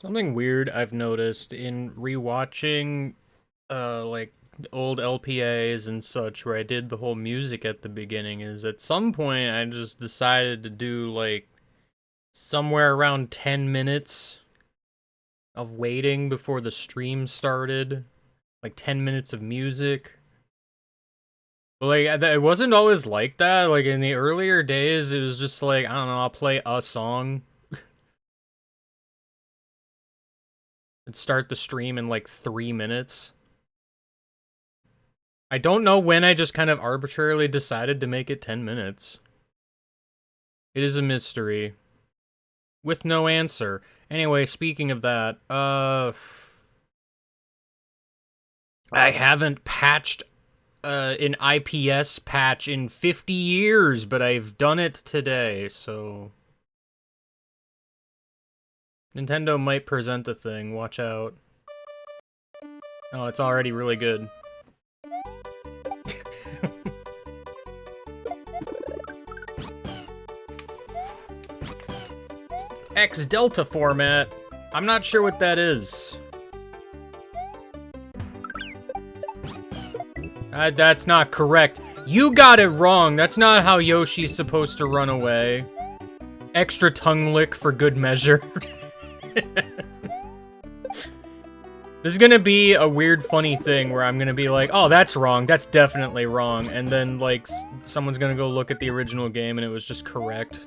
Something weird I've noticed in rewatching like old LPAs and such where I did the whole music at the beginning is at some point I just decided to do like somewhere around 10 minutes of waiting before the stream started. Like 10 minutes of music. But like it wasn't always like that. Like in the earlier days it was just like, I don't know, I'll play a song and start the stream in like 3 minutes. I don't know when I just kind of arbitrarily decided to make it 10 minutes. It is a mystery. With no answer. Anyway, speaking of that, I haven't patched an IPS patch in 50 years, but I've done it today, so... Nintendo might present a thing, watch out. Oh, it's already really good. X Delta format. I'm not sure what that is. That's not correct. You got it wrong. That's not how Yoshi's supposed to run away. Extra tongue lick for good measure. This is gonna be a weird, funny thing where I'm gonna be like, oh, that's wrong. That's definitely wrong. And then, like, someone's gonna go look at the original game and it was just correct.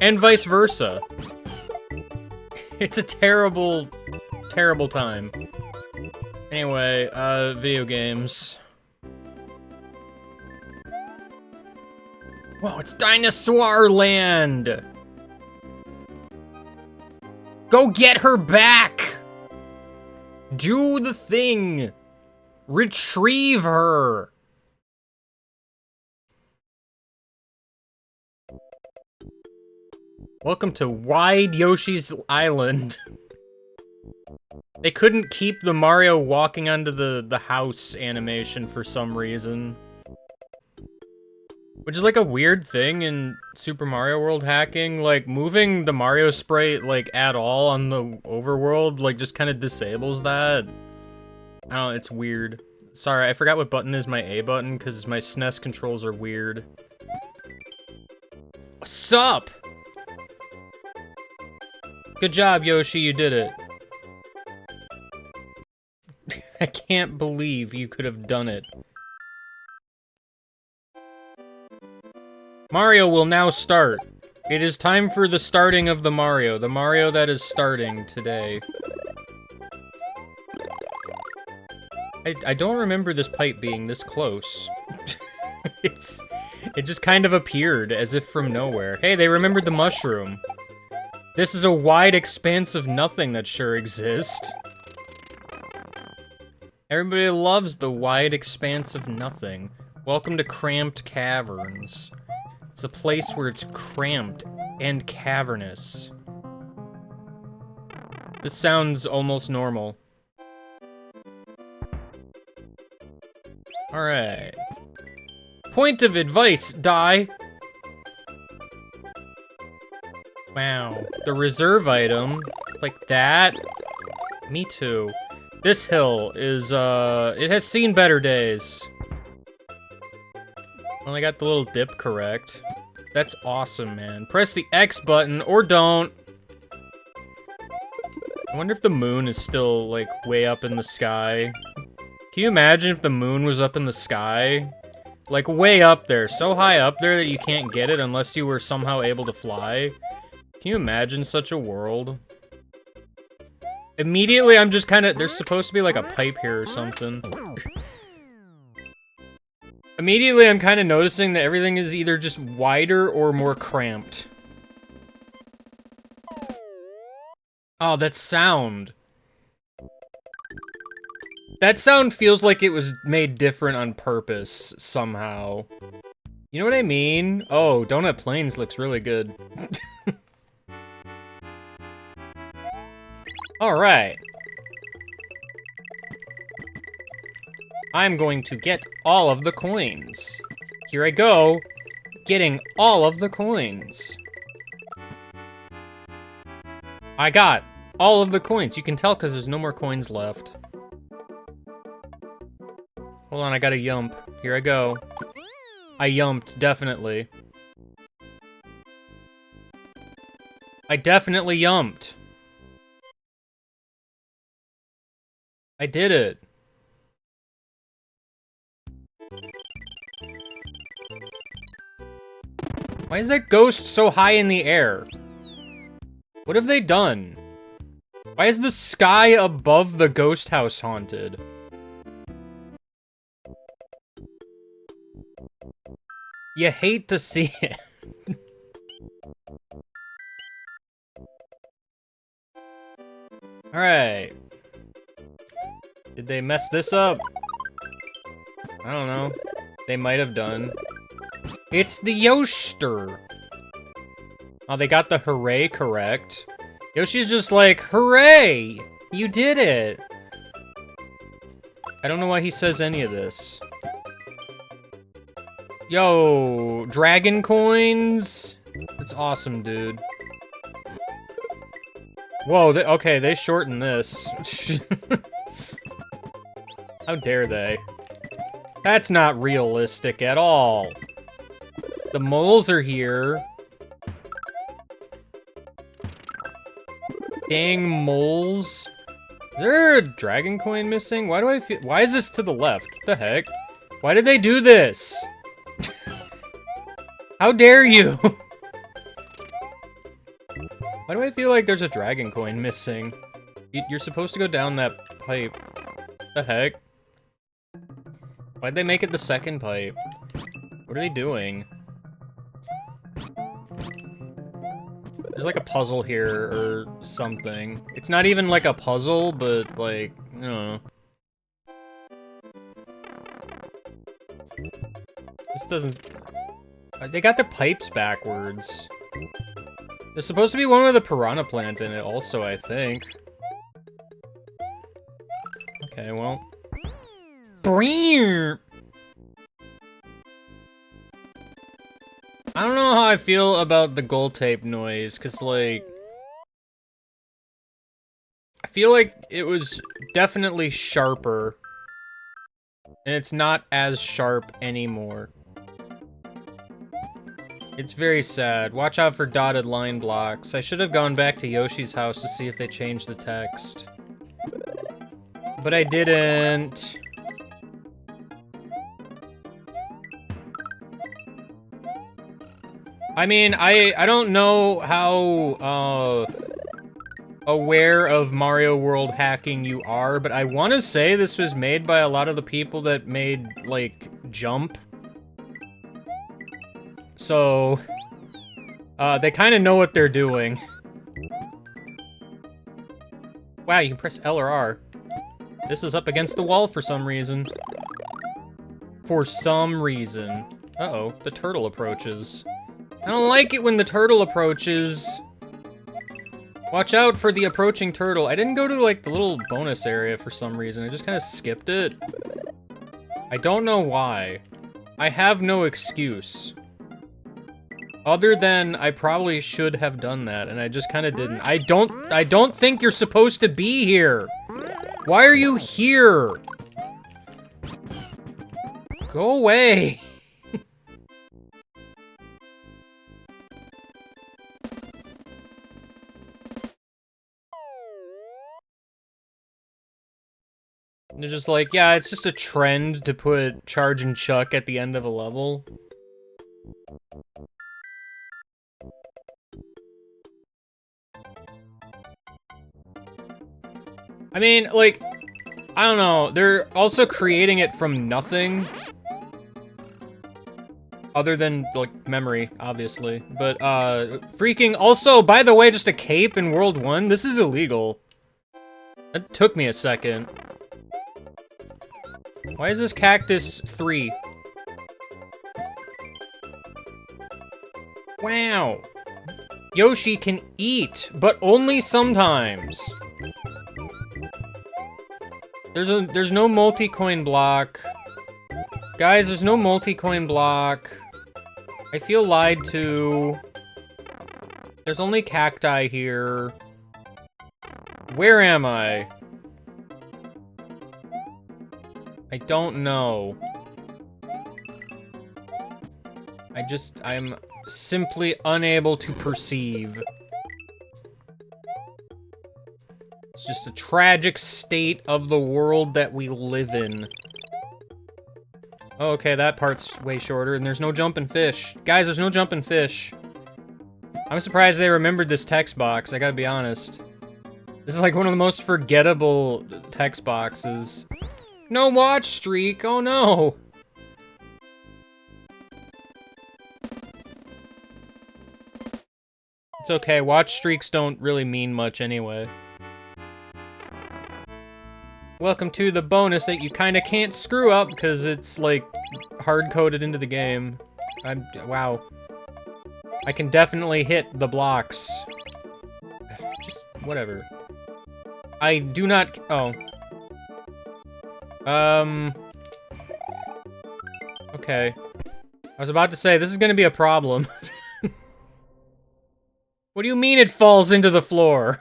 And vice versa. It's a terrible, terrible time. Anyway, video games. Whoa, it's Dinosaur Land! Go get her back! Do the thing! Retrieve her! Welcome to Wide Yoshi's Island. They couldn't keep the Mario walking onto the house animation for some reason. Which is like a weird thing in Super Mario World hacking, like moving the Mario sprite like at all on the overworld like just kind of disables that. I don't know, it's weird. Sorry, I forgot what button is my A button because my SNES controls are weird. What's up? Good job, Yoshi, you did it. I can't believe you could have done it. Mario will now start. It is time for the starting of the Mario that is starting today. I don't remember this pipe being this close. It just kind of appeared as if from nowhere. Hey, they remembered the mushroom. This is a wide expanse of nothing that sure exists. Everybody loves the wide expanse of nothing. Welcome to Cramped Caverns. It's a place where it's cramped and cavernous. This sounds almost normal. Alright. Point of advice, die! Wow. The reserve item, like that? Me too. This hill is, it has seen better days. Well, I got the little dip correct. That's awesome, man. Press the X button, or don't. I wonder if the moon is still, like, way up in the sky. Can you imagine if the moon was up in the sky? Like, way up there. So high up there that you can't get it unless you were somehow able to fly. Can you imagine such a world? Immediately, I'm just kind of... There's supposed to be, like, a pipe here or something. Immediately, I'm kind of noticing that everything is either just wider or more cramped. Oh, that sound. That sound feels like it was made different on purpose, somehow. You know what I mean? Oh, Donut Plains looks really good. Alright. I'm going to get all of the coins. Here I go, getting all of the coins. I got all of the coins. You can tell because there's no more coins left. Hold on, I gotta yump. Here I go. I yumped, definitely. I definitely yumped. I did it. Why is that ghost so high in the air? What have they done? Why is the sky above the ghost house haunted? You hate to see it. Alright. Did they mess this up? I don't know. They might have done. It's the Yoshster. Oh, they got the hooray correct. Yoshi's just like, hooray! You did it! I don't know why he says any of this. Yo, dragon coins? That's awesome, dude. Whoa, okay, they shortened this. How dare they? That's not realistic at all. The moles are here. Dang moles. Is there a dragon coin missing? Why do I feel— why is this to the left? What the heck? Why did they do this? How dare you? Why do I feel like there's a dragon coin missing? You're supposed to go down that pipe. What the heck? Why'd they make it the second pipe? What are they doing? There's like a puzzle here or something. It's not even like a puzzle, but like, I don't know. This doesn't— they got the pipes backwards. There's supposed to be one with a piranha plant in it also, I think. Okay, well. I don't know how I feel about the gold tape noise, because, like, I feel like it was definitely sharper, and it's not as sharp anymore. It's very sad. Watch out for dotted line blocks. I should have gone back to Yoshi's house to see if they changed the text. But I didn't. I mean, I don't know how, aware of Mario World hacking you are, but I want to say this was made by a lot of the people that made, like, Jump. So, they kind of know what they're doing. Wow, you can press L or R. This is up against the wall for some reason. For some reason. Uh-oh, the turtle approaches. I don't like it when the turtle approaches. Watch out for the approaching turtle. I didn't go to, like, the little bonus area for some reason. I just kind of skipped it. I don't know why. I have no excuse. Other than I probably should have done that, and I just kind of didn't. I don't think you're supposed to be here. Why are you here? Go away. They're just like, yeah, it's just a trend to put Charge and Chuck at the end of a level. I mean, like, I don't know. They're also creating it from nothing. Other than, like, memory, obviously. But, freaking— also, by the way, just a cape in World 1? This is illegal. That took me a second. Why is this cactus 3? Wow. Yoshi can eat, but only sometimes. There's no multi-coin block. Guys, there's no multi-coin block. I feel lied to. There's only cacti here. Where am I? I don't know. I'm simply unable to perceive. It's just a tragic state of the world that we live in. Oh, okay, that part's way shorter, and there's no jumping fish. Guys, there's no jumping fish. I'm surprised they remembered this text box, I gotta be honest. This is like one of the most forgettable text boxes. No watch streak, oh no! It's okay, watch streaks don't really mean much anyway. Welcome to the bonus that you kinda can't screw up because it's like hard-coded into the game. Wow. I can definitely hit the blocks. Just whatever. I do not, oh. Okay. I was about to say, this is gonna be a problem. What do you mean it falls into the floor?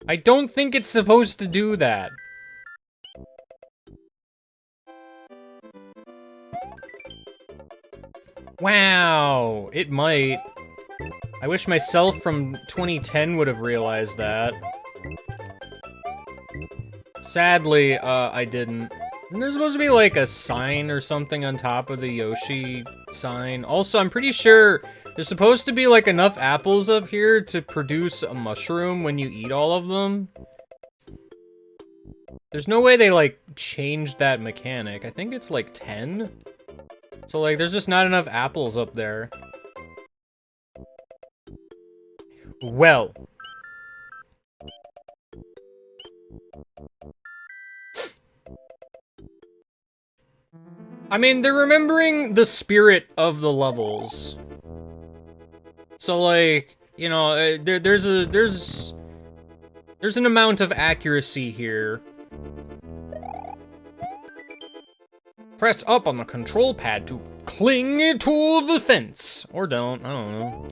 I don't think it's supposed to do that. Wow, it might. I wish myself from 2010 would have realized that. Sadly, I didn't. Isn't there supposed to be like a sign or something on top of the Yoshi sign? Also, I'm pretty sure there's supposed to be like enough apples up here to produce a mushroom when you eat all of them. There's no way they like changed that mechanic. I think it's like 10. So like there's just not enough apples up there. Well. I mean, they're remembering the spirit of the levels. So, like, you know, there's an amount of accuracy here. Press up on the control pad to cling to the fence. Or don't, I don't know.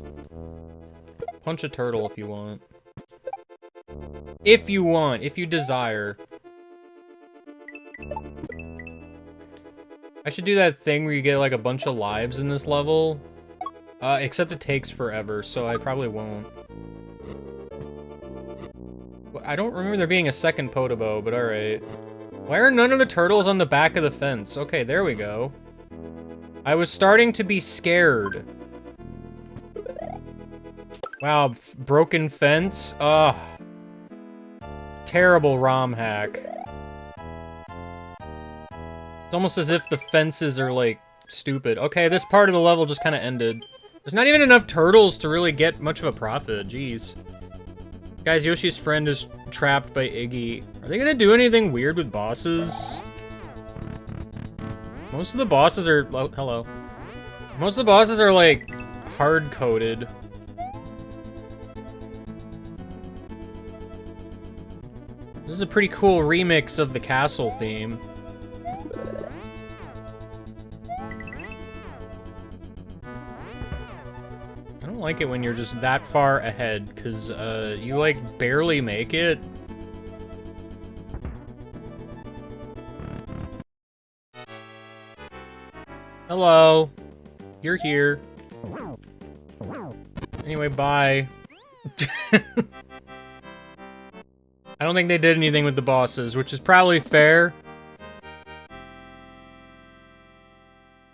Punch a turtle if you want. If you desire. I should do that thing where you get like a bunch of lives in this level. Except it takes forever, so I probably won't. I don't remember there being a second Podobo, but alright. Why are none of the turtles on the back of the fence? Okay, there we go. I was starting to be scared. Wow, broken fence? Ugh. Terrible ROM hack. It's almost as if the fences are, like, stupid. Okay, this part of the level just kind of ended. There's not even enough turtles to really get much of a profit. Jeez. Guys, Yoshi's friend is trapped by Iggy. Are they gonna do anything weird with bosses? Most of the bosses are... Oh, hello. Most of the bosses are, like, hard-coded. This is a pretty cool remix of the castle theme. I don't like it when you're just that far ahead, because, you, like, barely make it. Hello. You're here. Anyway, bye. I don't think they did anything with the bosses, which is probably fair.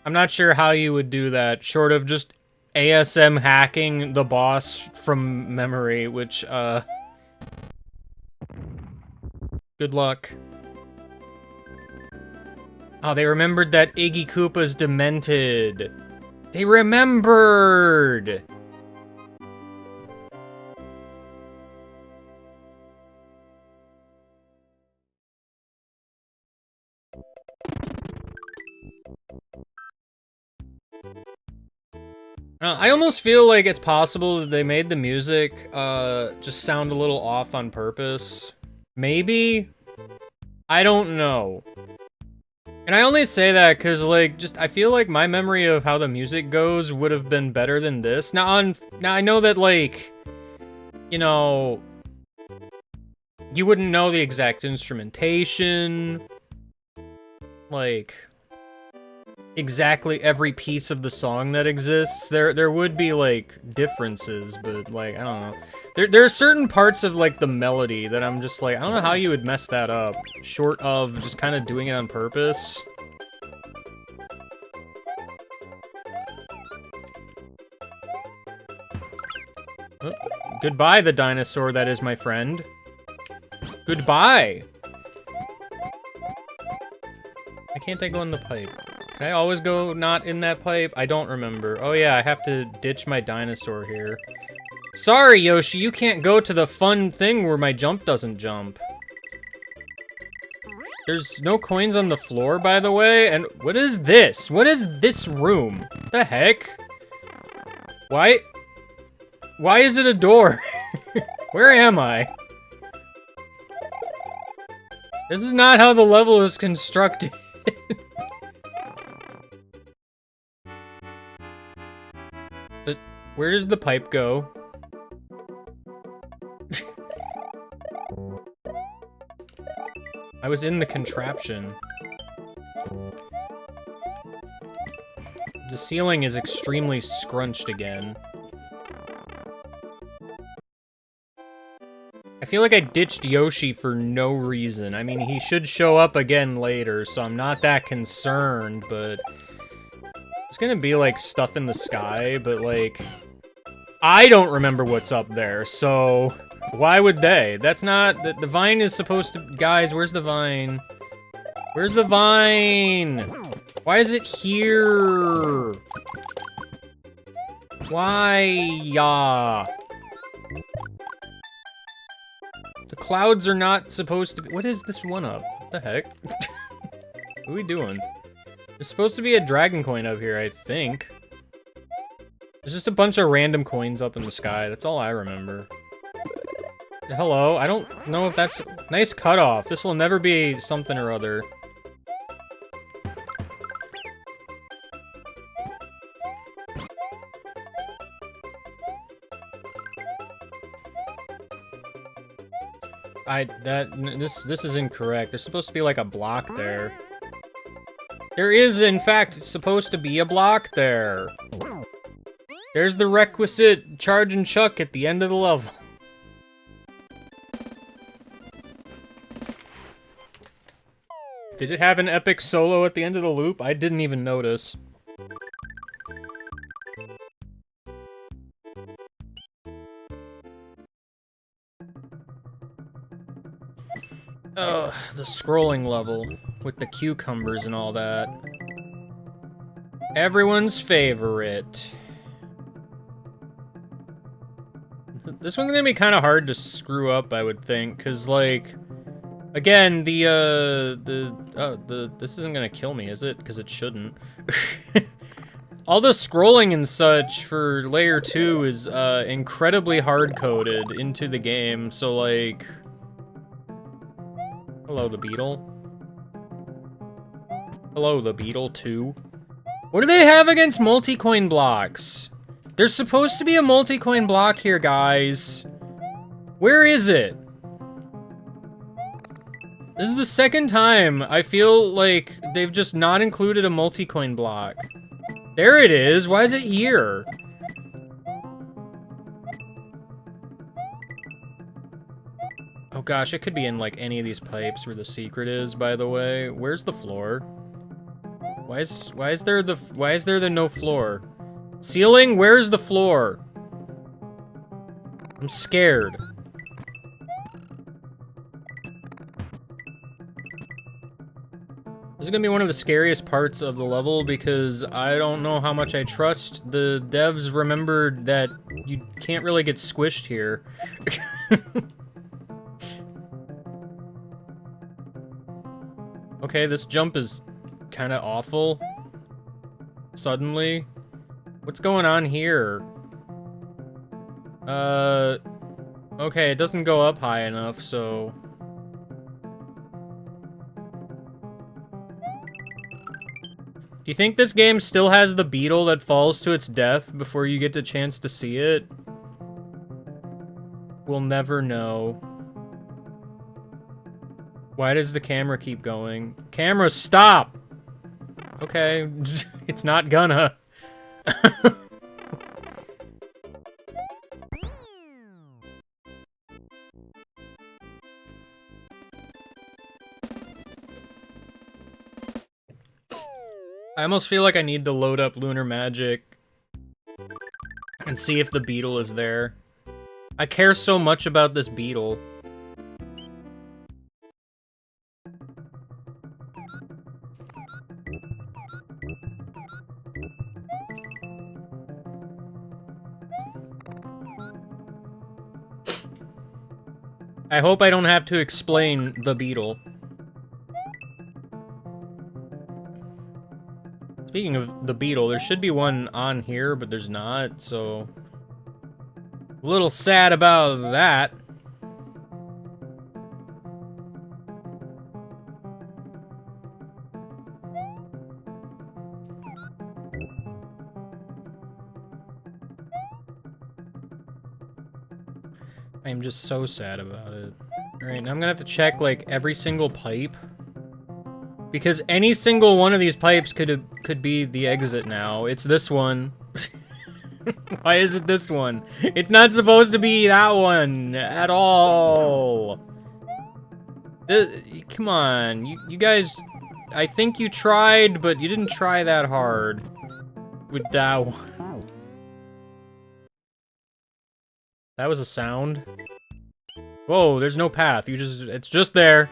I'm not sure how you would do that, short of just ASM hacking the boss from memory, which, good luck. Oh, they remembered that Iggy Koopa's demented. They remembered! I almost feel like it's possible that they made the music, just sound a little off on purpose. Maybe? I don't know. And I only say that because, like, just I feel like my memory of how the music goes would have been better than this. Now I know that, like, you know, you wouldn't know the exact instrumentation, like, exactly every piece of the song that exists. There would be, like, differences, but, like, I don't know. There are certain parts of, like, the melody that I'm just like, I don't know how you would mess that up, short of just kind of doing it on purpose. Oh, goodbye, the dinosaur that is my friend. Goodbye! Why can't I go in the pipe? Can I always go not in that pipe? I don't remember. Oh yeah, I have to ditch my dinosaur here. Sorry, Yoshi, you can't go to the fun thing where my jump doesn't jump. There's no coins on the floor, by the way, and what is this? What is this room? The heck? Why is it a door? Where am I? This is not how the level is constructed. But where does the pipe go? I was in the contraption. The ceiling is extremely scrunched again. I feel like I ditched Yoshi for no reason. I mean, he should show up again later, so I'm not that concerned, but... There's gonna be, like, stuff in the sky, but, like... I don't remember what's up there, so... Why would they? That's not... The vine is supposed to... Guys, where's the vine? Where's the vine? Why is it here? Why? Yeah. The clouds are not supposed to be... What is this one up? What the heck? What are we doing? There's supposed to be a dragon coin up here, I think. There's just a bunch of random coins up in the sky. That's all I remember. Hello? I don't know if that's... Nice cutoff. This will never be something or other. This is incorrect. There's supposed to be like a block there. There is, in fact, supposed to be a block there. There's the requisite charge and chuck at the end of the level. Did it have an epic solo at the end of the loop? I didn't even notice. Ugh, the scrolling level with the cucumbers and all that. Everyone's favorite. This one's gonna be kind of hard to screw up, I would think, because, like, again, this isn't gonna kill me, is it? Because it shouldn't. All the scrolling and such for Layer 2 is incredibly hard-coded into the game, so, like... Hello, the beetle. Hello, the beetle, too. What do they have against multi-coin blocks? There's supposed to be a multi-coin block here, guys. Where is it? This is the second time I feel like they've just not included a multi-coin block. There it is. Why is it here? Oh gosh, it could be in like any of these pipes where the secret is, by the way. Where's the floor? Why is there the no floor? Ceiling, where's the floor? I'm scared. This is gonna be one of the scariest parts of the level because I don't know how much I trust the devs remembered that you can't really get squished here. Okay, this jump is kind of awful. Suddenly. What's going on here? Okay, it doesn't go up high enough, so... Do you think this game still has the beetle that falls to its death before you get the chance to see it? We'll never know. Why does the camera keep going? Camera, stop! Okay, it's not gonna. I almost feel like I need to load up Lunar Magic and see if the beetle is there. I care so much about this beetle. I hope I don't have to explain the beetle. Speaking of the beetle, there should be one on here, but there's not, so... a little sad about that. I am just so sad about it. Alright, now I'm gonna have to check, like, every single pipe. Because any single one of these pipes could be the exit now. It's this one. Why is it this one? It's not supposed to be that one at all. Come on, you guys. I think you tried, but you didn't try that hard with that one. That was a sound. Whoa, there's no path. It's just there.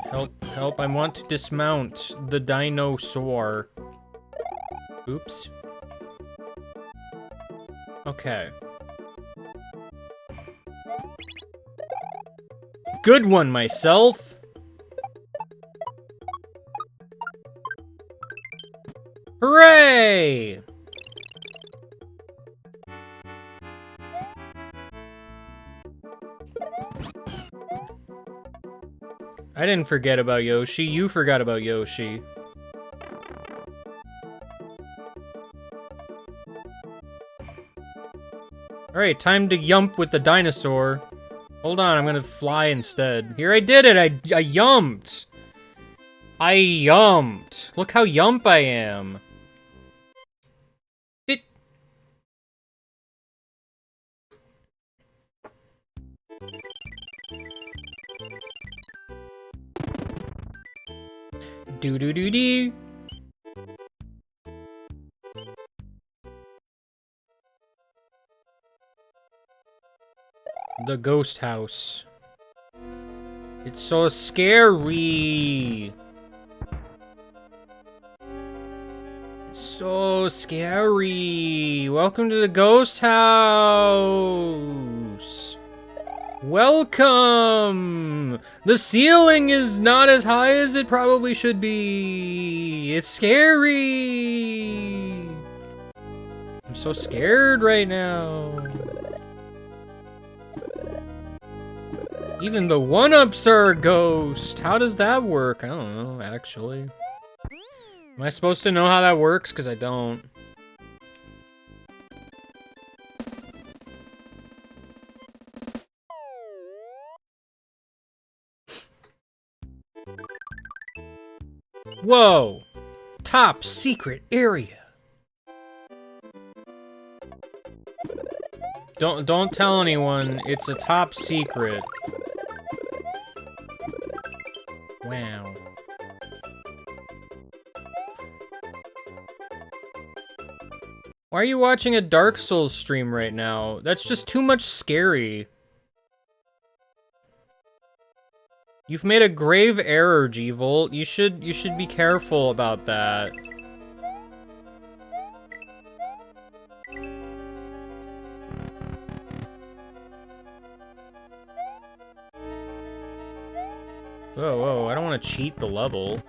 Help, I want to dismount the dinosaur. Oops. Okay. Good one, myself! Hooray! I didn't forget about Yoshi, you forgot about Yoshi. Alright, time to yump with the dinosaur. Hold on, I'm gonna fly instead. Here, I did it! I yumped! I yumped! Look how yump I am! Do-do-do-do! The ghost house. It's so scary! It's so scary! Welcome to the ghost house! Welcome! The ceiling is not as high as it probably should be! It's scary! I'm so scared right now. Even the one-ups are a ghost! How does that work? I don't know, actually. Am I supposed to know how that works? Because I don't. Whoa! Top secret area! Don't tell anyone, it's a top secret. Wow. Why are you watching a Dark Souls stream right now? That's just too much scary. You've made a grave error, G-Volt. You should be careful about that. Whoa, I don't want to cheat the level.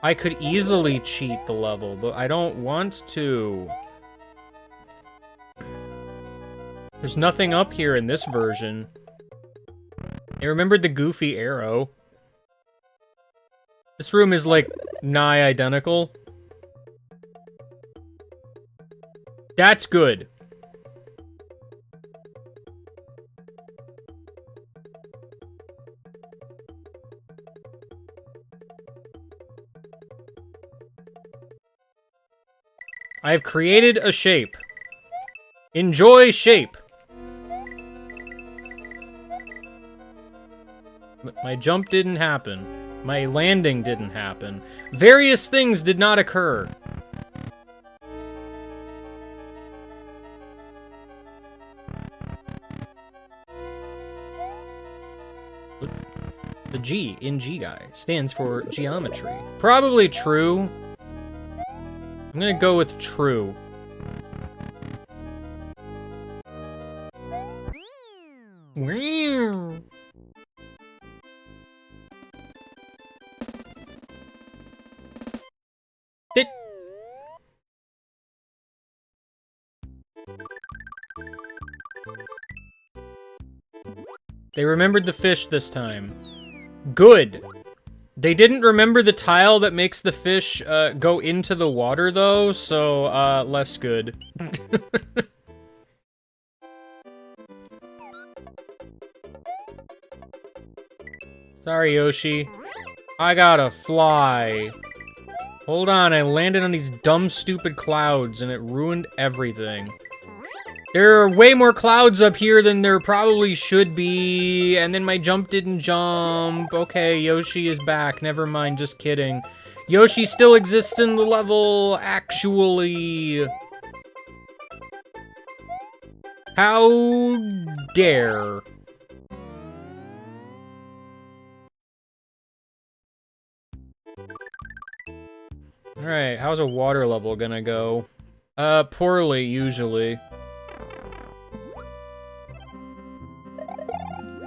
I could easily cheat the level, but I don't want to. There's nothing up here in this version. I remembered the goofy arrow. This room is, like, nigh identical. That's good. I have created a shape. Enjoy shape. My jump didn't happen. My landing didn't happen. Various things did not occur. The G in G Guy stands for geometry. Probably true. I'm gonna go with true. They remembered the fish this time. Good. They didn't remember the tile that makes the fish go into the water, though, so less good. Sorry, Yoshi. I gotta fly. Hold on, I landed on these dumb, stupid clouds, and it ruined everything. There are way more clouds up here than there probably should be, and then my jump didn't jump. Okay, Yoshi is back. Never mind, just kidding. Yoshi still exists in the level, actually. How dare. Alright, how's a water level gonna go? Poorly, usually.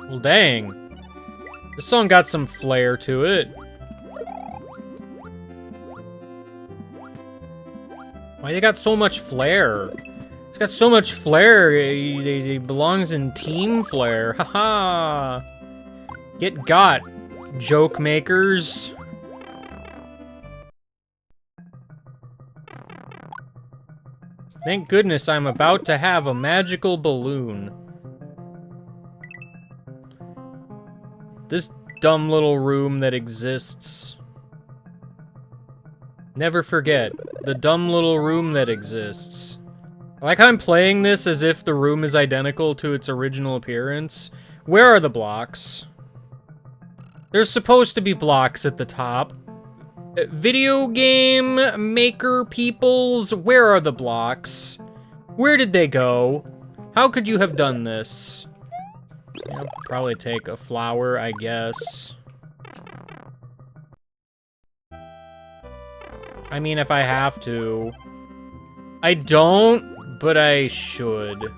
Well, dang. This song got some flair to it. Why they got so much flair? It's got so much flair, it belongs in Team Flair. Haha! Get got, joke makers. Thank goodness I'm about to have a magical balloon. This dumb little room that exists. Never forget, the dumb little room that exists. I like how I'm playing this as if the room is identical to its original appearance. Where are the blocks? There's supposed to be blocks at the top. Video game maker peoples, where are the blocks? Where did they go? How could you have done this? I'll probably take a flower, I guess. I mean, if I have to. I don't, but I should.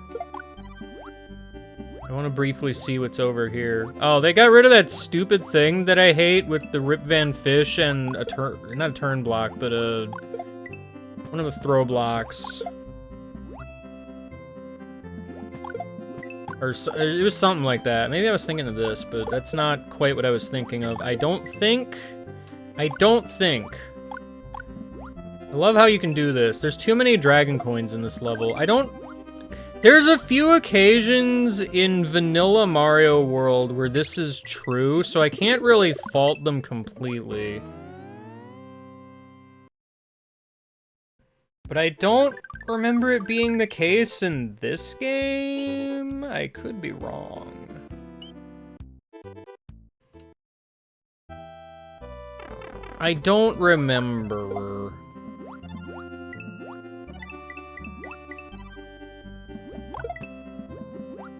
I want to briefly see what's over here. Oh, they got rid of that stupid thing that I hate with the Rip Van Fish and a turn, not a turn block, but one of the throw blocks. Or it was something like that. Maybe I was thinking of this, but that's not quite what I was thinking of. I don't think. I love how you can do this. There's too many dragon coins in this level. There's a few occasions in vanilla Mario World where this is true, so I can't really fault them completely. But I don't remember it being the case in this game. I could be wrong. I don't remember.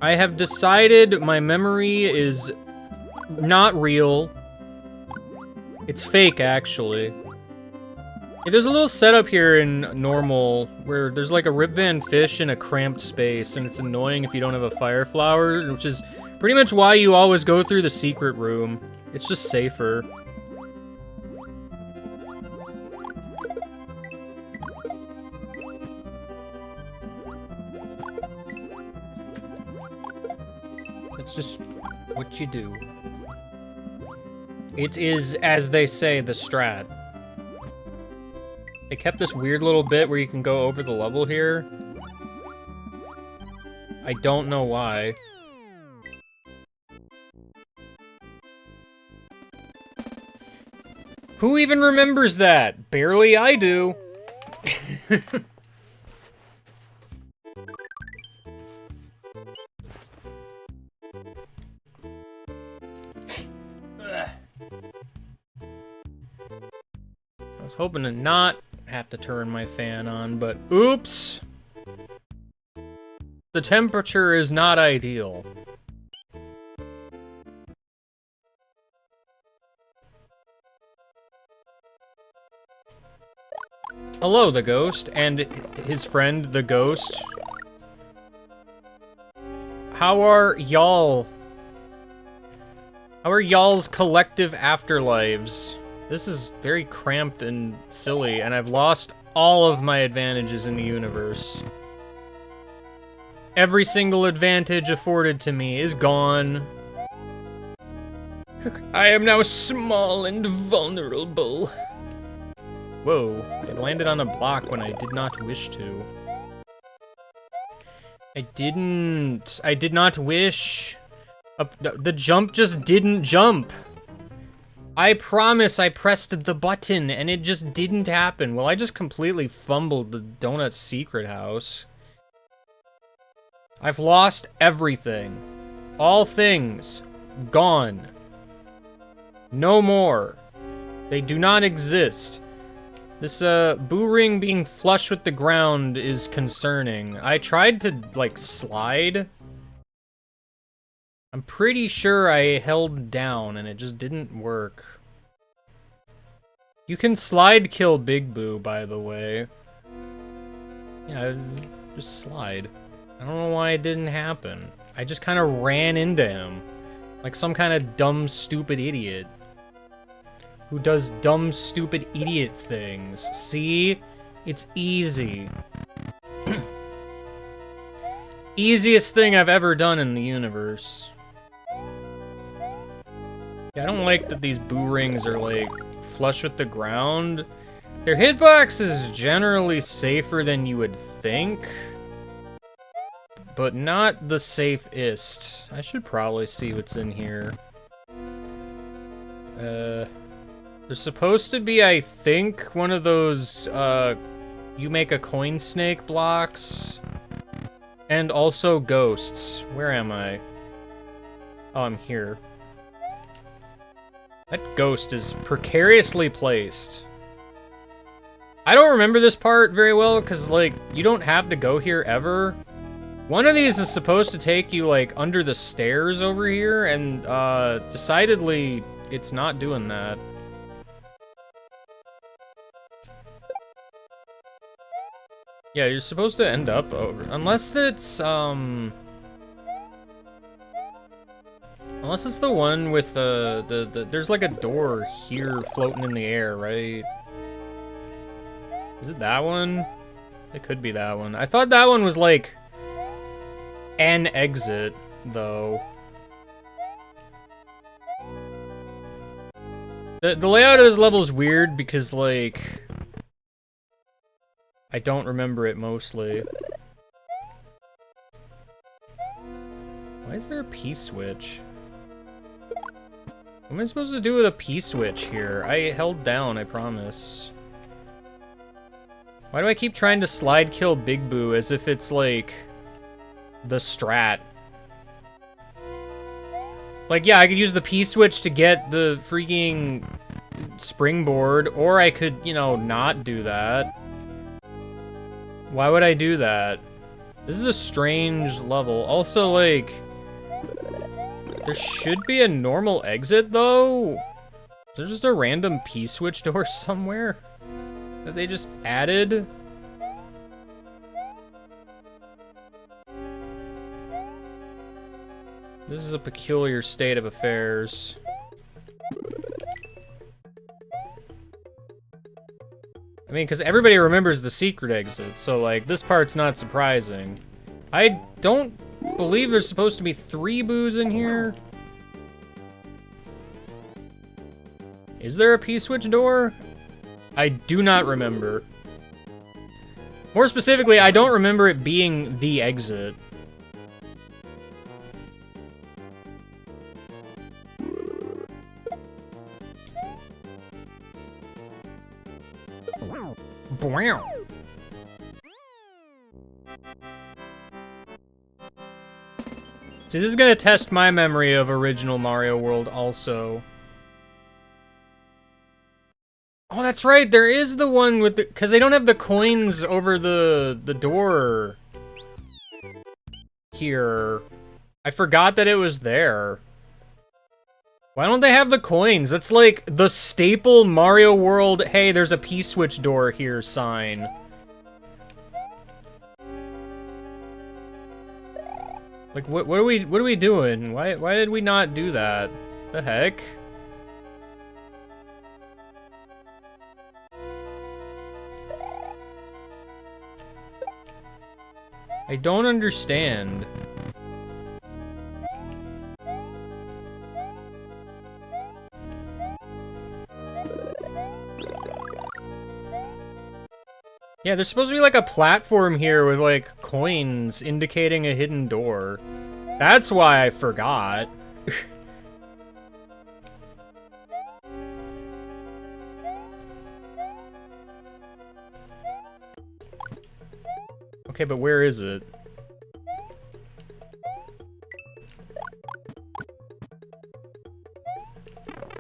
I have decided my memory is not real. It's fake, actually. There's a little setup here in normal where there's like a Rip Van Fish in a cramped space, and it's annoying if you don't have a fire flower, which is pretty much why you always go through the secret room. It's just safer. It's just what you do. It is, as they say, the strat. They kept this weird little bit where you can go over the level here. I don't know why. Who even remembers that? Barely I do. I was hoping to not have to turn my fan on, but oops! The temperature is not ideal. Hello, the ghost, and his friend, the ghost. How are y'all? How are y'all's collective afterlives? This is very cramped and silly, and I've lost all of my advantages in the universe. Every single advantage afforded to me is gone. I am now small and vulnerable. Whoa, it landed on a block when I did not wish to. I did not wish. The jump just didn't jump. I promise I pressed the button and it just didn't happen. Well, I just completely fumbled the donut secret house. I've lost everything. All things. Gone. No more. They do not exist. This, boo ring being flush with the ground is concerning. I tried to, like, slide. I'm pretty sure I held down and it just didn't work. You can slide kill Big Boo, by the way. Yeah, just slide. I don't know why it didn't happen. I just kind of ran into him. Like some kind of dumb, stupid idiot. Who does dumb, stupid idiot things. See? It's easy. Easiest thing I've ever done in the universe. Yeah, I don't like that these boo rings are, like, flush with the ground. Their hitbox is generally safer than you would think. But not the safest. I should probably see what's in here. There's supposed to be, I think, one of those, you make a coin snake blocks. And also ghosts. Where am I? Oh, I'm here. That ghost is precariously placed. I don't remember this part very well, because, like, you don't have to go here ever. One of these is supposed to take you, like, under the stairs over here, and, decidedly, it's not doing that. Yeah, you're supposed to end up over... Unless it's, Unless it's the one with, there's, like, a door here floating in the air, right? Is it that one? It could be that one. I thought that one was, like... an exit, though. The layout of this level is weird because, like... I don't remember it mostly. Why is there a P-switch? What am I supposed to do with a P-switch here? I held down, I promise. Why do I keep trying to slide kill Big Boo as if it's, like... the strat? Like, yeah, I could use the P-switch to get the freaking springboard, or I could, you know, not do that. Why would I do that? This is a strange level. Also, like, there should be a normal exit, though? Is there just a random P-switch door somewhere that they just added? This is a peculiar state of affairs. I mean, because everybody remembers the secret exit, so, like, this part's not surprising. I don't believe there's supposed to be 3 boos in here. Is there a P-switch door? I do not remember. More specifically, I don't remember it being the exit. Wow. See, this is gonna test my memory of original Mario World also. Oh, that's right, there is the one with the... Because they don't have the coins over the door. Here. I forgot that it was there. Why don't they have the coins? That's like the staple Mario World, hey, there's a P-switch door here sign. Like, what are we doing? Why did we not do that? The heck? I don't understand. Yeah, there's supposed to be like a platform here with like coins indicating a hidden door. That's why I forgot. Okay, but where is it?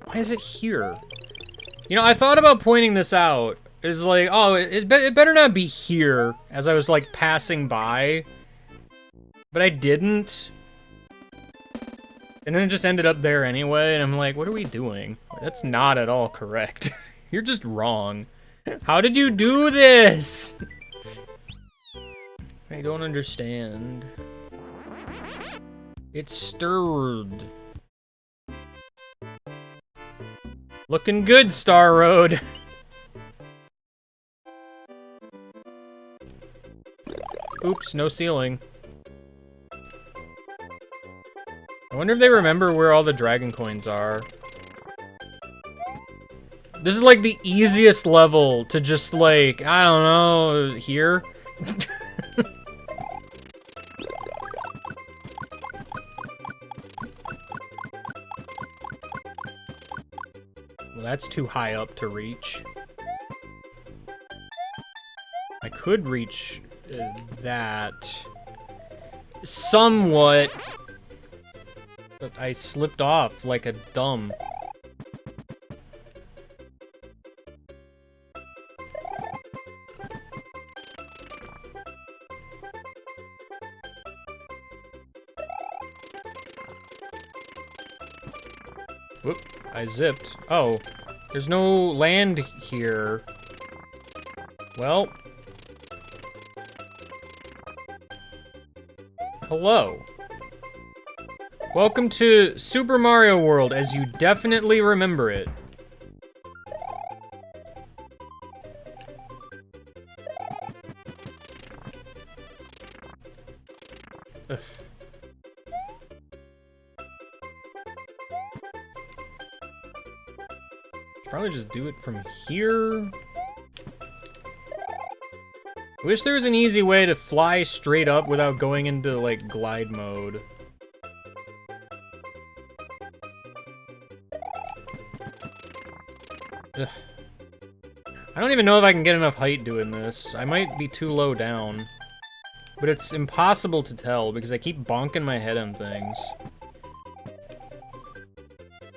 Why is it here? You know, I thought about pointing this out. It's like, oh, it better not be here, as I was, like, passing by. But I didn't. And then it just ended up there anyway, and I'm like, what are we doing? That's not at all correct. You're just wrong. How did you do this? I don't understand. It's stirred. Looking good, Star Road. Oops, no ceiling. I wonder if they remember where all the dragon coins are. This is like the easiest level to just like, I don't know, here? Well, that's too high up to reach. I could reach that somewhat, but I slipped off like a dumb. Whoop, I zipped. Oh, there's no land here. Well. Hello. Welcome to Super Mario World as you definitely remember it. Ugh. Should probably just do it from here. I wish there was an easy way to fly straight up without going into, like, glide mode. Ugh. I don't even know if I can get enough height doing this. I might be too low down. But it's impossible to tell because I keep bonking my head on things.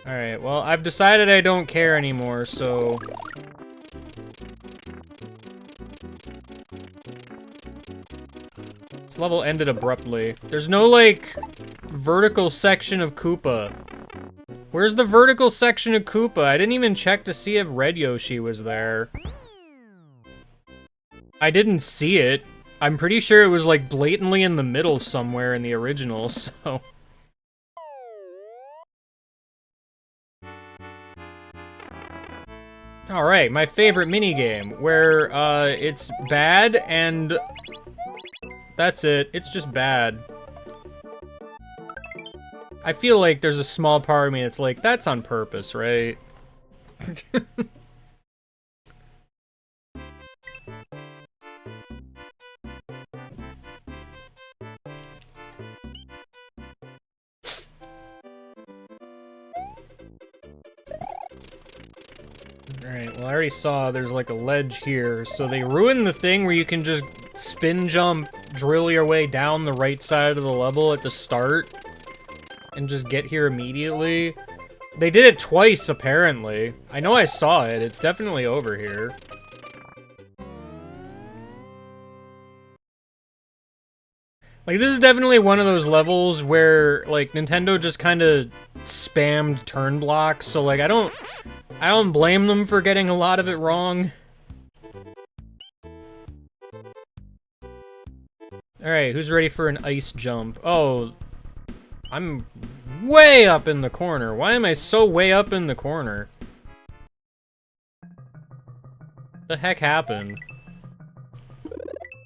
Alright, well, I've decided I don't care anymore, so... This level ended abruptly. There's no, like, vertical section of Koopa. Where's the vertical section of Koopa? I didn't even check to see if Red Yoshi was there. I didn't see it. I'm pretty sure it was, like, blatantly in the middle somewhere in the original, so... Alright, my favorite minigame, where, it's bad and... That's it. It's just bad. I feel like there's a small part of me that's like, that's on purpose, right? Alright, well I already saw there's like a ledge here, so they ruined the thing where you can just spin jump, drill your way down the right side of the level at the start, and just get here immediately. They did it twice, apparently. I know I saw it, it's definitely over here. Like, this is definitely one of those levels where, like, Nintendo just kind of spammed turn blocks, so, like, I don't blame them for getting a lot of it wrong. Alright, who's ready for an ice jump? Oh, I'm way up in the corner. Why am I so way up in the corner? What the heck happened?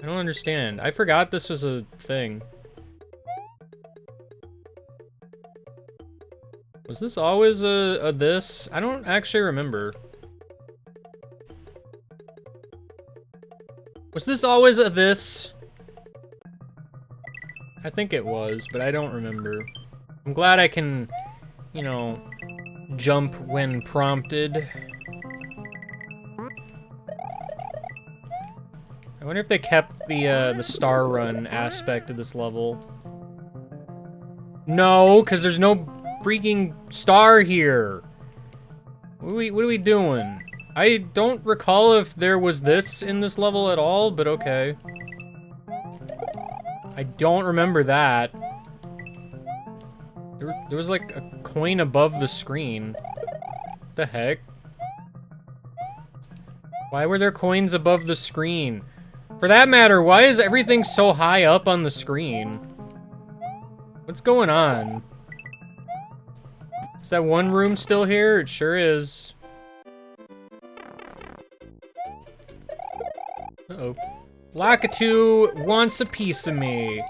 I don't understand. I forgot this was a thing. Was this always a this? I don't actually remember. Was this always a this? I think it was, but I don't remember. I'm glad I can, you know, jump when prompted. I wonder if they kept the star run aspect of this level. No, because there's no freaking star here. What are we doing? I don't recall if there was this in this level at all, but okay. I don't remember that. There was like a coin above the screen. What the heck? Why were there coins above the screen? For that matter, why is everything so high up on the screen? What's going on? Is that one room still here? It sure is. Uh-oh. Lakitu wants a piece of me.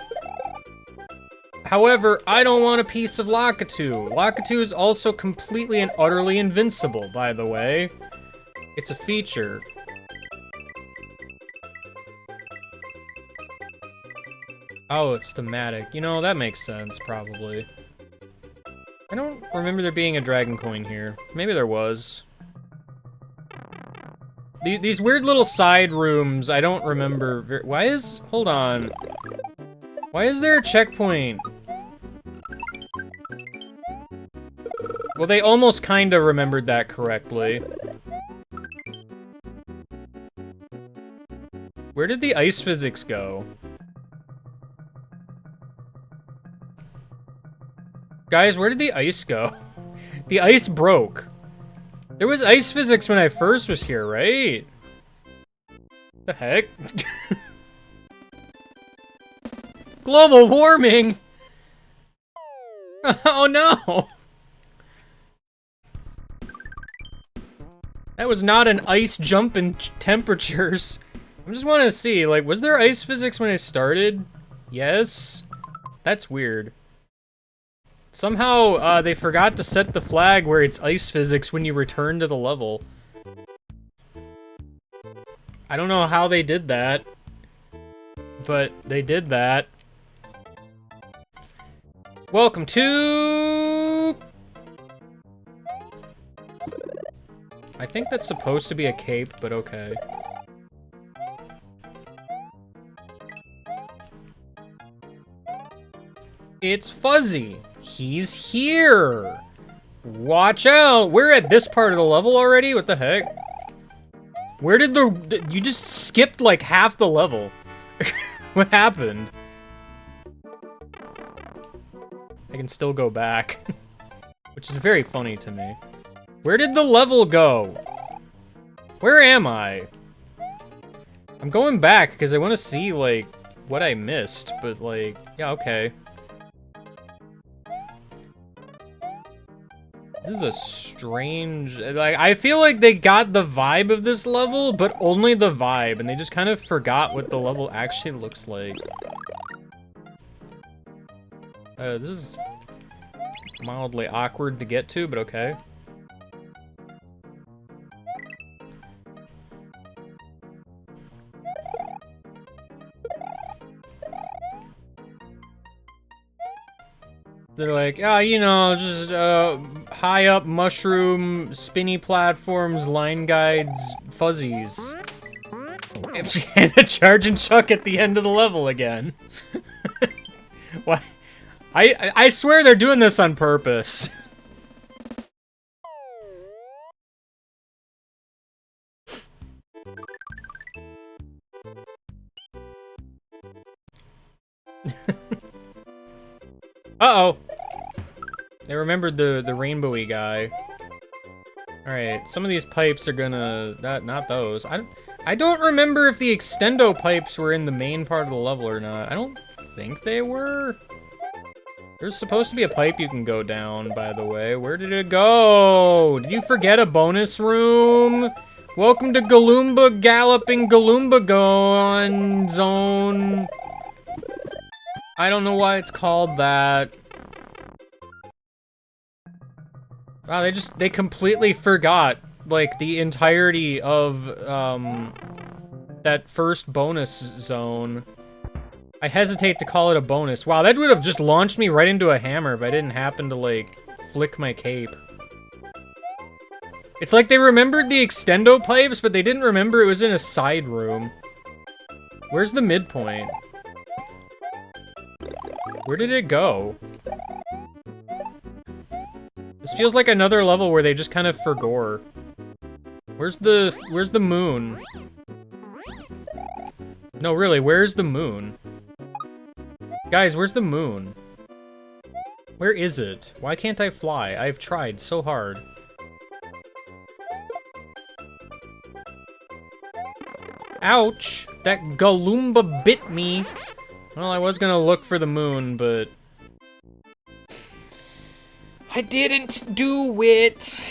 However, I don't want a piece of Lakitu. Lakitu is also completely and utterly invincible, by the way. It's a feature. Oh, it's thematic. You know, that makes sense, probably. I don't remember there being a dragon coin here. Maybe there was. These weird little side rooms, I don't remember. Why is... Hold on. Why is there a checkpoint? Well, they almost kinda remembered that correctly. Where did the ice physics go? Guys, where did the ice go? The ice broke. There was ice physics when I first was here, right? The heck? Global warming! Oh no! That was not an ice jump in temperatures. I just want to see, like, was there ice physics when I started? Yes? That's weird. Somehow, they forgot to set the flag where it's ice physics when you return to the level. I don't know how they did that, but they did that. Welcome to... I think that's supposed to be a cape, but okay. It's Fuzzy. He's here. Watch out. We're at this part of the level already? What the heck? Where did you just skipped like half the level. What happened? I can still go back. Which is very funny to me. Where did the level go? Where am I? I'm going back because I want to see, like, what I missed, but, like, yeah, okay. This is a strange... Like, I feel like they got the vibe of this level, but only the vibe, and they just kind of forgot what the level actually looks like. This is mildly awkward to get to, but okay. They're like, oh, you know, just high up mushroom, spinny platforms, line guides, fuzzies. And a charge and chuck at the end of the level again. Why? I swear they're doing this on purpose. Uh-oh. They remembered the rainbowy guy. Alright, some of these pipes are gonna... not those. I don't remember if the extendo pipes were in the main part of the level or not. I don't think they were. There's supposed to be a pipe you can go down, by the way. Where did it go? Did you forget a bonus room? Welcome to Galoomba Galloping Galoomba Gone Zone. I don't know why it's called that. Wow, they completely forgot, like, the entirety of, that first bonus zone. I hesitate to call it a bonus. Wow, that would have just launched me right into a hammer if I didn't happen to, like, flick my cape. It's like they remembered the extendo pipes, but they didn't remember it was in a side room. Where's the midpoint? Where did it go? This feels like another level where they just kind of forgore. Where's the moon? No, really, where's the moon? Guys, where's the moon? Where is it? Why can't I fly? I've tried so hard. Ouch! That Galoomba bit me! Well, I was gonna look for the moon, but... I didn't do it!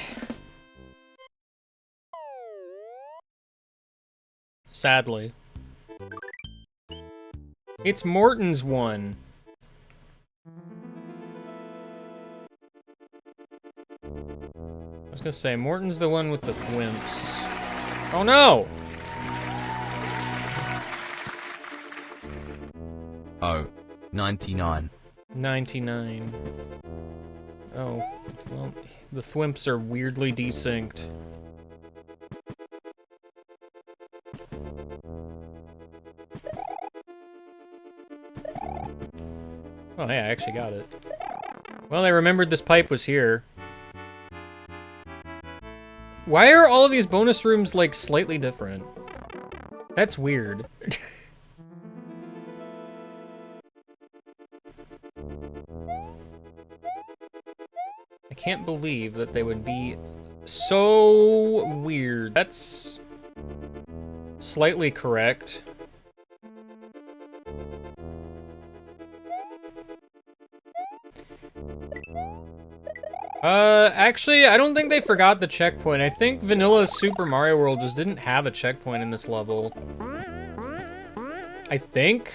Sadly. It's Morton's one. I was gonna say, Morton's the one with the thwimps. Oh no! Oh, 99. 99. Oh, well, the thwimps are weirdly desynced. Oh, hey, I actually got it. Well, I remembered this pipe was here. Why are all of these bonus rooms, like, slightly different? That's weird. I can't believe that they would be so weird. That's slightly correct. Actually, I don't think they forgot the checkpoint. I think Vanilla Super Mario World just didn't have a checkpoint in this level. I think.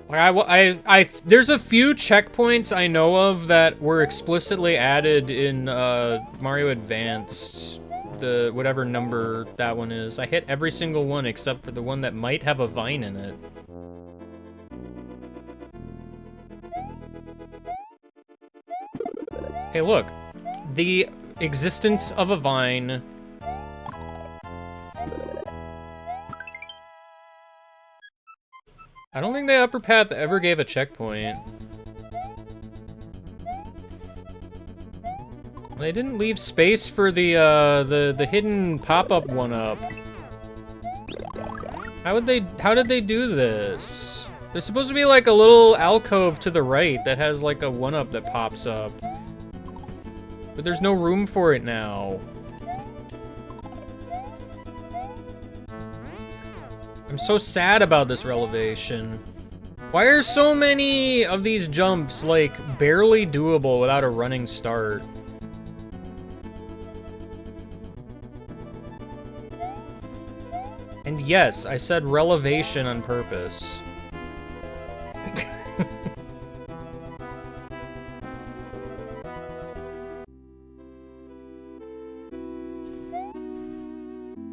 Like, there's a few checkpoints I know of that were explicitly added in, Mario Advanced. The, whatever number that one is. I hit every single one except for the one that might have a vine in it. Hey, look. The existence of a vine. I don't think the upper path ever gave a checkpoint. They didn't leave space for the hidden pop-up one-up. How did they do this? There's supposed to be like a little alcove to the right that has like a one-up that pops up. But there's no room for it now. I'm so sad about this revelation. Why are so many of these jumps, like, barely doable without a running start? And yes, I said relevation on purpose.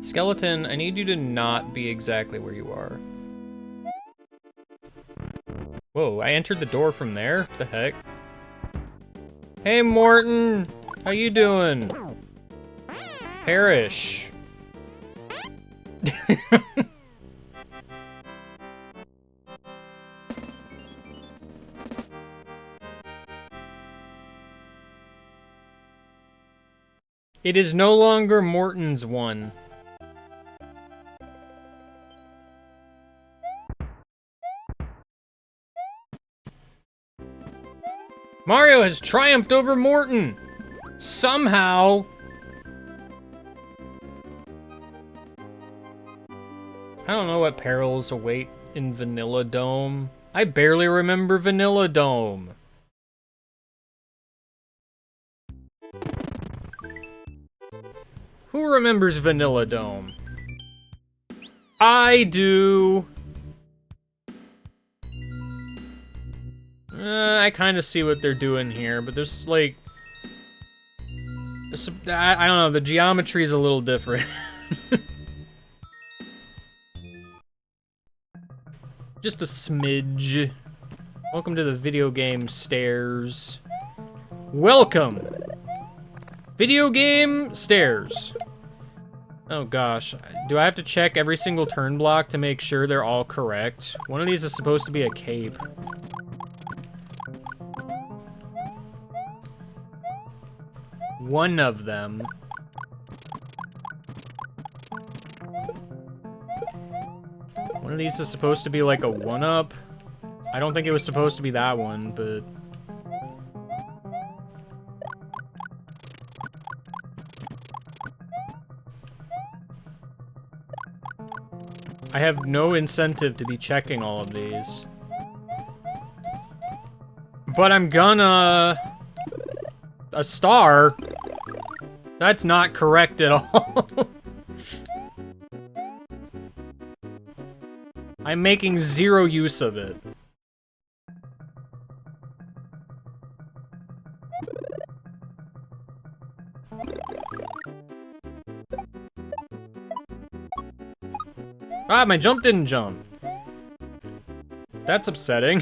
Skeleton, I need you to not be exactly where you are. Whoa, I entered the door from there? What the heck? Hey, Morton! How you doing? Perish. It is no longer Morton's one. Mario has triumphed over Morton! Somehow! I don't know what perils await in Vanilla Dome. I barely remember Vanilla Dome. Who remembers Vanilla Dome? I do. I kind of see what they're doing here, but there's like... I don't know, the geometry is a little different. Just a smidge. Welcome to the video game stairs. Welcome! Video game stairs. Oh gosh. Do I have to check every single turn block to make sure they're all correct? One of these is supposed to be a cape. One of them. One of these is supposed to be like a one-up. I don't think it was supposed to be that one, but... I have no incentive to be checking all of these. But I'm gonna... A star? That's not correct at all. I'm making zero use of it. Ah, my jump didn't jump. That's upsetting.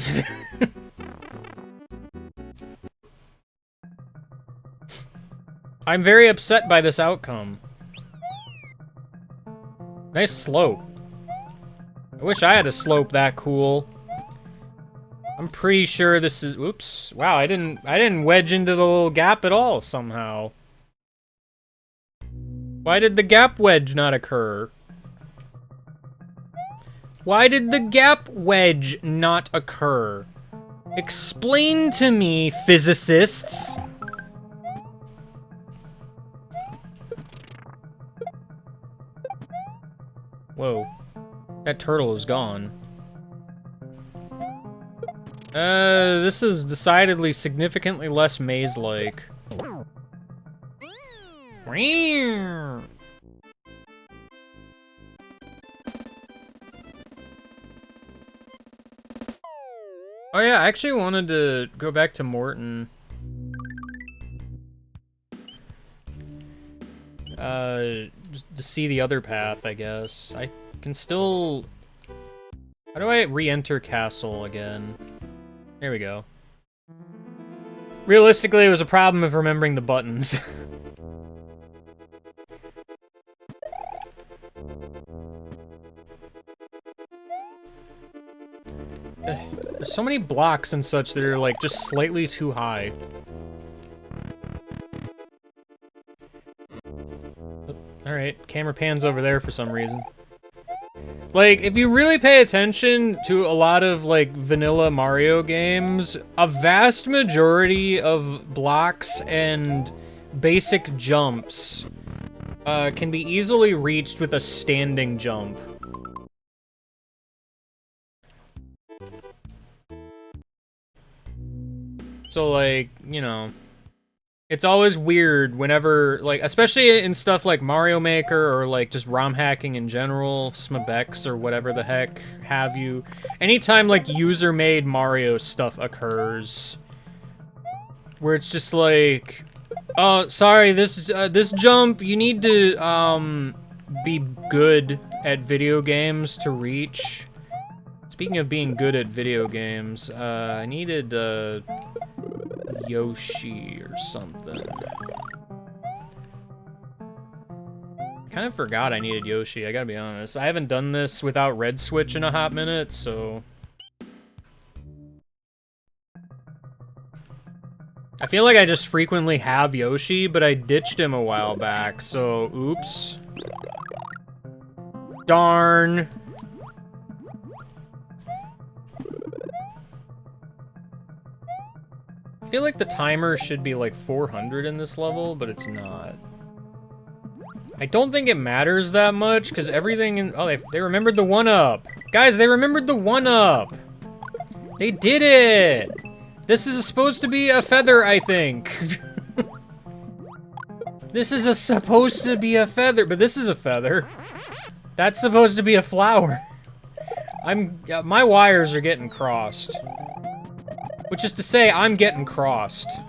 I'm very upset by this outcome. Nice slope. I wish I had a slope that cool. I'm pretty sure this is... Oops. Wow, I didn't wedge into the little gap at all, somehow. Why did the gap wedge not occur? Why did the gap wedge not occur? Explain to me, physicists! Whoa. That turtle is gone. This is decidedly significantly less maze-like. Oh yeah, I actually wanted to go back to Morton. Just to see the other path, I guess. I can still... How do I re-enter Castle again? There we go. Realistically, it was a problem of remembering the buttons. There's so many blocks and such that are, like, just slightly too high. Alright, camera pans over there for some reason. Like, if you really pay attention to a lot of, like, vanilla Mario games, a vast majority of blocks and basic jumps can be easily reached with a standing jump. So, like, you know... It's always weird whenever, like, especially in stuff like Mario Maker or, like, just ROM hacking in general, SMWX or whatever the heck have you. Anytime, like, user-made Mario stuff occurs, where it's just like, oh, sorry, this jump, you need to, be good at video games to reach. It's Speaking of being good at video games, I needed, Yoshi or something. Kind of forgot I needed Yoshi, I gotta be honest. I haven't done this without Red Switch in a hot minute, so... I feel like I just frequently have Yoshi, but I ditched him a while back, so oops. Darn. I feel like the timer should be like 400 in this level, but it's not. I don't think it matters that much, because everything in... Oh, they remembered the 1-up. Guys, they remembered the 1-up. They did it. This is supposed to be a feather, I think. This is supposed to be a feather, but this is a feather. That's supposed to be a flower. My wires are getting crossed. Which is to say, I'm getting crossed.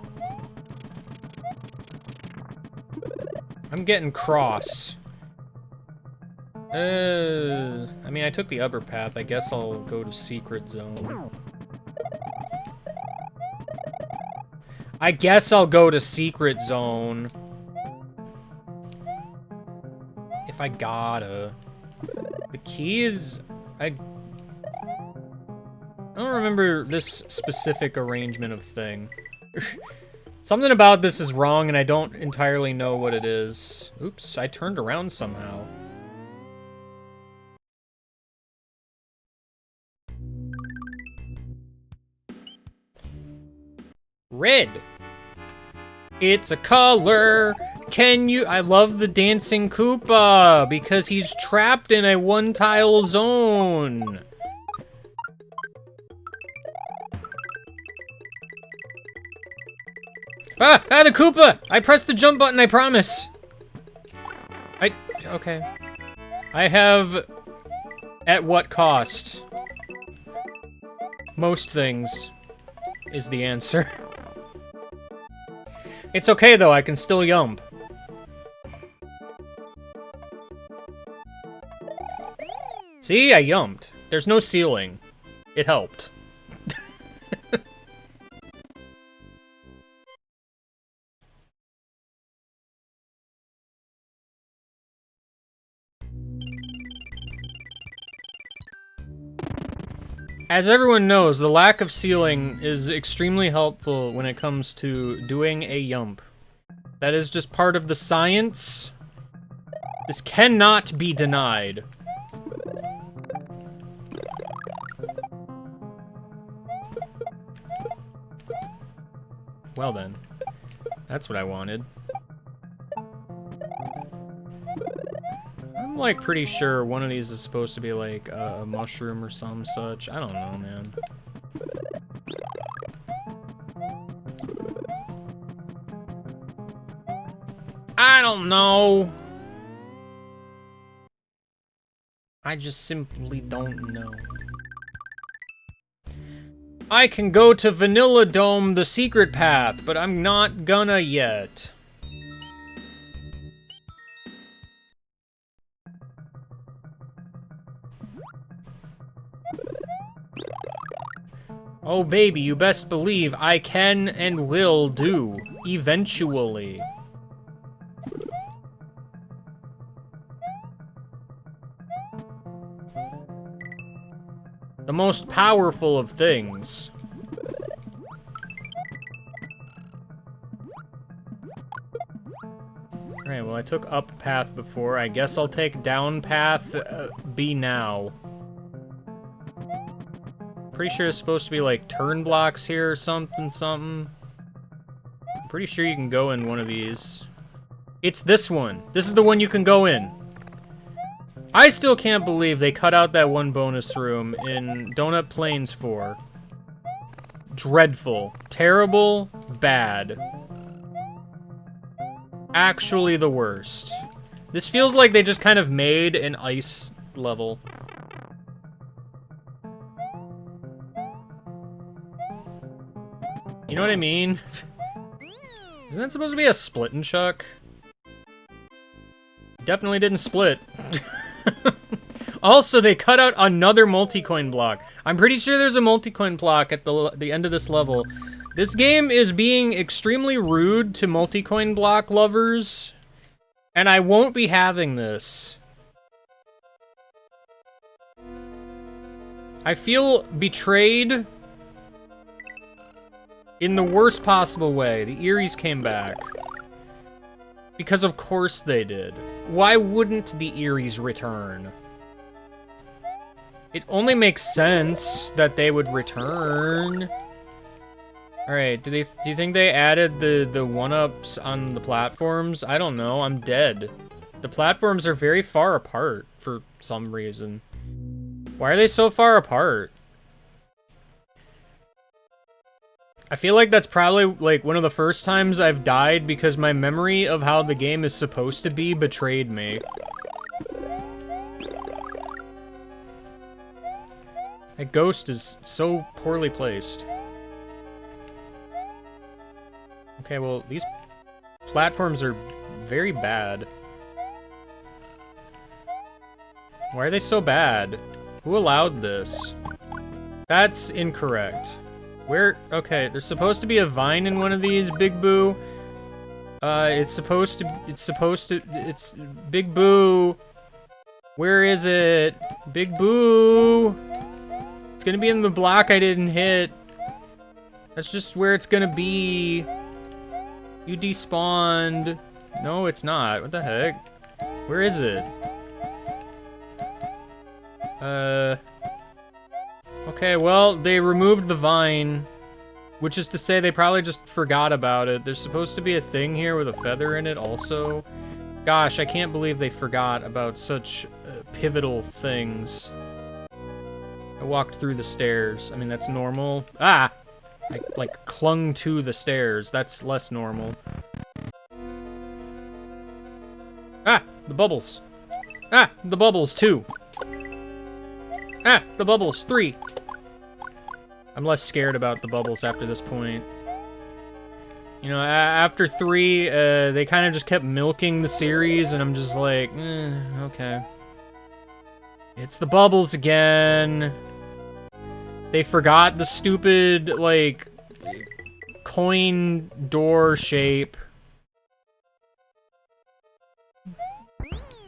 I'm getting cross. I mean, I took the upper path. I guess I'll go to secret zone. I guess I'll go to secret zone. If I gotta. The key is... I don't remember this specific arrangement of thing. Something about this is wrong, and I don't entirely know what it is. Oops, I turned around somehow. Red. It's a color. Can you... I love the dancing Koopa, because he's trapped in a one-tile zone. Ah! Ah, the Koopa! I pressed the jump button, I promise! Okay. I have... At what cost? Most things is the answer. It's okay, though, I can still yump. See? I yumped. There's no ceiling. It helped. As everyone knows, the lack of ceiling is extremely helpful when it comes to doing a yump. That is just part of the science. This cannot be denied. Well then, that's what I wanted. I'm like pretty sure one of these is supposed to be like a mushroom or some such. I don't know, man. I don't know. I just simply don't know. I can go to Vanilla Dome, the secret path, but I'm not gonna yet. Oh baby, you best believe I can and will do, eventually. The most powerful of things. Alright, well I took up path before. I guess I'll take down path B now. Pretty sure it's supposed to be like turn blocks here or something. I'm pretty sure you can go in one of these. It's this one. This is the one you can go in. I still can't believe they cut out that one bonus room in Donut Plains 4. Dreadful. Terrible. Bad. Actually the worst. This feels like they just kind of made an ice level. You know what I mean? Isn't that supposed to be a split and chuck? Definitely didn't split. Also, they cut out another multi-coin block. I'm pretty sure there's a multi-coin block at the end of this level. This game is being extremely rude to multi-coin block lovers, and I won't be having this. I feel betrayed in the worst possible way. The Eries came back. Because of course they did. Why wouldn't the Eries return? It only makes sense that they would return. Alright, do you think they added the one-ups on the platforms? I don't know, I'm dead. The platforms are very far apart for some reason. Why are they so far apart? I feel like that's probably, like, one of the first times I've died because my memory of how the game is supposed to be betrayed me. That ghost is so poorly placed. Okay, well, these platforms are very bad. Why are they so bad? Who allowed this? That's incorrect. Where? Okay, there's supposed to be a vine in one of these, Big Boo. It's Big Boo. Where is it? Big Boo. It's gonna be in the block I didn't hit. That's just where it's gonna be. You despawned. No, it's not. What the heck? Where is it? Okay, well, they removed the vine, which is to say they probably just forgot about it. There's supposed to be a thing here with a feather in it also. Gosh, I can't believe they forgot about such pivotal things. I walked through the stairs. I mean, that's normal. Ah! I, like, clung to the stairs. That's less normal. Ah! The bubbles. Ah! The bubbles, 2. Ah! The bubbles, 3. I'm less scared about the bubbles after this point. You know, after 3, they kind of just kept milking the series, and I'm just like, okay. It's the bubbles again. They forgot the stupid, like, coin door shape.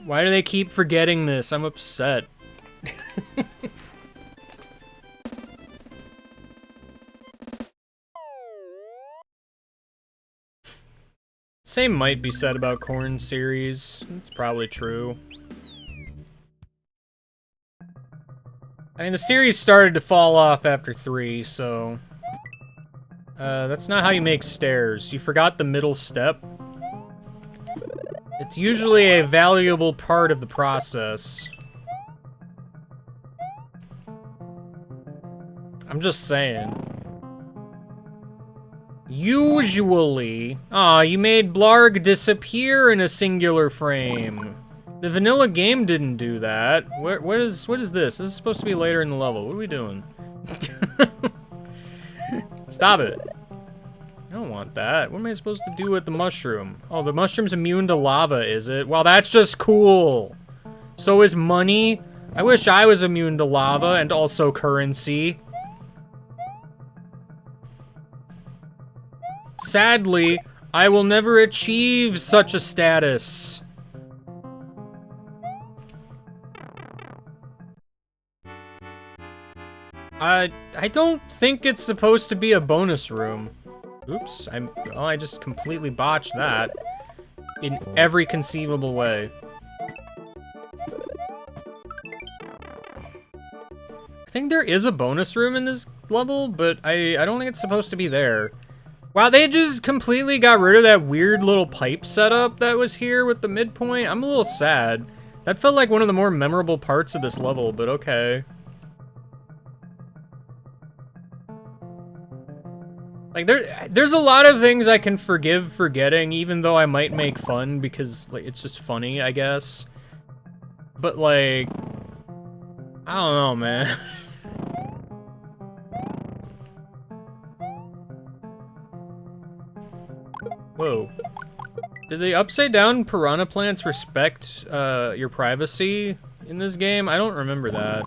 Why do they keep forgetting this? I'm upset. Same might be said about Corn series. It's probably true. I mean, the series started to fall off after 3, so... that's not how you make stairs. You forgot the middle step. It's usually a valuable part of the process. I'm just saying. Usually... Aw, you made Blarg disappear in a singular frame. The vanilla game didn't do that. What is this? This is supposed to be later in the level. What are we doing? Stop it. I don't want that. What am I supposed to do with the mushroom? Oh, the mushroom's immune to lava, is it? Wow, that's just cool. So is money. I wish I was immune to lava and also currency. Sadly, I will never achieve such a status. I don't think it's supposed to be a bonus room. Oops, I just completely botched that. In every conceivable way. I think there is a bonus room in this level, but I don't think it's supposed to be there. Wow, they just completely got rid of that weird little pipe setup that was here with the midpoint. I'm a little sad. That felt like one of the more memorable parts of this level, but okay. Like, there's a lot of things I can forgive forgetting, even though I might make fun because, like, it's just funny, I guess. But, like, I don't know, man. Whoa. Did the upside down piranha plants respect, your privacy? in this game? I don't remember that.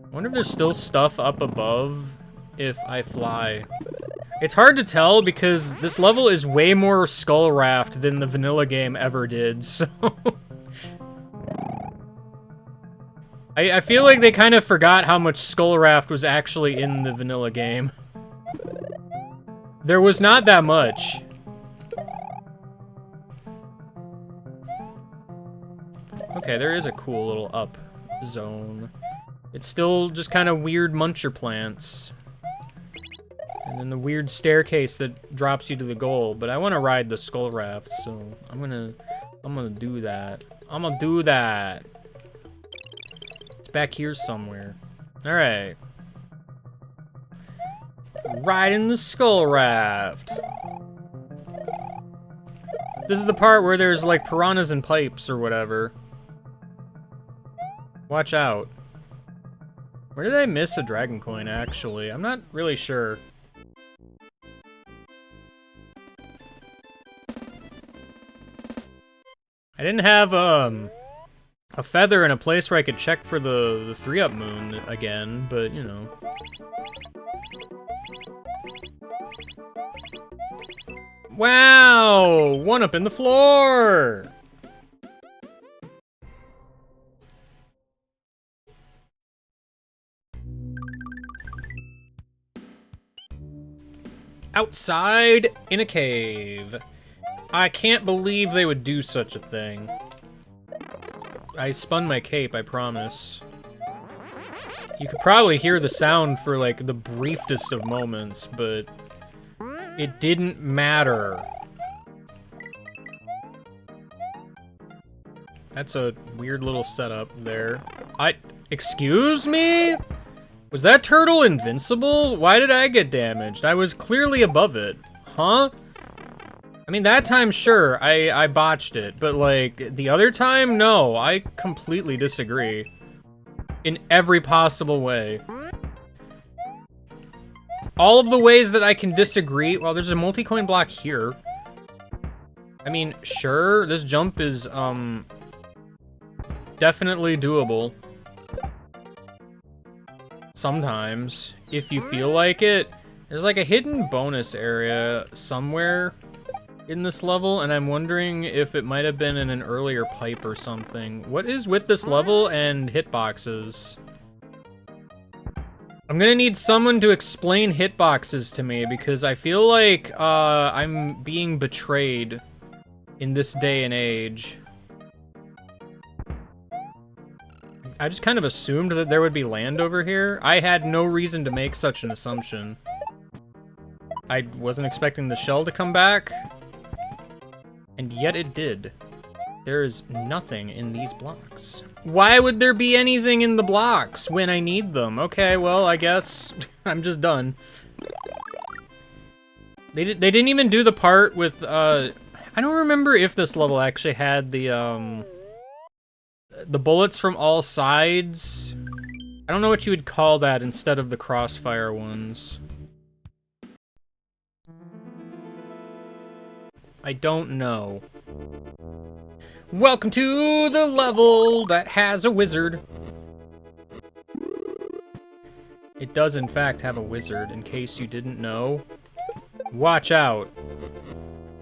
I wonder if there's still stuff up above if I fly. It's hard to tell because this level is way more Skull Raft than the vanilla game ever did, so... I feel like they kind of forgot how much Skull Raft was actually in the vanilla game. There was not that much. Okay, there is a cool little up zone. It's still just kind of weird muncher plants. And then the weird staircase that drops you to the goal. But I want to ride the Skull Raft, so I'm gonna do that. I'm gonna do that. It's back here somewhere. All right. Riding the Skull Raft. This is the part where there's like piranhas and pipes or whatever. Watch out. Where did I miss a dragon coin, actually? I'm not really sure. I didn't have, a feather in a place where I could check for the 3-up moon again, but, you know. Wow! 1-up in the floor! Outside in a cave. I can't believe they would do such a thing. I spun my cape, I promise. You could probably hear the sound for, like, the briefest of moments, but it didn't matter. That's a weird little setup there. Excuse me? Was that turtle invincible? Why did I get damaged? I was clearly above it. Huh? I mean, that time, sure, I botched it, but, like, the other time, no. I completely disagree. In every possible way. All of the ways that I can disagree... Well, there's a multi-coin block here. I mean, sure, this jump is, definitely doable. Sometimes, if you feel like it. There's, like, a hidden bonus area somewhere in this level, and I'm wondering if it might have been in an earlier pipe or something. What is with this level and hitboxes? I'm gonna need someone to explain hitboxes to me, because I feel like, I'm being betrayed in this day and age. I just kind of assumed that there would be land over here. I had no reason to make such an assumption. I wasn't expecting the shell to come back. And yet it did. There is nothing in these blocks. Why would there be anything in the blocks when I need them? Okay, well, I guess I'm just done. They didn't even do the part with, I don't remember if this level actually had the bullets from all sides. I don't know what you would call that instead of the crossfire ones. I don't know. Welcome to the level that has a wizard. It does, in fact, have a wizard, in case you didn't know. Watch out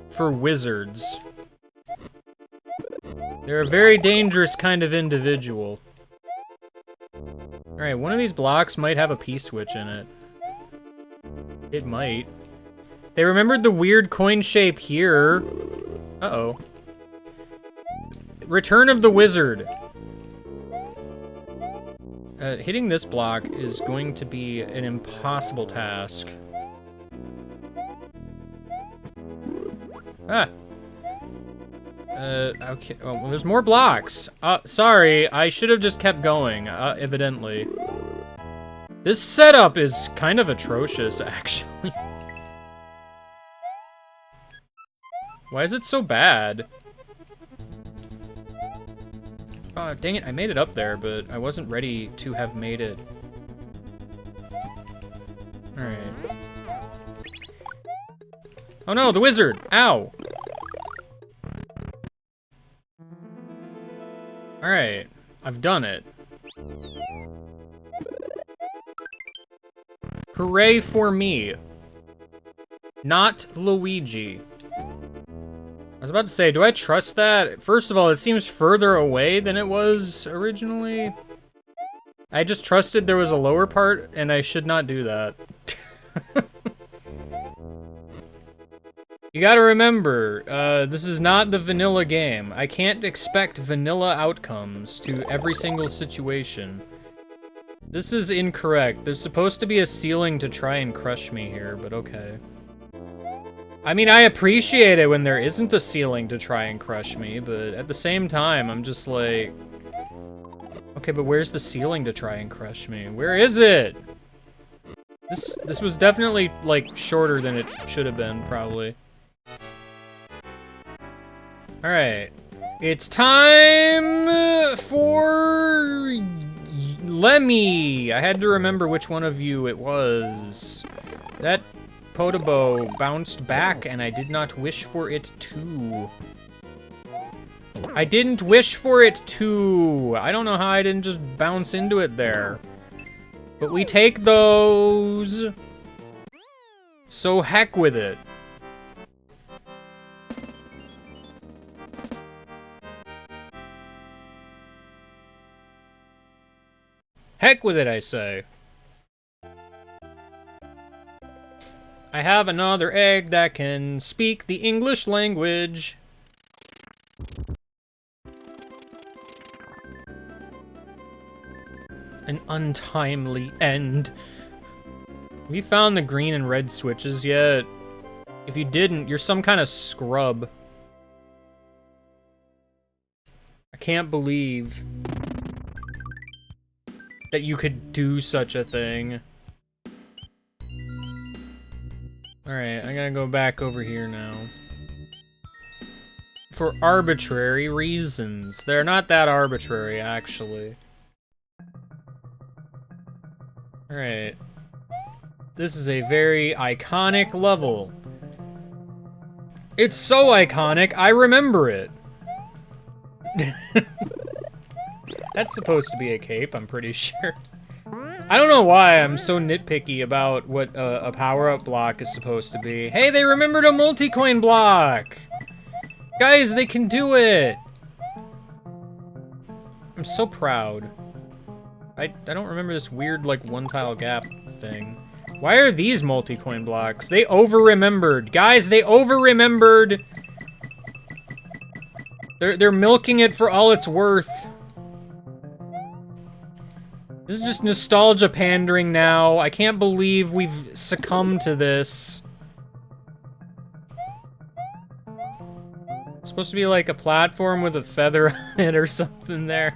for wizards. They're a very dangerous kind of individual. Alright, one of these blocks might have a P-switch in it. It might. They remembered the weird coin shape here. Uh-oh. Return of the Wizard. Hitting this block is going to be an impossible task. Ah. Okay. Oh, well, there's more blocks. Sorry. I should have just kept going, evidently. This setup is kind of atrocious, actually. Why is it so bad? Oh, dang it, I made it up there, but I wasn't ready to have made it. Alright. Oh no, the wizard! Ow! Alright, I've done it. Hooray for me. Not Luigi. I was about to say, do I trust that? First of all, it seems further away than it was originally. I just trusted there was a lower part, and I should not do that. You gotta remember, this is not the vanilla game. I can't expect vanilla outcomes to every single situation. This is incorrect. There's supposed to be a ceiling to try and crush me here, but okay. I mean, I appreciate it when there isn't a ceiling to try and crush me, but at the same time, I'm just like... Okay, but where's the ceiling to try and crush me? Where is it? This was definitely, like, shorter than it should have been, probably. Alright. It's time for... Lemmy! I had to remember which one of you it was. That Podobo bounced back, and I did not wish for it to. I didn't wish for it to! I don't know how I didn't just bounce into it there. But we take those. So heck with it. Heck with it, I say. I have another egg that can speak the English language. An untimely end. Have you found the green and red switches yet? If you didn't, you're some kind of scrub. I can't believe that you could do such a thing. Alright, I gotta go back over here now. For arbitrary reasons. They're not that arbitrary, actually. Alright. This is a very iconic level. It's so iconic, I remember it. That's supposed to be a cape, I'm pretty sure. I don't know why I'm so nitpicky about what a power-up block is supposed to be. Hey, they remembered a multi-coin block! Guys, they can do it! I'm so proud. I don't remember this weird, like, one-tile gap thing. Why are these multi-coin blocks? They over-remembered. Guys, they over-remembered! They're milking it for all it's worth. This is just nostalgia pandering now. I can't believe we've succumbed to this. It's supposed to be like a platform with a feather on it or something there.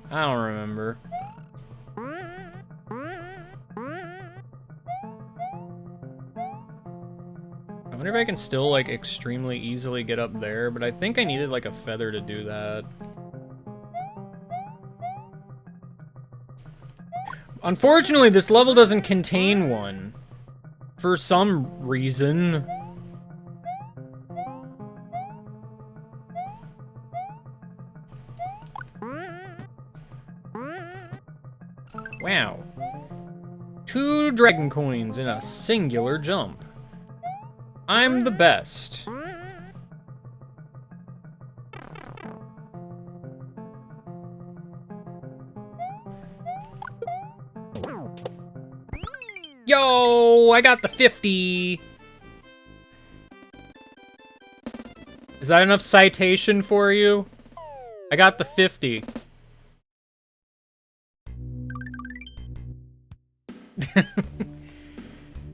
I don't remember. I wonder if I can still, like, extremely easily get up there, but I think I needed, like, a feather to do that. Unfortunately, this level doesn't contain one. For some reason. Wow. 2 dragon coins in a singular jump. I'm the best. Yo, I got the 50. Is that enough citation for you? I got the 50.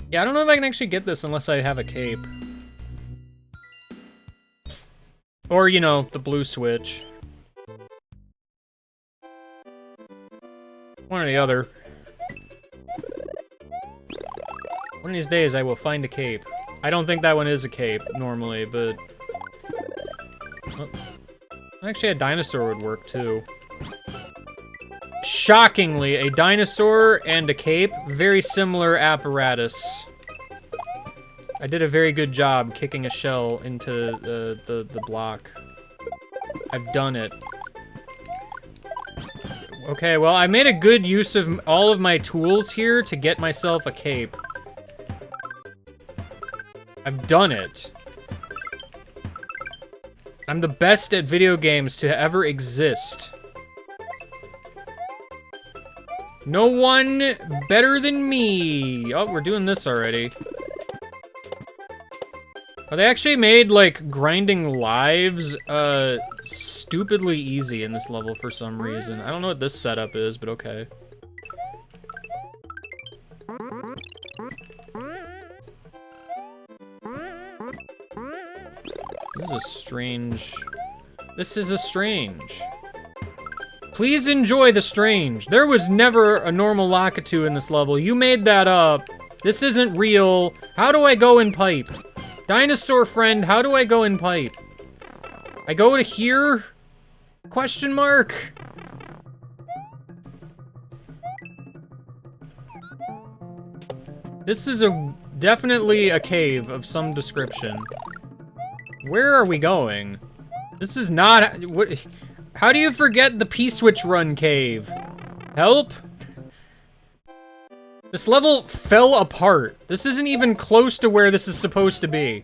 Yeah, I don't know if I can actually get this unless I have a cape. Or, you know, the blue switch. One or the other. One of these days I will find a cape. I don't think that one is a cape, normally, but... Well, actually, a dinosaur would work, too. Shockingly, a dinosaur and a cape, very similar apparatus. I did a very good job kicking a shell into the block. I've done it. Okay, well, I made a good use of all of my tools here to get myself a cape. I've done it. I'm the best at video games to ever exist. No one better than me. Oh, we're doing this already. Oh, they actually made, like, grinding lives, stupidly easy in this level for some reason. I don't know what this setup is, but okay. This is a strange... This is a strange. Please enjoy the strange. There was never a normal Lakitu in this level. You made that up. This isn't real. How do I go in pipe? Dinosaur friend, how do I go in pipe? I go to here? Question mark? This is definitely a cave of some description. Where are we going? This is not... What? How do you forget the P-Switch Run cave? Help? This level fell apart. This isn't even close to where this is supposed to be.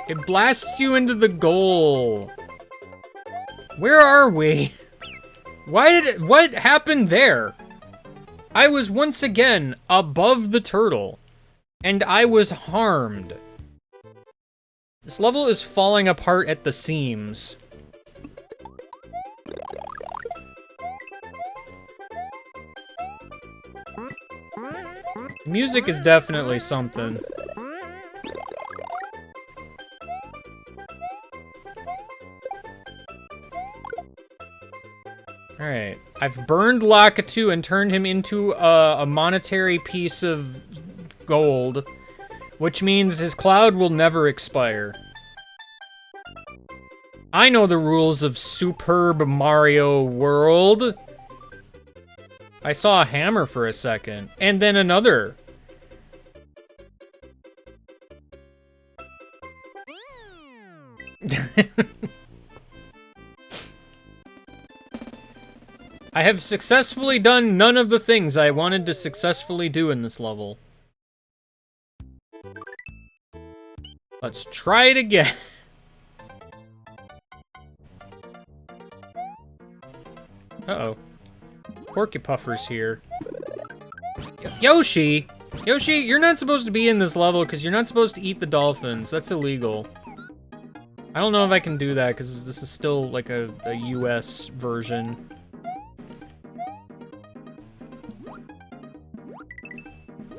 It blasts you into the goal. Where are we? What happened there? I was once again above the turtle, and I was harmed. This level is falling apart at the seams. Music is definitely something. Alright, I've burned Lakitu and turned him into a monetary piece of gold, which means his cloud will never expire. I know the rules of Superb Mario World. I saw a hammer for a second, and then another. I have successfully done none of the things I wanted to successfully do in this level. Let's try it again. Uh-oh. Porcupuffer's here. Yoshi! Yoshi, you're not supposed to be in this level because you're not supposed to eat the dolphins. That's illegal. I don't know if I can do that because this is still like a US version.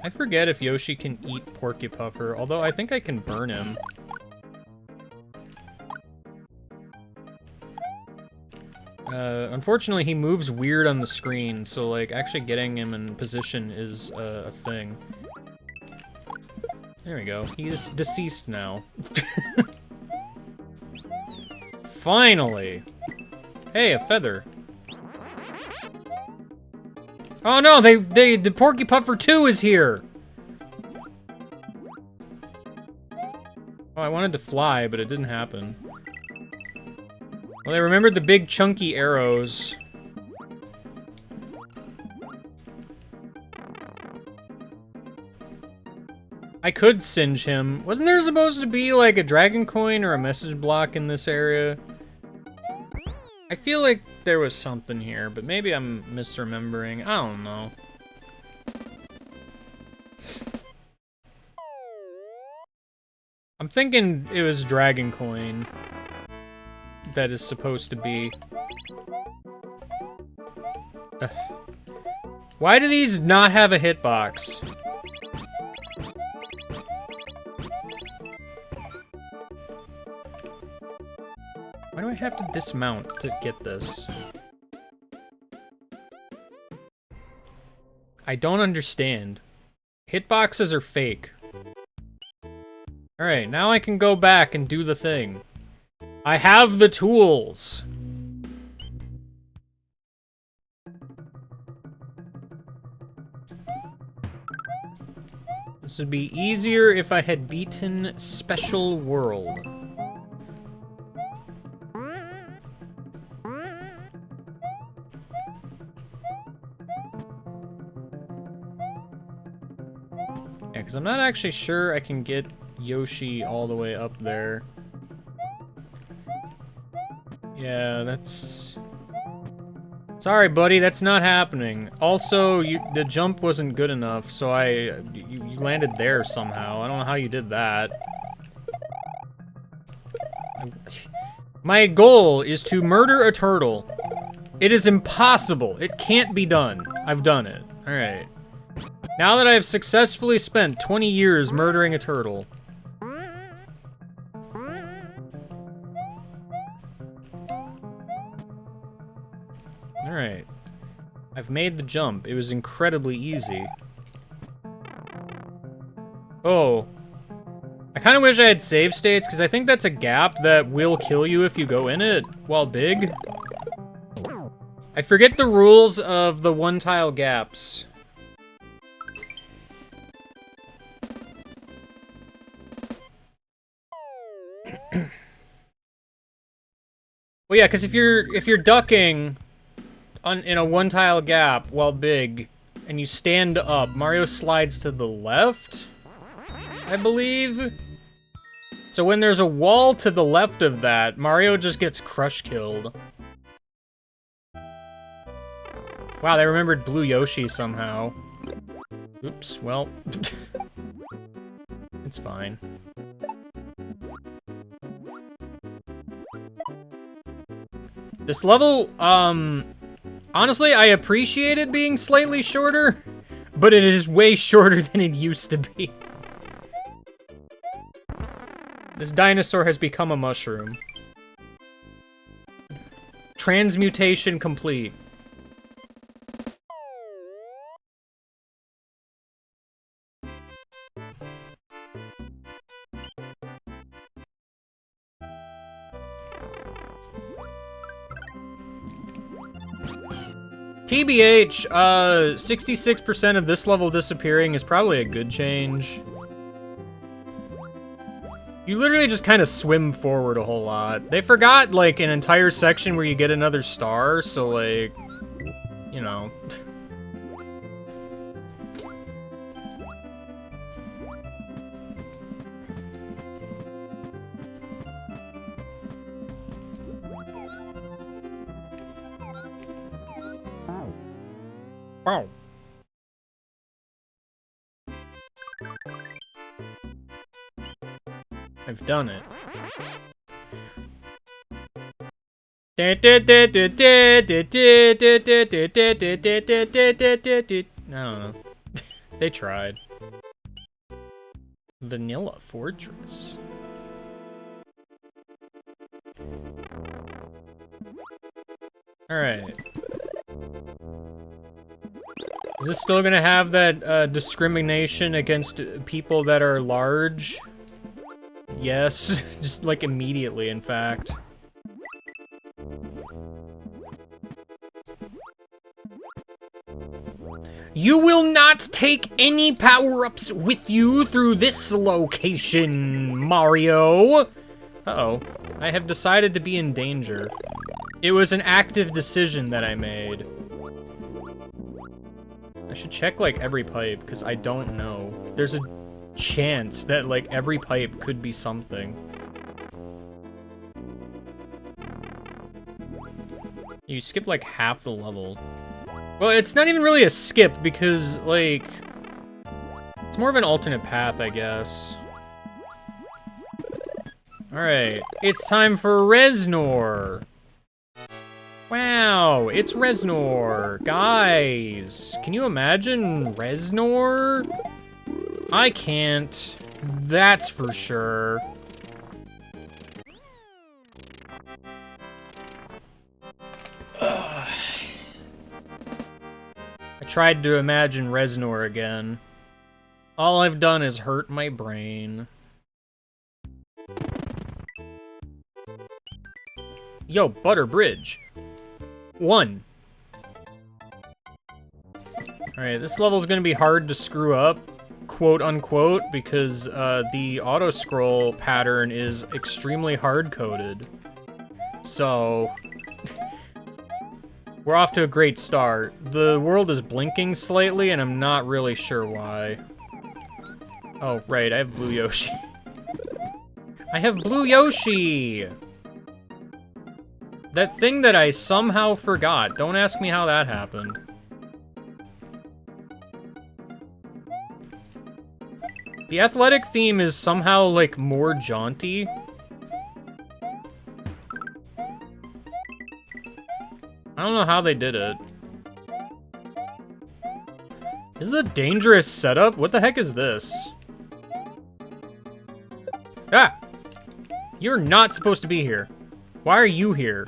I forget if Yoshi can eat Porcupuffer, although I think I can burn him. Unfortunately, he moves weird on the screen, so, like, actually getting him in position is a thing. There we go. He's deceased now. Finally! Hey, a feather. Oh no, the Porcupuffer 2 is here! Oh, I wanted to fly, but it didn't happen. Well, they remembered the big chunky arrows. I could singe him. Wasn't there supposed to be like a dragon coin or a message block in this area? I feel like there was something here, but maybe I'm misremembering. I don't know. I'm thinking it was dragon coin. That is supposed to be. Why do these not have a hitbox? Why do I have to dismount to get this? I don't understand. Hitboxes are fake. Alright, now I can go back and do the thing. I have the tools! This would be easier if I had beaten Special World. Yeah, because I'm not actually sure I can get Yoshi all the way up there. Yeah, that's... Sorry, buddy, that's not happening. Also, the jump wasn't good enough, so you landed there somehow. I don't know how you did that. My goal is to murder a turtle. It is impossible. It can't be done. I've done it. Alright. Now that I have successfully spent 20 years murdering a turtle. Alright. I've made the jump. It was incredibly easy. Oh. I kind of wish I had save states, because I think that's a gap that will kill you if you go in it while big. I forget the rules of the one-tile gaps. Well, yeah, because if you're ducking in a one-tile gap while big, and you stand up, Mario slides to the left, I believe. So when there's a wall to the left of that, Mario just gets crush-killed. Wow, they remembered Blue Yoshi somehow. Oops, well... it's fine. This level, honestly, I appreciated being slightly shorter, but it is way shorter than it used to be. This dinosaur has become a mushroom. Transmutation complete. TBH, 66% of this level disappearing is probably a good change. You literally just kind of swim forward a whole lot. They forgot, like, an entire section where you get another star, so, like, you know. Wow. I've done it. I don't know. They tried. Vanilla Fortress. Alright. Is this still gonna have that discrimination against people that are large? Yes, just like immediately, in fact. You will not take any power-ups with you through this location, Mario! Uh-oh. I have decided to be in danger. It was an active decision that I made. I should check, like, every pipe, because I don't know. There's a chance that, like, every pipe could be something. You skip, like, half the level. Well, it's not even really a skip, because, like... it's more of an alternate path, I guess. Alright, it's time for Reznor! Wow, it's Reznor! Guys, can you imagine Reznor? I can't. That's for sure. Ugh. I tried to imagine Reznor again. All I've done is hurt my brain. Yo, Butter Bridge. 1. Alright, this level's gonna be hard to screw up, quote unquote, because the auto-scroll pattern is extremely hard-coded. So, we're off to a great start. The world is blinking slightly, and I'm not really sure why. Oh, right, I have Blue Yoshi. I have Blue Yoshi! That thing that I somehow forgot. Don't ask me how that happened. The athletic theme is somehow, like, more jaunty. I don't know how they did it. This is a dangerous setup. What the heck is this? Ah! You're not supposed to be here. Why are you here?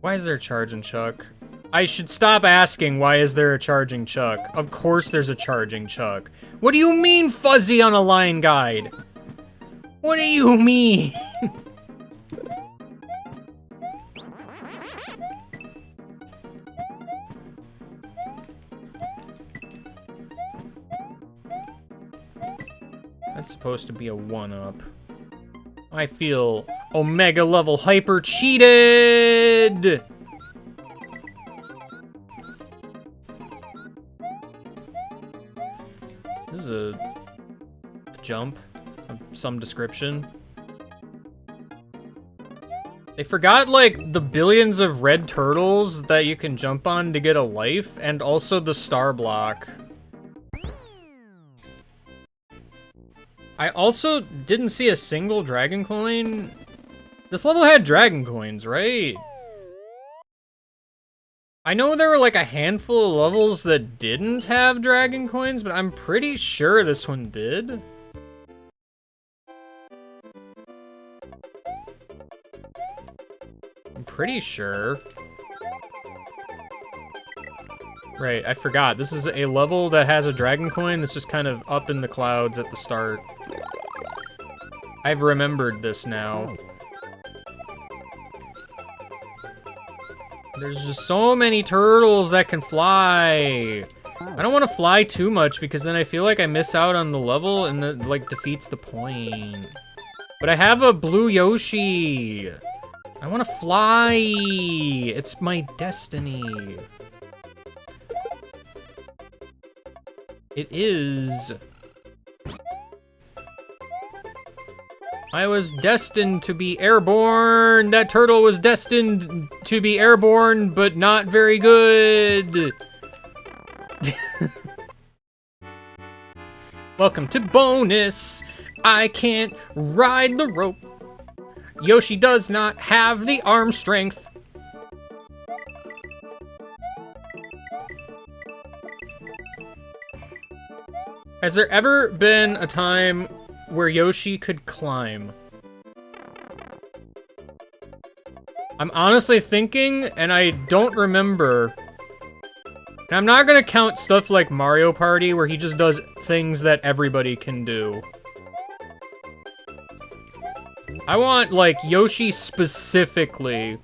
Why is there a charging chuck? I should stop asking why is there a charging chuck. Of course there's a charging chuck. What do you mean fuzzy on a line guide? What do you mean? That's supposed to be a 1-up. I feel Omega level hyper cheated! This is a jump of some description. They forgot, like, the billions of red turtles that you can jump on to get a life, and also the star block. I also didn't see a single dragon coin. This level had dragon coins, right? I know there were like a handful of levels that didn't have dragon coins, but I'm pretty sure this one did. I'm pretty sure. Right, I forgot. This is a level that has a dragon coin that's just kind of up in the clouds at the start. I've remembered this now. There's just so many turtles that can fly. I don't want to fly too much because then I feel like I miss out on the level and that like defeats the point. But I have a blue Yoshi. I want to fly. It's my destiny. It is. I was destined to be airborne. That turtle was destined to be airborne, but not very good. Welcome to bonus. I can't ride the rope. Yoshi does not have the arm strength. Has there ever been a time where Yoshi could climb? I'm honestly thinking, and I don't remember. And I'm not gonna count stuff like Mario Party, where he just does things that everybody can do. I want, like, Yoshi specifically,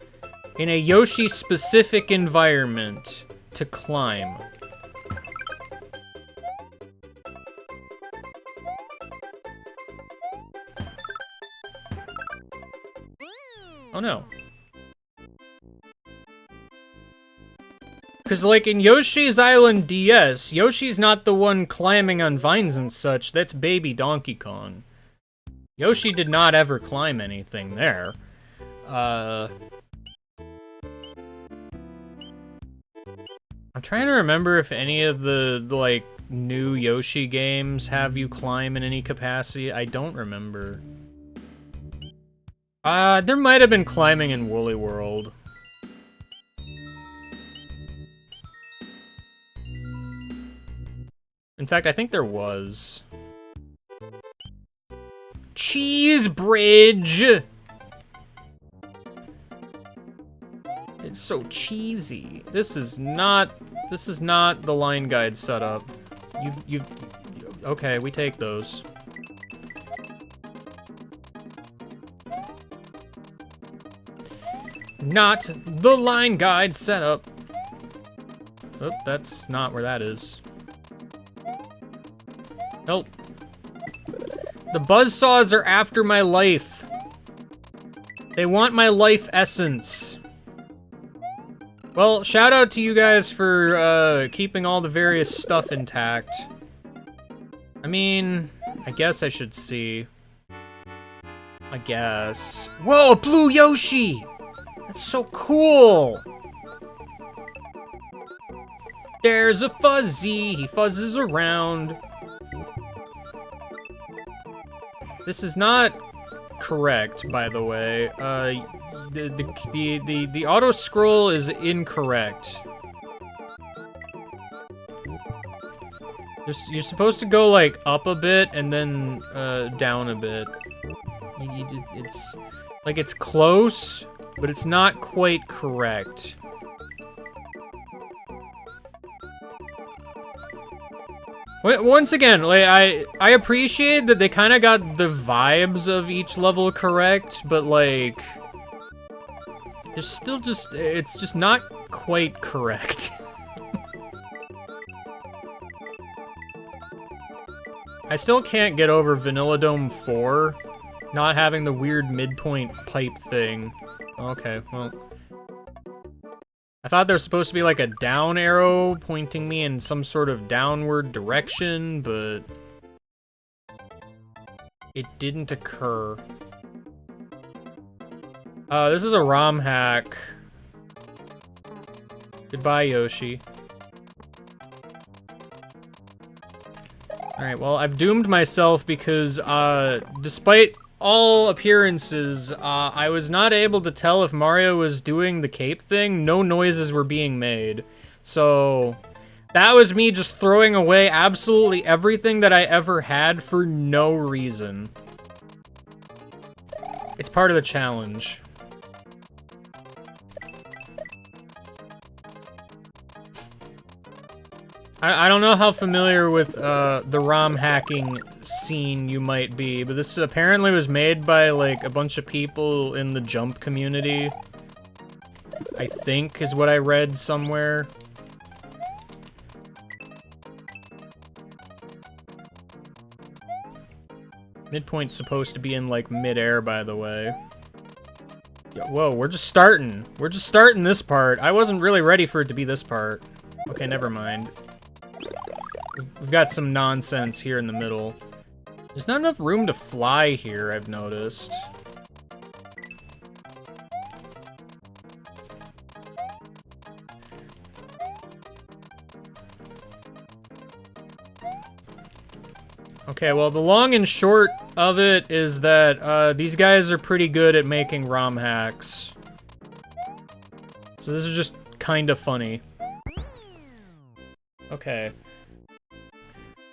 in a Yoshi-specific environment, to climb. Oh no. Because, like, in Yoshi's Island DS, Yoshi's not the one climbing on vines and such, that's baby Donkey Kong. Yoshi did not ever climb anything there. I'm trying to remember if any of the, like, new Yoshi games have you climb in any capacity. I don't remember. There might have been climbing in Woolly World. In fact, I think there was. Cheese Bridge! It's so cheesy. This is not the line guide setup. Okay, we take those. Not the line guide setup. Oh, that's not where that is. Nope. The buzzsaws are after my life. They want my life essence. Well, shout out to you guys for keeping all the various stuff intact. I mean, I guess I should see. I guess. Whoa, a blue Yoshi! That's so cool! There's a Fuzzy, he fuzzes around. This is not correct, by the way. The auto scroll is incorrect. You're supposed to go like up a bit and then down a bit. It's like it's close, but it's not quite correct. Once again, like I appreciate that they kind of got the vibes of each level correct, but like there's still it's just not quite correct. I still can't get over Vanilla Dome 4 not having the weird midpoint pipe thing. Okay, well. I thought there was supposed to be like a down arrow pointing me in some sort of downward direction, but it didn't occur. This is a ROM hack. Goodbye, Yoshi. Alright, well, I've doomed myself because, despite all appearances, I was not able to tell if Mario was doing the cape thing. No noises were being made. So, that was me just throwing away absolutely everything that I ever had for no reason. It's part of the challenge. I don't know how familiar with the ROM hacking scene you might be, but this apparently was made by like a bunch of people in the Jump community. I think is what I read somewhere. Midpoint's supposed to be in like midair, by the way. Whoa, we're just starting. We're just starting this part. I wasn't really ready for it to be this part. Okay, never mind. We've got some nonsense here in the middle. There's not enough room to fly here, I've noticed. Okay, well, the long and short of it is that these guys are pretty good at making ROM hacks. So this is just kind of funny. Okay.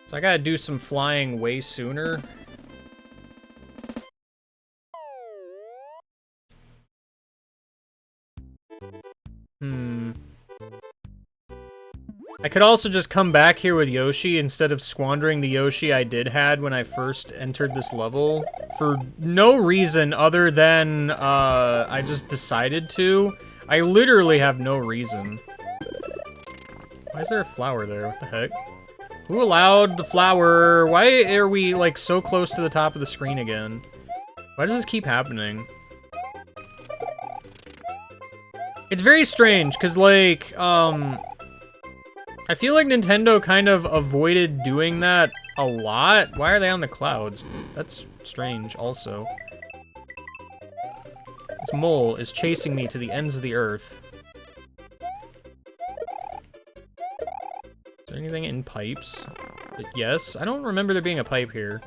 So I gotta do some flying way sooner. I could also just come back here with Yoshi instead of squandering the Yoshi I did had when I first entered this level. For no reason other than, I just decided to. I literally have no reason. Why is there a flower there? What the heck? Who allowed the flower? Why are we, like, so close to the top of the screen again? Why does this keep happening? It's very strange, because, like, I feel like Nintendo kind of avoided doing that a lot. Why are they on the clouds? That's strange, also. This mole is chasing me to the ends of the earth. Is there anything in pipes? Yes, I don't remember there being a pipe here.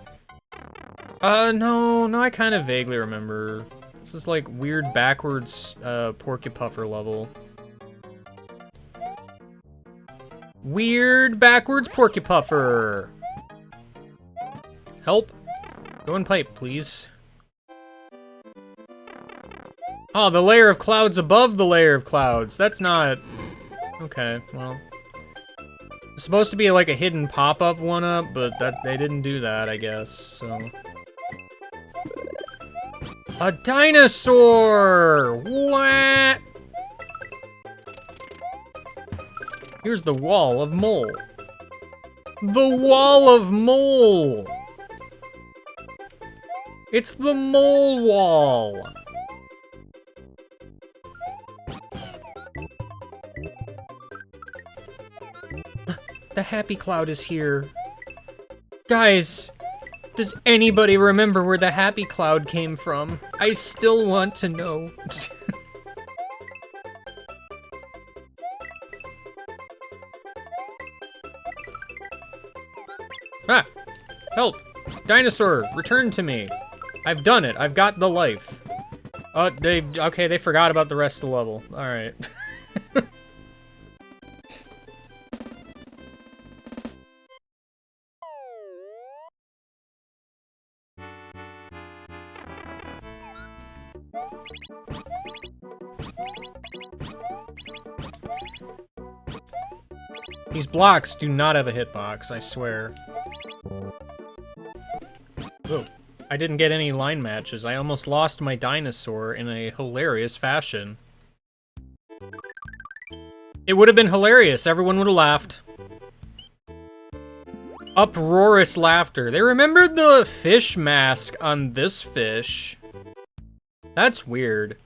No, I kind of vaguely remember. This is like weird backwards, Porcupuffer level. Weird backwards Porcupuffer! Help! Go in pipe, please. Oh, the layer of clouds above the layer of clouds. That's not... Okay, well... It's supposed to be like a hidden pop-up one-up, but they didn't do that, I guess, so... A dinosaur! What? Here's the wall of mole. The wall of mole! It's the mole wall! The happy cloud is here. Guys, does anybody remember where the happy cloud came from? I still want to know. Ah! Help! Dinosaur, return to me. I've done it. I've got the life. Okay, they forgot about the rest of the level. Alright. These blocks do not have a hitbox, I swear. Oh, I didn't get any line matches. I almost lost my dinosaur in a hilarious fashion. It would have been hilarious. Everyone would have laughed. Uproarious laughter. They remembered the fish mask on this fish. That's weird.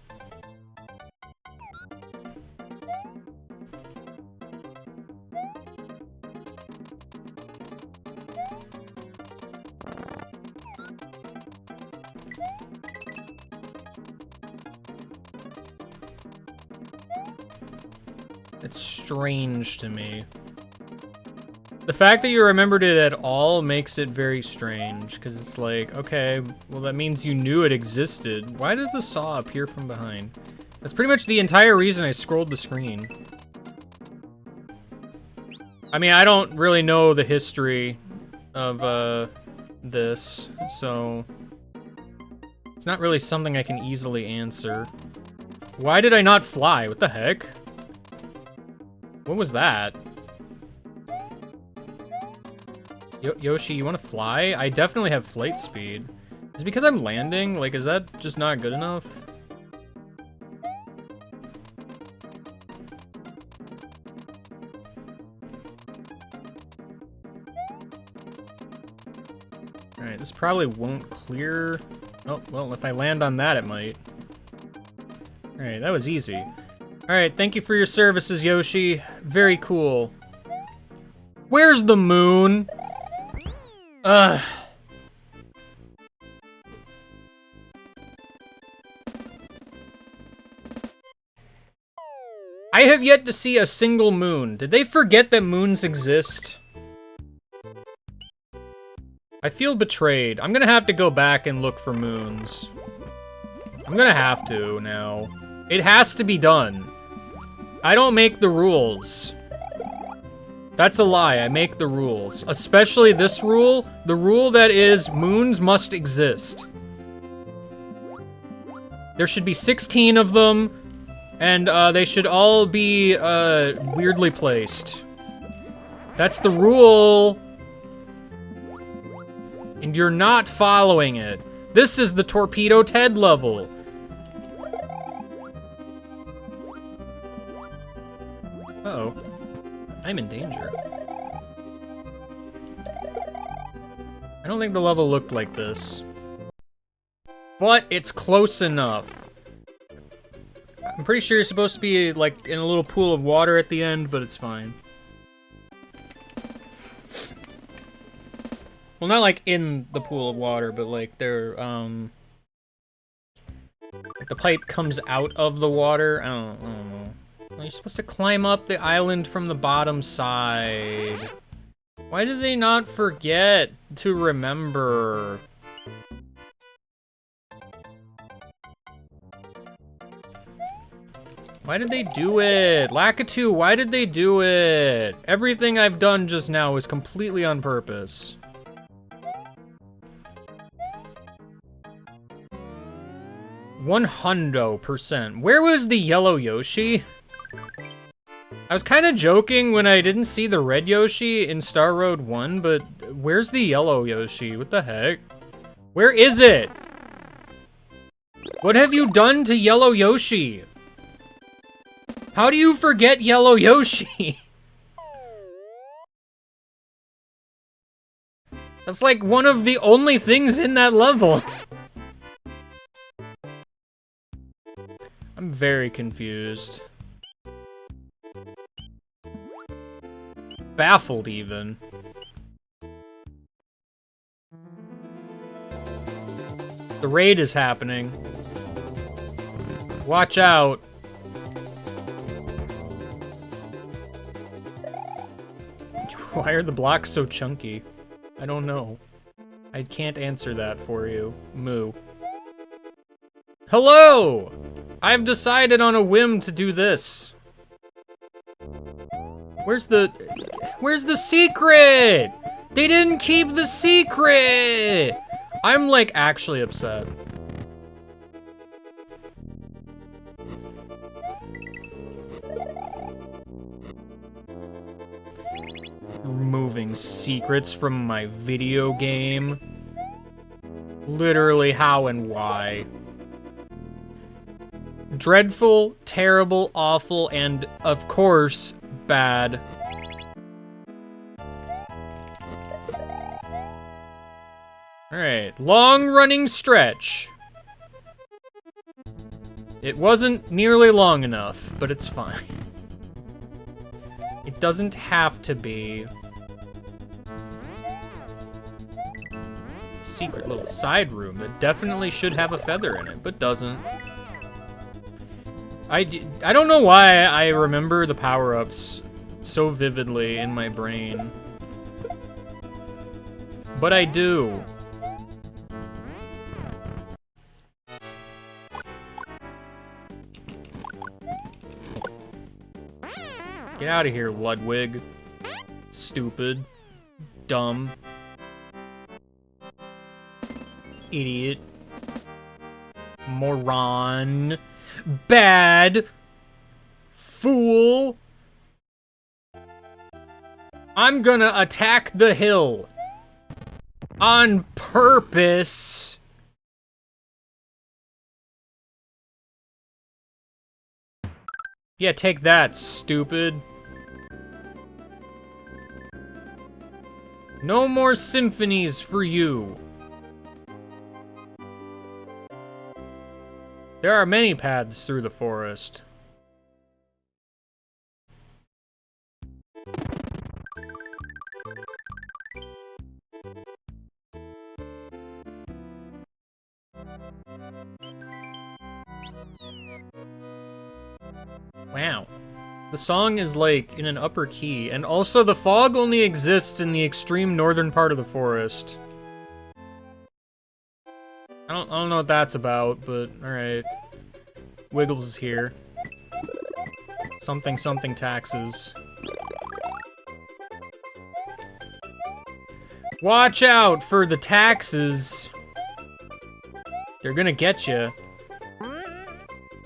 It's strange to me. The fact that you remembered it at all makes it very strange, because it's like, okay, well that means you knew it existed. Why does the saw appear from behind? That's pretty much the entire reason I scrolled the screen. I mean, I don't really know the history of, this, so... It's not really something I can easily answer. Why did I not fly? What the heck? What was that? Yoshi, you wanna fly? I definitely have flight speed. Is it because I'm landing? Like, is that just not good enough? Alright, this probably won't clear. Oh, well, if I land on that, it might. Alright, that was easy. Alright, thank you for your services, Yoshi. Very cool. Where's the moon? Ugh. I have yet to see a single moon. Did they forget that moons exist? I feel betrayed. I'm gonna have to go back and look for moons. I'm gonna have to now. It has to be done. I don't make the rules. That's a lie, I make the rules. Especially this rule, the rule that is moons must exist. There should be 16 of them, and they should all be weirdly placed. That's the rule. And you're not following it. This is the Torpedo Ted level. Uh-oh. I'm in danger. I don't think the level looked like this. But it's close enough. I'm pretty sure you're supposed to be, like, in a little pool of water at the end, but it's fine. Well, not, like, in the pool of water, but, like, they're, like the pipe comes out of the water. I don't know. You're supposed to climb up the island from the bottom side. Why did they not forget to remember? Why did they do it? Lakitu, why did they do it? Everything I've done just now was completely on purpose. $100%. Where was the yellow Yoshi? I was kind of joking when I didn't see the red Yoshi in Star Road 1, but where's the yellow Yoshi? What the heck? Where is it? What have you done to yellow Yoshi? How do you forget yellow Yoshi? That's like one of the only things in that level. I'm very confused. Baffled, even. The raid is happening. Watch out. Why are the blocks so chunky? I don't know. I can't answer that for you. Moo. Hello! I've decided on a whim to do this. Where's the secret? They didn't keep the secret! I'm like actually upset. Removing secrets from my video game. Literally how and why. Dreadful, terrible, awful, and of course, bad. Alright, long-running stretch. It wasn't nearly long enough, but it's fine. It doesn't have to be. Secret little side room that definitely should have a feather in it, but doesn't. I don't know why I remember the power-ups so vividly in my brain. But I do. Get out of here, Ludwig. Stupid. Dumb. Idiot. Moron. Bad. Fool. I'm gonna attack the hill. On purpose. Yeah, take that, stupid. No more symphonies for you. There are many paths through the forest. Wow. The song is like in an upper key, and also the fog only exists in the extreme northern part of the forest. I don't know what that's about, but alright. Wiggles is here. Something something taxes. Watch out for the taxes. They're gonna get you.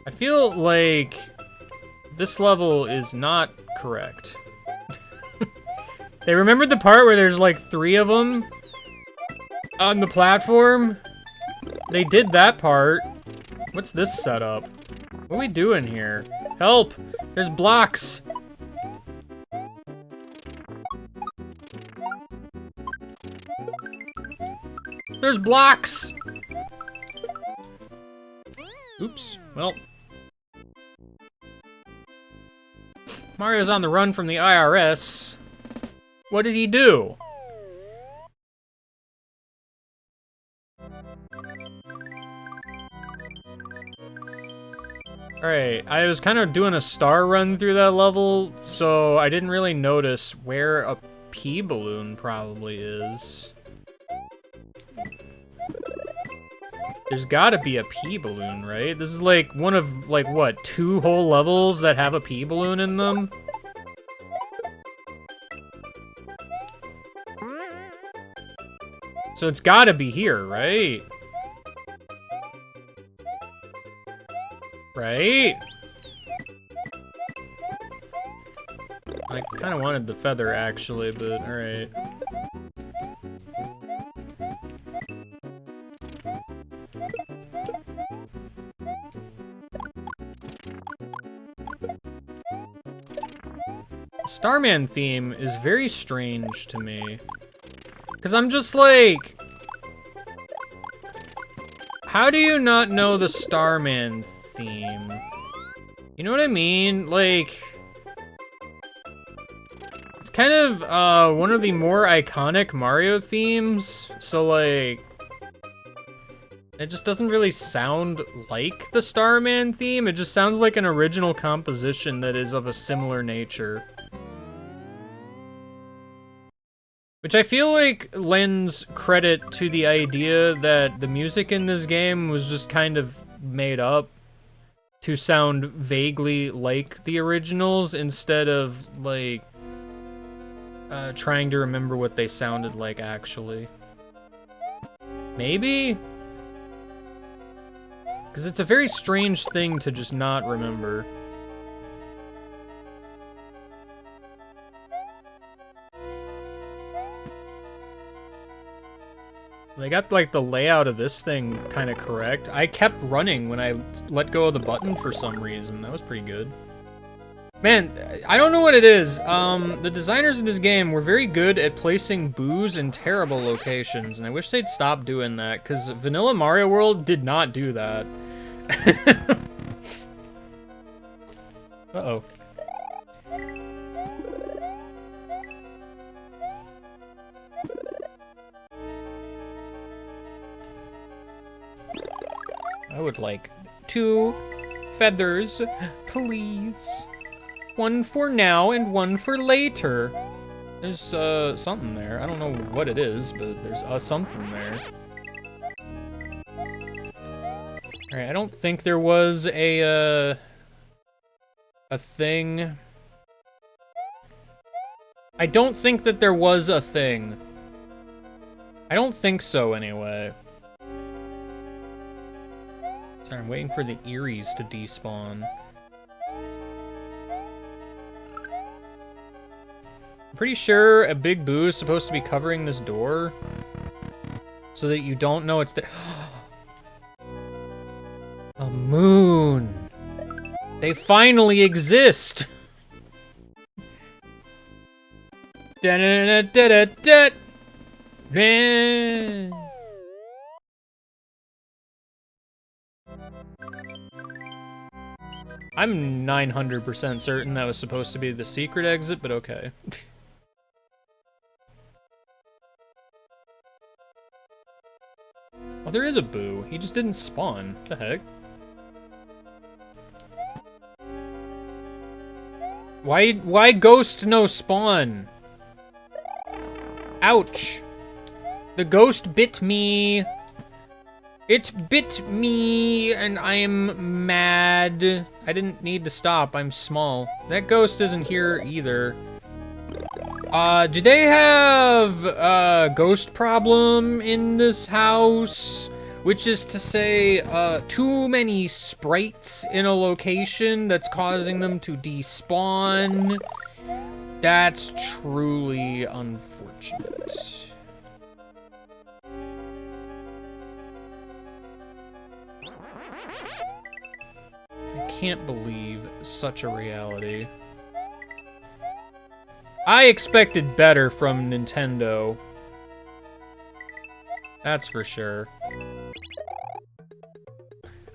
I feel like this level is not correct. They remembered the part where there's like 3 of them on the platform? They did that part. What's this setup? What are we doing here? Help! There's blocks! There's blocks! Oops. Well. Mario's on the run from the IRS. What did he do? Alright, I was kind of doing a star run through that level, so I didn't really notice where a pea balloon probably is. There's gotta be a pea balloon, right? This is like one of, like, what, 2 whole levels that have a pea balloon in them? So it's gotta be here, right? Right? I kind of wanted the feather, actually, but alright. The Starman theme is very strange to me. Because I'm just like... How do you not know the Starman theme? You know what I mean? Like... It's kind of, one of the more iconic Mario themes. So, like... It just doesn't really sound like the Starman theme. It just sounds like an original composition that is of a similar nature. Which I feel like lends credit to the idea that the music in this game was just kind of made up to sound vaguely like the originals instead of, like, trying to remember what they sounded like actually. Maybe? Because it's a very strange thing to just not remember. They got, like, the layout of this thing kind of correct. I kept running when I let go of the button for some reason. That was pretty good. Man, I don't know what it is. The designers in this game were very good at placing boos in terrible locations, and I wish they'd stop doing that, because Vanilla Mario World did not do that. Uh-oh. I would like 2 feathers, please. 1 for now and 1 for later. There's, something there. I don't know what it is, but there's, something there. Alright, I don't think there was a thing. I don't think that there was a thing. I don't think so, anyway. Sorry, I'm waiting for the Eries to despawn. I'm pretty sure a big boo is supposed to be covering this door so that you don't know it's there. A moon. They finally exist. Da-da-da-da-da-da. I'm 900% certain that was supposed to be the secret exit, but okay. Oh, there is a boo. He just didn't spawn. The heck? Why ghost no spawn? Ouch. The ghost bit me. It bit me, and I am mad. I didn't need to stop. I'm small. That ghost isn't here either. Do they have a ghost problem in this house? Which is to say, too many sprites in a location that's causing them to despawn. That's truly unfortunate. I can't believe such a reality. I expected better from Nintendo. That's for sure.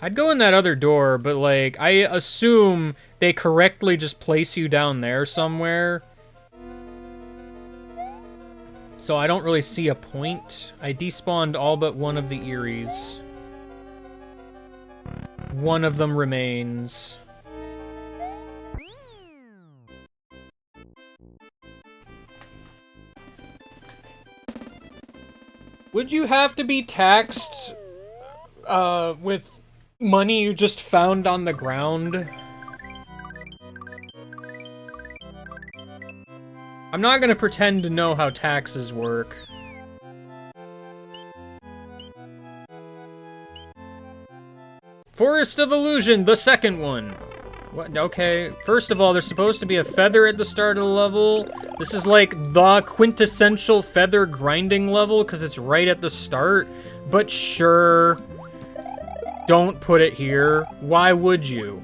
I'd go in that other door, but, like, I assume they correctly just place you down there somewhere. So I don't really see a point. I despawned all but one of the Eries. One of them remains. Would you have to be taxed, with money you just found on the ground? I'm not gonna pretend to know how taxes work. Forest of Illusion, the second one. What? Okay, first of all, there's supposed to be a feather at the start of the level. This is like the quintessential feather grinding level because it's right at the start. But sure, don't put it here. Why would you?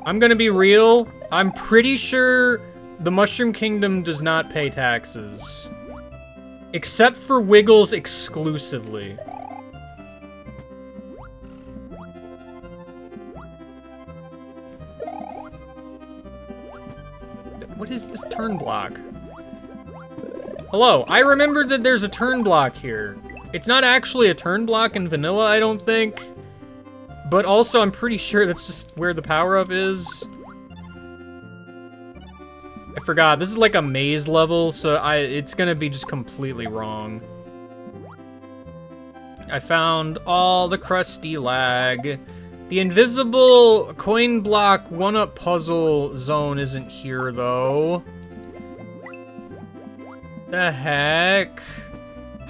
I'm gonna be real. I'm pretty sure the Mushroom Kingdom does not pay taxes. Except for Wiggles exclusively. What is this turn block? Hello, I remembered that there's a turn block here. It's not actually a turn block in vanilla, I don't think. But also, I'm pretty sure that's just where the power-up is. I forgot, this is like a maze level, so it's gonna be just completely wrong. I found all the crusty lag. The invisible coin block one-up puzzle zone isn't here, though. The heck?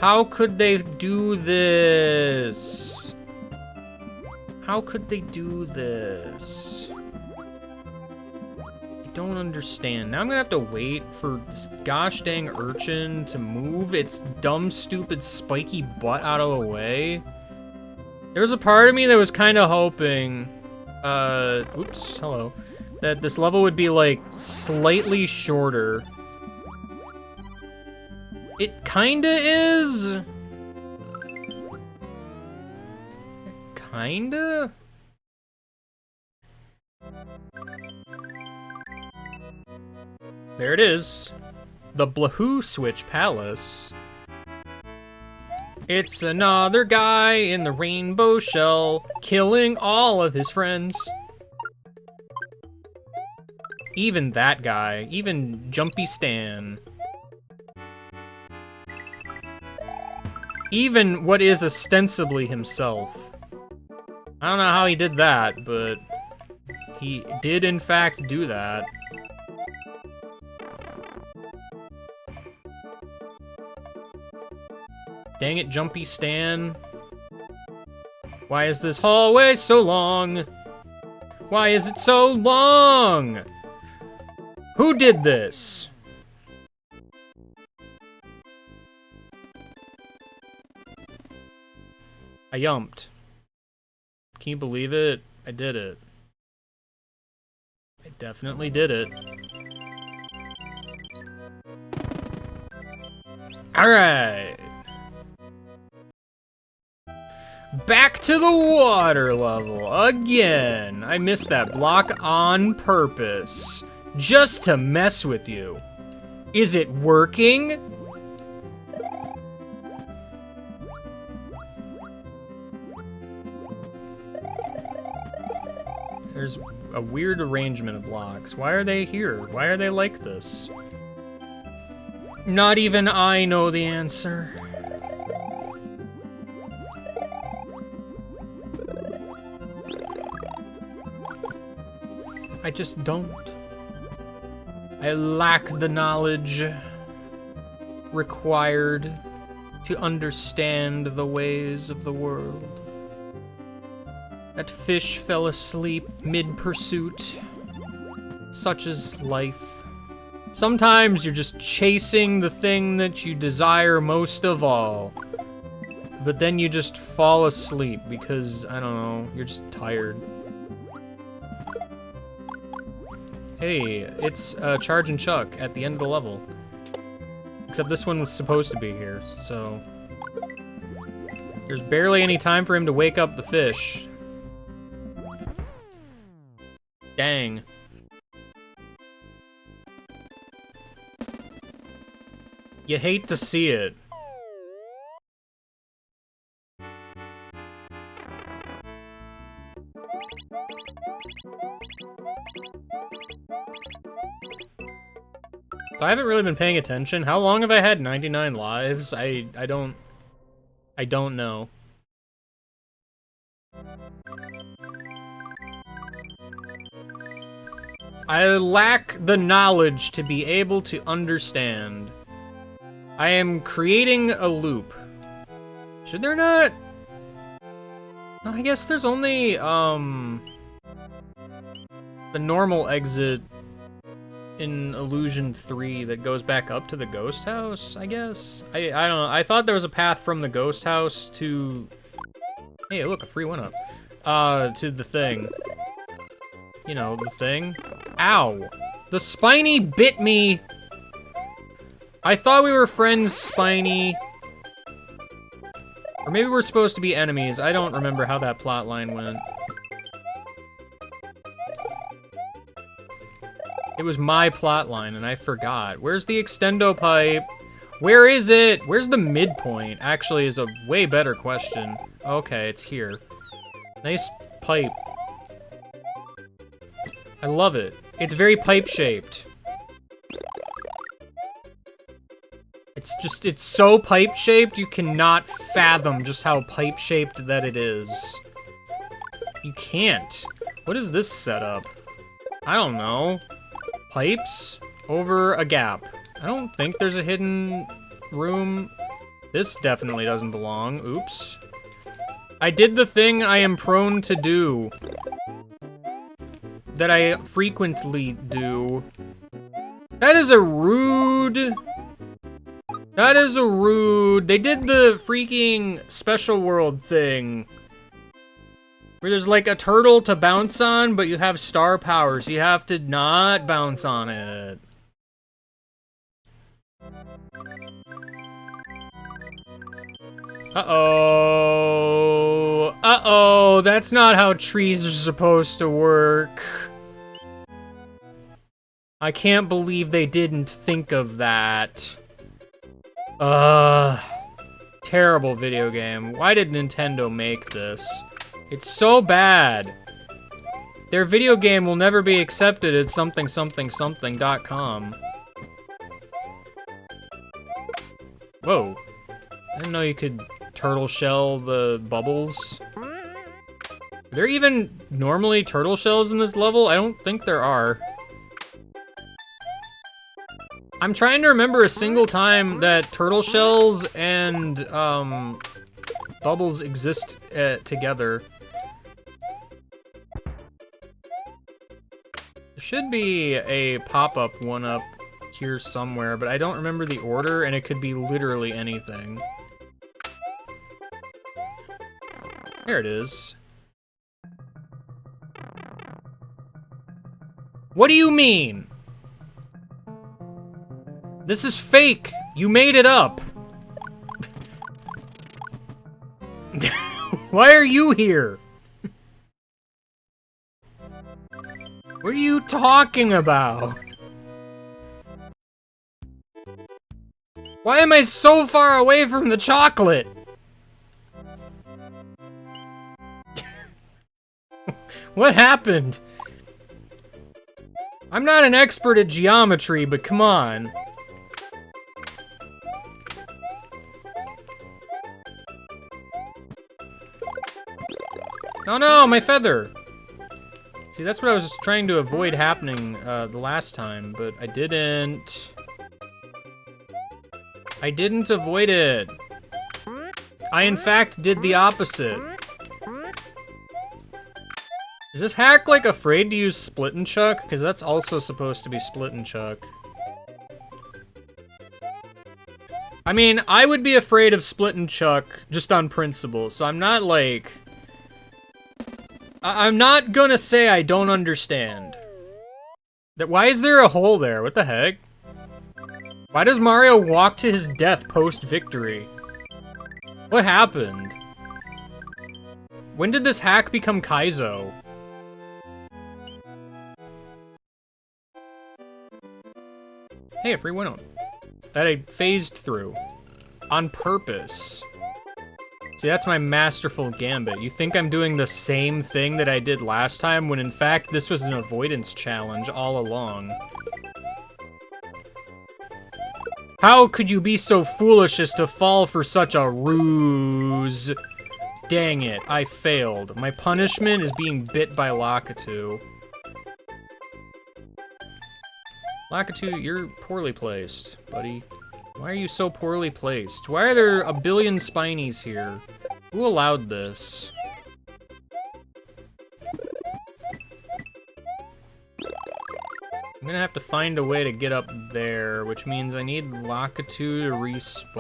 How could they do this? How could they do this? I don't understand. Now I'm gonna have to wait for this gosh dang urchin to move its dumb, stupid, spiky butt out of the way. There was a part of me that was kind of hoping, oops, hello, that this level would be, like, slightly shorter. It kinda is. Kinda? There it is. The Blahu Switch Palace. It's another guy in the rainbow shell, killing all of his friends. Even that guy, even Jumpy Stan. Even what is ostensibly himself. I don't know how he did that, but he did in fact do that. Dang it, Jumpy Stan. Why is this hallway so long? Why is it so long? Who did this? I yumped. Can you believe it? I did it. I definitely did it. Alright. Back to the water level again. I missed that block on purpose. Just to mess with you. Is it working? There's a weird arrangement of blocks. Why are they here? Why are they like this? Not even I know the answer. I just don't. I lack the knowledge required to understand the ways of the world. That fish fell asleep mid-pursuit. Such is life. Sometimes you're just chasing the thing that you desire most of all. But then you just fall asleep because, I don't know, you're just tired. Hey, it's Charge and Chuck at the end of the level. Except this one was supposed to be here, so... There's barely any time for him to wake up the fish. Dang. You hate to see it. So I haven't really been paying attention. How long have I had 99 lives? I don't know. I lack the knowledge to be able to understand. I am creating a loop. Should there not? No, I guess there's only, the normal exit in Illusion 3 that goes back up to the ghost house, I guess? I don't know. I thought there was a path from the ghost house to... Hey, look, a free one-up. To the thing. You know, the thing. Ow! The Spiny bit me! I thought we were friends, Spiny. Or maybe we're supposed to be enemies. I don't remember how that plot line went. It was my plot line, and I forgot. Where's the extendo pipe? Where is it? Where's the midpoint? Actually, is a way better question. Okay, it's here. Nice pipe. I love it. It's very pipe-shaped. It's so pipe-shaped, you cannot fathom just how pipe-shaped that it is. You can't. What is this setup? I don't know. Pipes over a gap. I don't think there's a hidden room. This definitely doesn't belong. Oops. I did the thing I am prone to do. That I frequently do. That is a rude... That is a rude... They did the freaking special world thing. Where there's like a turtle to bounce on, but you have star powers. You have to not bounce on it. Uh-oh. Uh-oh. That's not how trees are supposed to work. I can't believe they didn't think of that. Terrible video game. Why did Nintendo make this? It's so bad. Their video game will never be accepted at something.com. Whoa. I didn't know you could turtle shell the bubbles. Are there even normally turtle shells in this level? I don't think there are. I'm trying to remember a single time that turtle shells and bubbles exist together. There should be a pop-up one-up here somewhere, but I don't remember the order, and it could be literally anything. There it is. What do you mean? This is fake! You made it up! Why are you here? What are you talking about? Why am I so far away from the chocolate? What happened? I'm not an expert at geometry, but come on. Oh no, my feather! See, that's what I was trying to avoid happening the last time, but I didn't. I didn't avoid it. I, in fact, did the opposite. Is this hack, like, afraid to use split and chuck? Because that's also supposed to be split and chuck. I mean, I would be afraid of split and chuck just on principle, so I'm not, like... I'm not gonna say I don't understand. Why is there a hole there? What the heck? Why does Mario walk to his death post-victory? What happened? When did this hack become Kaizo? Hey, a free winnow. That I phased through. On purpose. See, that's my masterful gambit. You think I'm doing the same thing that I did last time, when in fact this was an avoidance challenge all along. How could you be so foolish as to fall for such a ruse? Dang it, I failed. My punishment is being bit by Lakitu. Lakitu, you're poorly placed, buddy. Why are you so poorly placed? Why are there a billion Spinies here? Who allowed this? I'm gonna have to find a way to get up there, which means I need Lakitu to respawn.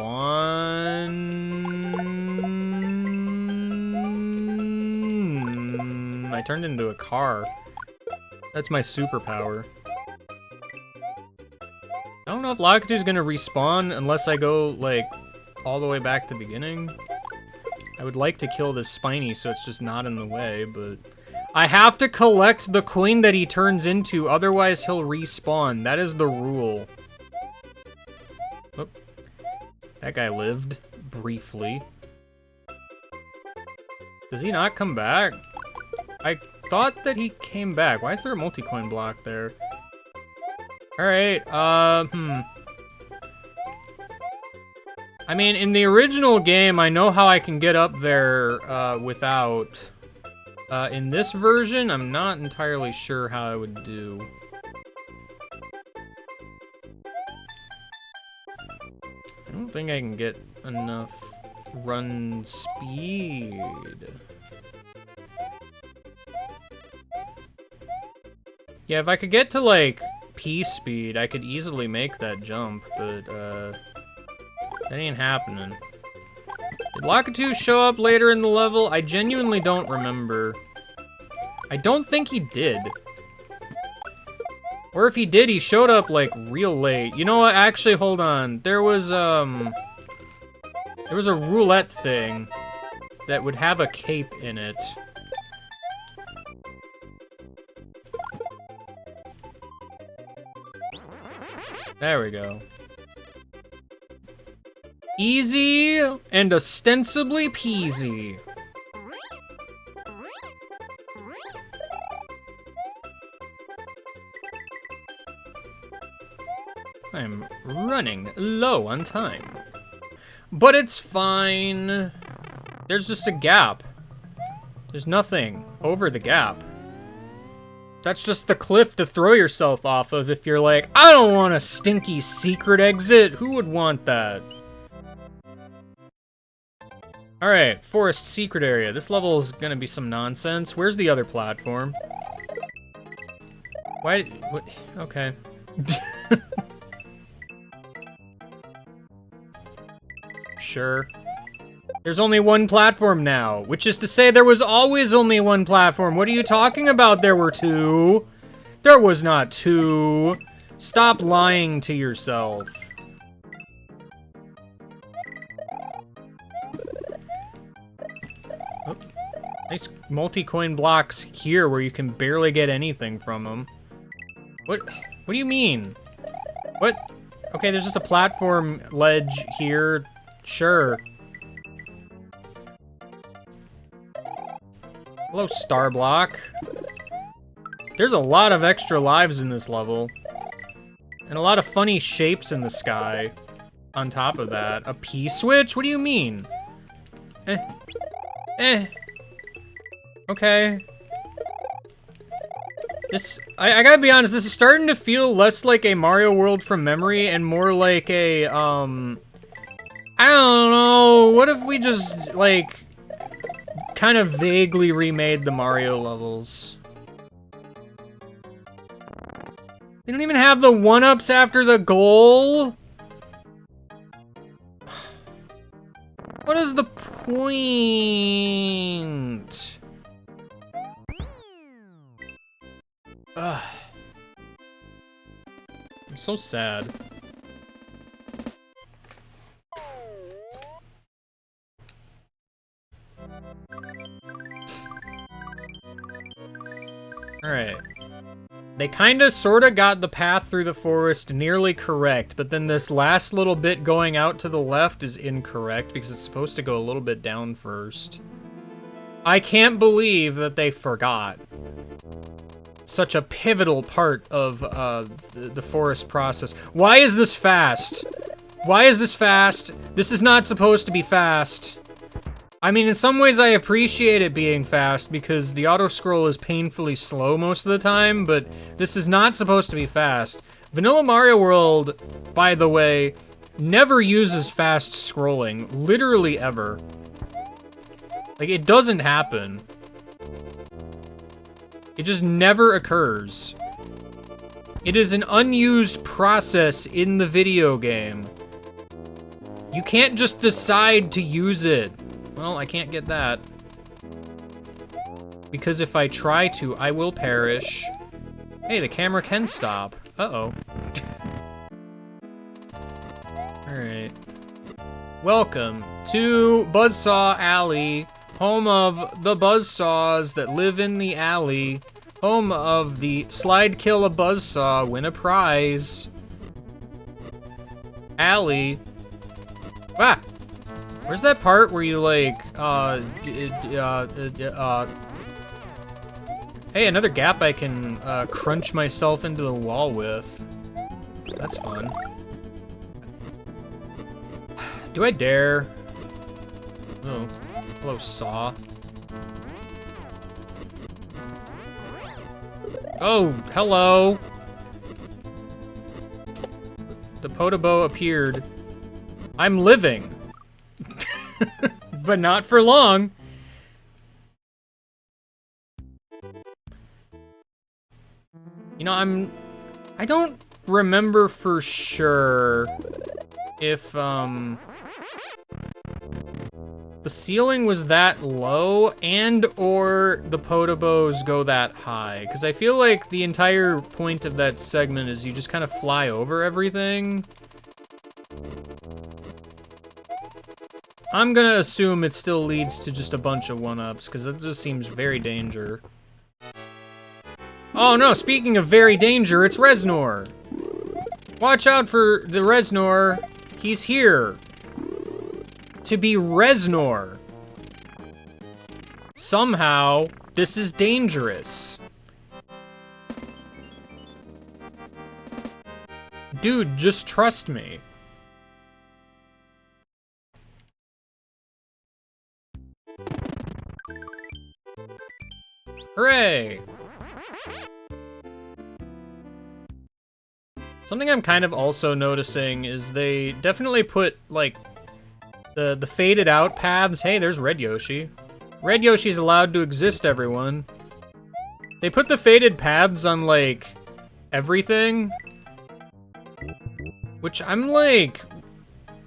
I turned into a car. That's my superpower. I don't know if Lakitu's gonna respawn unless I go, like, all the way back to the beginning. I would like to kill this Spiny so it's just not in the way, but... I have to collect the coin that he turns into, otherwise he'll respawn. That is the rule. Oh. That guy lived briefly. Does he not come back? I thought that he came back. Why is there a multi-coin block there? Alright, I mean, in the original game, I know how I can get up there, without. In this version, I'm not entirely sure how I would do. I don't think I can get enough run speed. Yeah, if I could get to, like, P speed, I could easily make that jump, but, that ain't happening. Did Lakitu show up later in the level? I genuinely don't remember. I don't think he did. Or if he did, he showed up, like, real late. You know what? Actually, hold on. There was a roulette thing that would have a cape in it. There we go. Easy and ostensibly peasy. I'm running low on time. But it's fine. There's just a gap. There's nothing over the gap. That's just the cliff to throw yourself off of if you're like, I don't want a stinky secret exit. Who would want that? Alright, forest secret area. This level is gonna be some nonsense. Where's the other platform? Why? What? Okay. Sure. There's only one platform now, which is to say there was always only one platform. What are you talking about? There were two. There was not two. Stop lying to yourself. Oh, nice multi-coin blocks here where you can barely get anything from them. What do you mean? What? Okay, there's just a platform ledge here. Sure. Hello, Star Block. There's a lot of extra lives in this level. And a lot of funny shapes in the sky. On top of that. A P-switch? What do you mean? Okay. This, I gotta be honest, this is starting to feel less like a Mario World from memory and more like a, I don't know, what if we just, like, kind of vaguely remade the Mario levels? They don't even have the one-ups after the goal? What is the point? Ugh. I'm so sad. Alright. They kinda sorta got the path through the forest nearly correct, but then this last little bit going out to the left is incorrect because it's supposed to go a little bit down first. I can't believe that they forgot such a pivotal part of the forest process. Why is this fast? Why is this fast? This is not supposed to be fast. I mean, in some ways I appreciate it being fast because the auto-scroll is painfully slow most of the time, but this is not supposed to be fast. Vanilla Mario World, by the way, never uses fast scrolling. Literally ever. Like, it doesn't happen. It just never occurs. It is an unused process in the video game. You can't just decide to use it. Well, I can't get that. Because if I try to, I will perish. Hey, the camera can stop. Uh-oh. Alright. Welcome to Buzzsaw Alley, home of the buzzsaws that live in the alley, home of the slide kill a buzzsaw, win a prize. Alley. Ah! Where's that part where you, like, hey, another gap I can, crunch myself into the wall with. That's fun. Do I dare? Oh. Hello, Saw. Oh, hello! The Podobo appeared. I'm living! But not for long! You know, I don't remember for sure if, the ceiling was that low and or the Podobos go that high. Because I feel like the entire point of that segment is you just kind of fly over everything. I'm gonna assume it still leads to just a bunch of one-ups, because it just seems very danger. Oh no, speaking of very danger, it's Reznor! Watch out for the Reznor. He's here. To be Reznor. Somehow, this is dangerous. Dude, just trust me. Hooray! Something I'm kind of also noticing is they definitely put, like, the faded out paths. Hey, there's Red Yoshi. Red Yoshi's allowed to exist, everyone. They put the faded paths on, like, everything. Which I'm, like,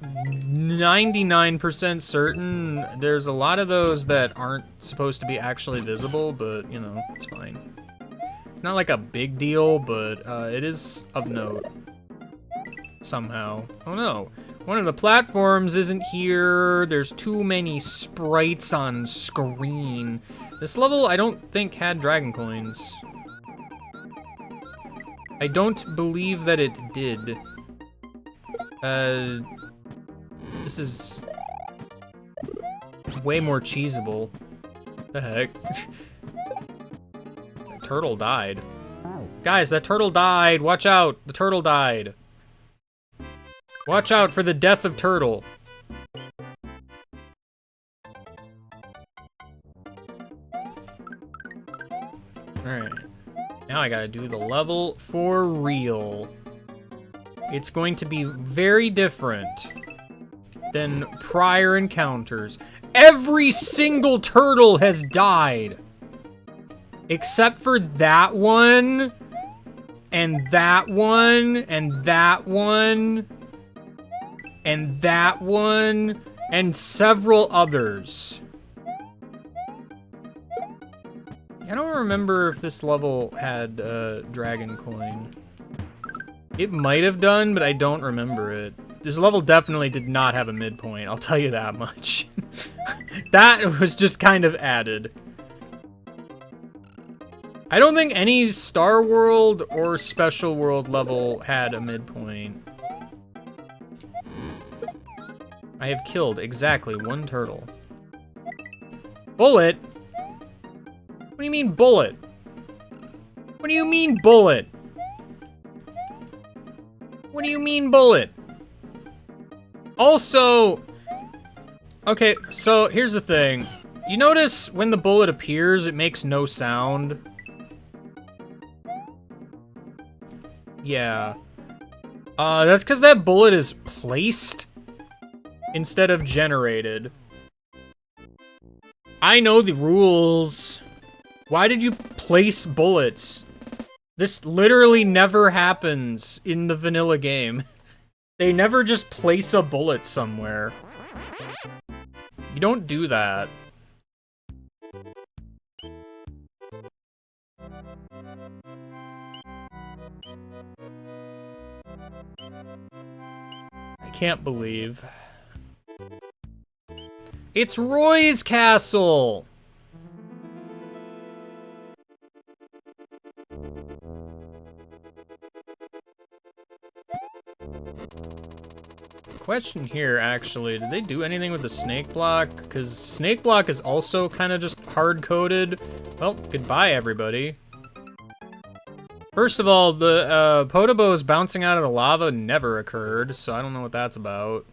99% certain there's a lot of those that aren't supposed to be actually visible, but, you know, it's fine. It's not like a big deal, but it is of note. Somehow. Oh no. One of the platforms isn't here. There's too many sprites on screen. This level, I don't think had Dragon Coins. I don't believe that it did. This is way more cheesable. The heck? That turtle died. Guys, that turtle died. Watch out. The turtle died. Watch out for the death of turtle. Alright. Now I gotta do the level for real. It's going to be very different than prior encounters. Every single turtle has died! Except for that one, and that one, and that one, and that one, and several others. I don't remember if this level had Dragon Coin. It might have done, but I don't remember it. This level definitely did not have a midpoint, I'll tell you that much. That was just kind of added. I don't think any Star World or Special World level had a midpoint. I have killed exactly one turtle. Bullet? What do you mean bullet? What do you mean bullet? What do you mean bullet? Also, okay, so here's the thing. You notice when the bullet appears, it makes no sound? Yeah. That's because that bullet is placed instead of generated. I know the rules. Why did you place bullets? This literally never happens in the vanilla game. They never just place a bullet somewhere. You don't do that. I can't believe. It's Roy's castle! question here, actually. Did they do anything with the snake block? Because snake block is also kind of just hard-coded. Well, goodbye, everybody. First of all, the Potobos bouncing out of the lava never occurred, so I don't know what that's about.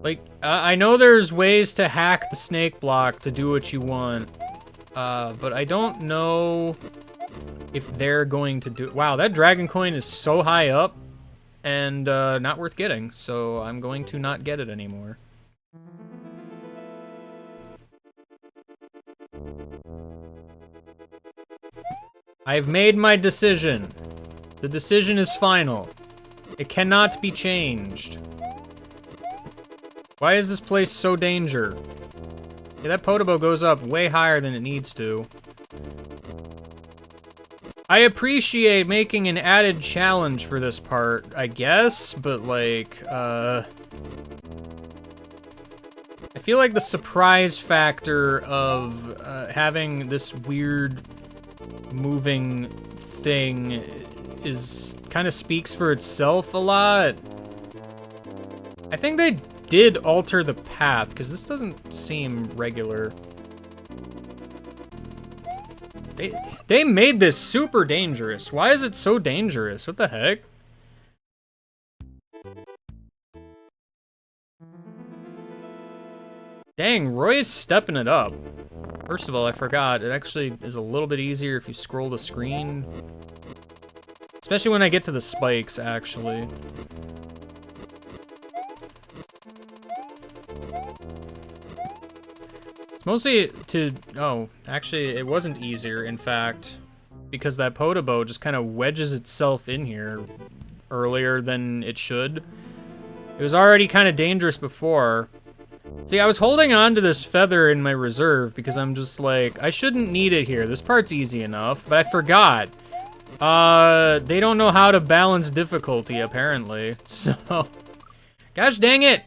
Like, I know there's ways to hack the snake block to do what you want, but I don't know if they're going to do it. Wow, that dragon coin is so high up and not worth getting, so I'm going to not get it anymore. I've made my decision. The decision is final. It cannot be changed. Why is this place so danger? Yeah, that Podobo goes up way higher than it needs to. I appreciate making an added challenge for this part, I guess, but like, I feel like the surprise factor of having this weird moving thing is kind of speaks for itself a lot. I think they did alter the path, because this doesn't seem regular. They made this super dangerous. Why is it so dangerous? What the heck? Dang, Roy's stepping it up. First of all, I forgot, it actually is a little bit easier if you scroll the screen. Especially when I get to the spikes, actually. It's mostly to... Oh, actually, it wasn't easier, in fact. Because that Podobo just kind of wedges itself in here earlier than it should. It was already kind of dangerous before. See, I was holding on to this feather in my reserve because I'm just like, I shouldn't need it here. This part's easy enough, but I forgot. They don't know how to balance difficulty, apparently. So, gosh dang it.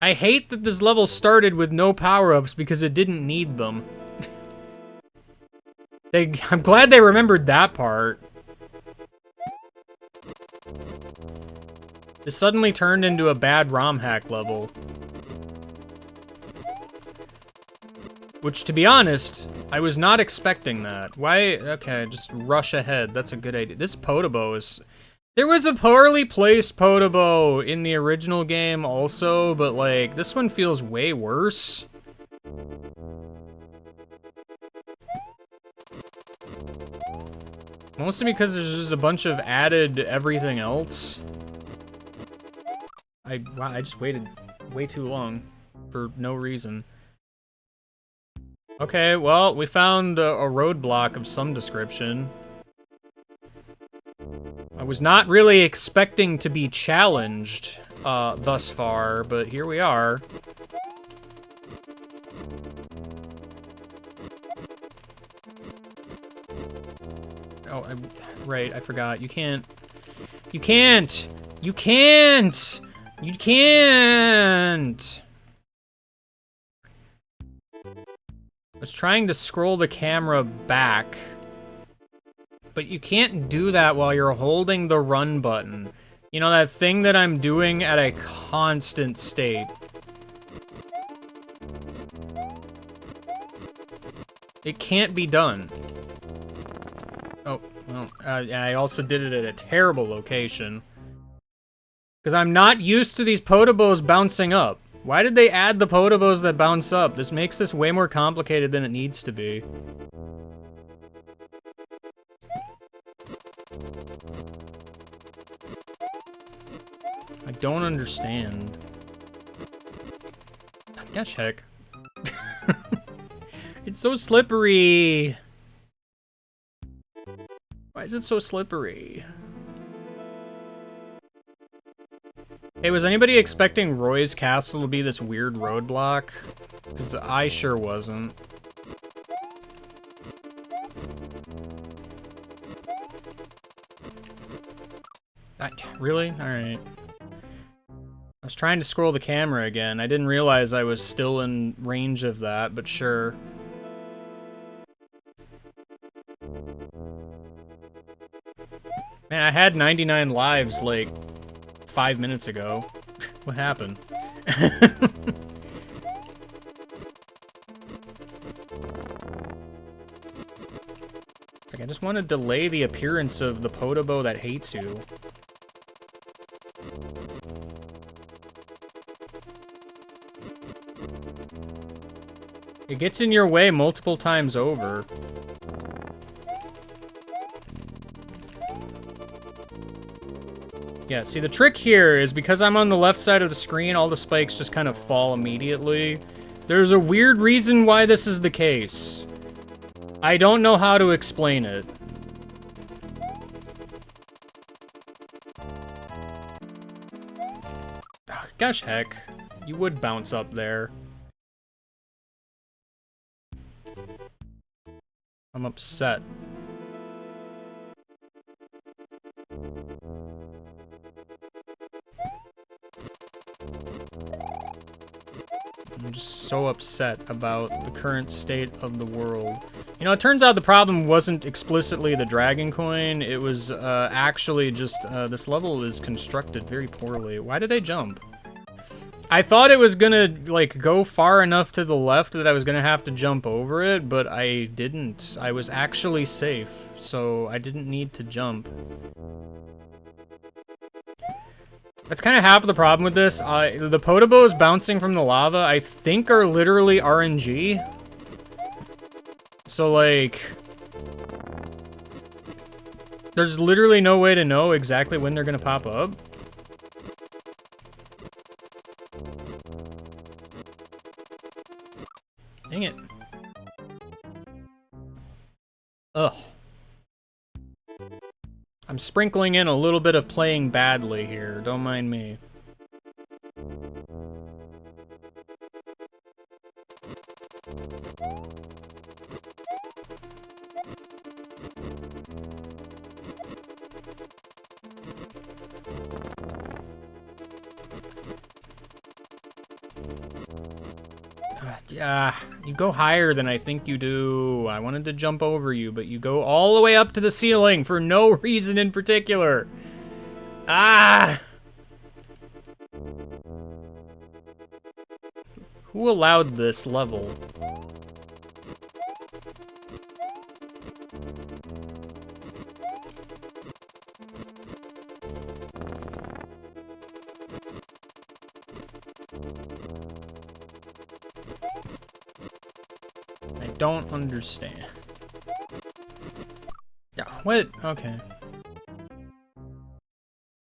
I hate that this level started with no power-ups because it didn't need them. I'm glad they remembered that part. This suddenly turned into a bad ROM hack level. Which, to be honest, I was not expecting that. Why? Okay, just rush ahead. That's a good idea. This Podobo is... There was a poorly placed Podobo in the original game also, but, like, this one feels way worse. Mostly because there's just a bunch of added everything else. Wow, I just waited way too long for no reason. Okay, well, we found a roadblock of some description. I was not really expecting to be challenged thus far, but here we are. Oh, right, I forgot. You can't. You can't! You can't! You can't! I was trying to scroll the camera back. But you can't do that while you're holding the run button. You know, that thing that I'm doing at a constant state. It can't be done. Oh, well, I also did it at a terrible location. Because I'm not used to these Podobos bouncing up. Why did they add the Podobos that bounce up? This makes this way more complicated than it needs to be. I don't understand. Gosh heck. It's so slippery. Why is it so slippery? Hey, was anybody expecting Roy's Castle to be this weird roadblock? Because I sure wasn't. Really? Alright. I was trying to scroll the camera again. I didn't realize I was still in range of that, but sure. Man, I had 99 lives, like, 5 minutes ago. What happened? It's like, I just want to delay the appearance of the Podobo that hates you. It gets in your way multiple times over. Yeah, see, the trick here is because I'm on the left side of the screen, all the spikes just kind of fall immediately. There's a weird reason why this is the case. I don't know how to explain it. Ugh, gosh heck, you would bounce up there. I'm upset. I'm just so upset about the current state of the world. You know, it turns out the problem wasn't explicitly the dragon coin. It was actually just this level is constructed very poorly. Why did I jump? I thought it was gonna, like, go far enough to the left that I was gonna have to jump over it, but I didn't. I was actually safe, so I didn't need to jump. That's kind of half of the problem with this. The Podobos bouncing from the lava, I think, are literally RNG. So, like, there's literally no way to know exactly when they're gonna pop up. Dang it. Ugh. I'm sprinkling in a little bit of playing badly here, don't mind me. Yeah, you go higher than I think you do. I wanted to jump over you, but you go all the way up to the ceiling for no reason in particular. Ah! Who allowed this level? I don't understand. Yeah, what? Okay.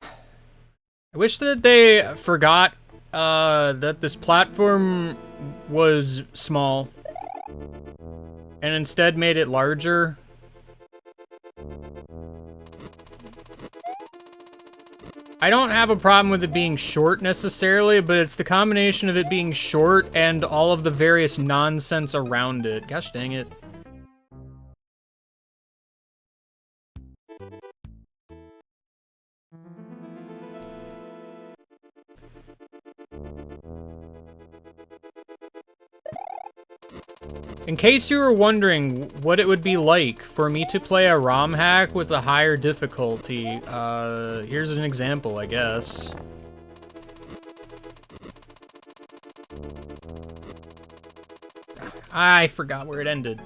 I wish that they forgot that this platform was small and instead made it larger. I don't have a problem with it being short necessarily, but it's the combination of it being short and all of the various nonsense around it. Gosh dang it. In case you were wondering what it would be like for me to play a ROM hack with a higher difficulty, here's an example, I guess. I forgot where it ended.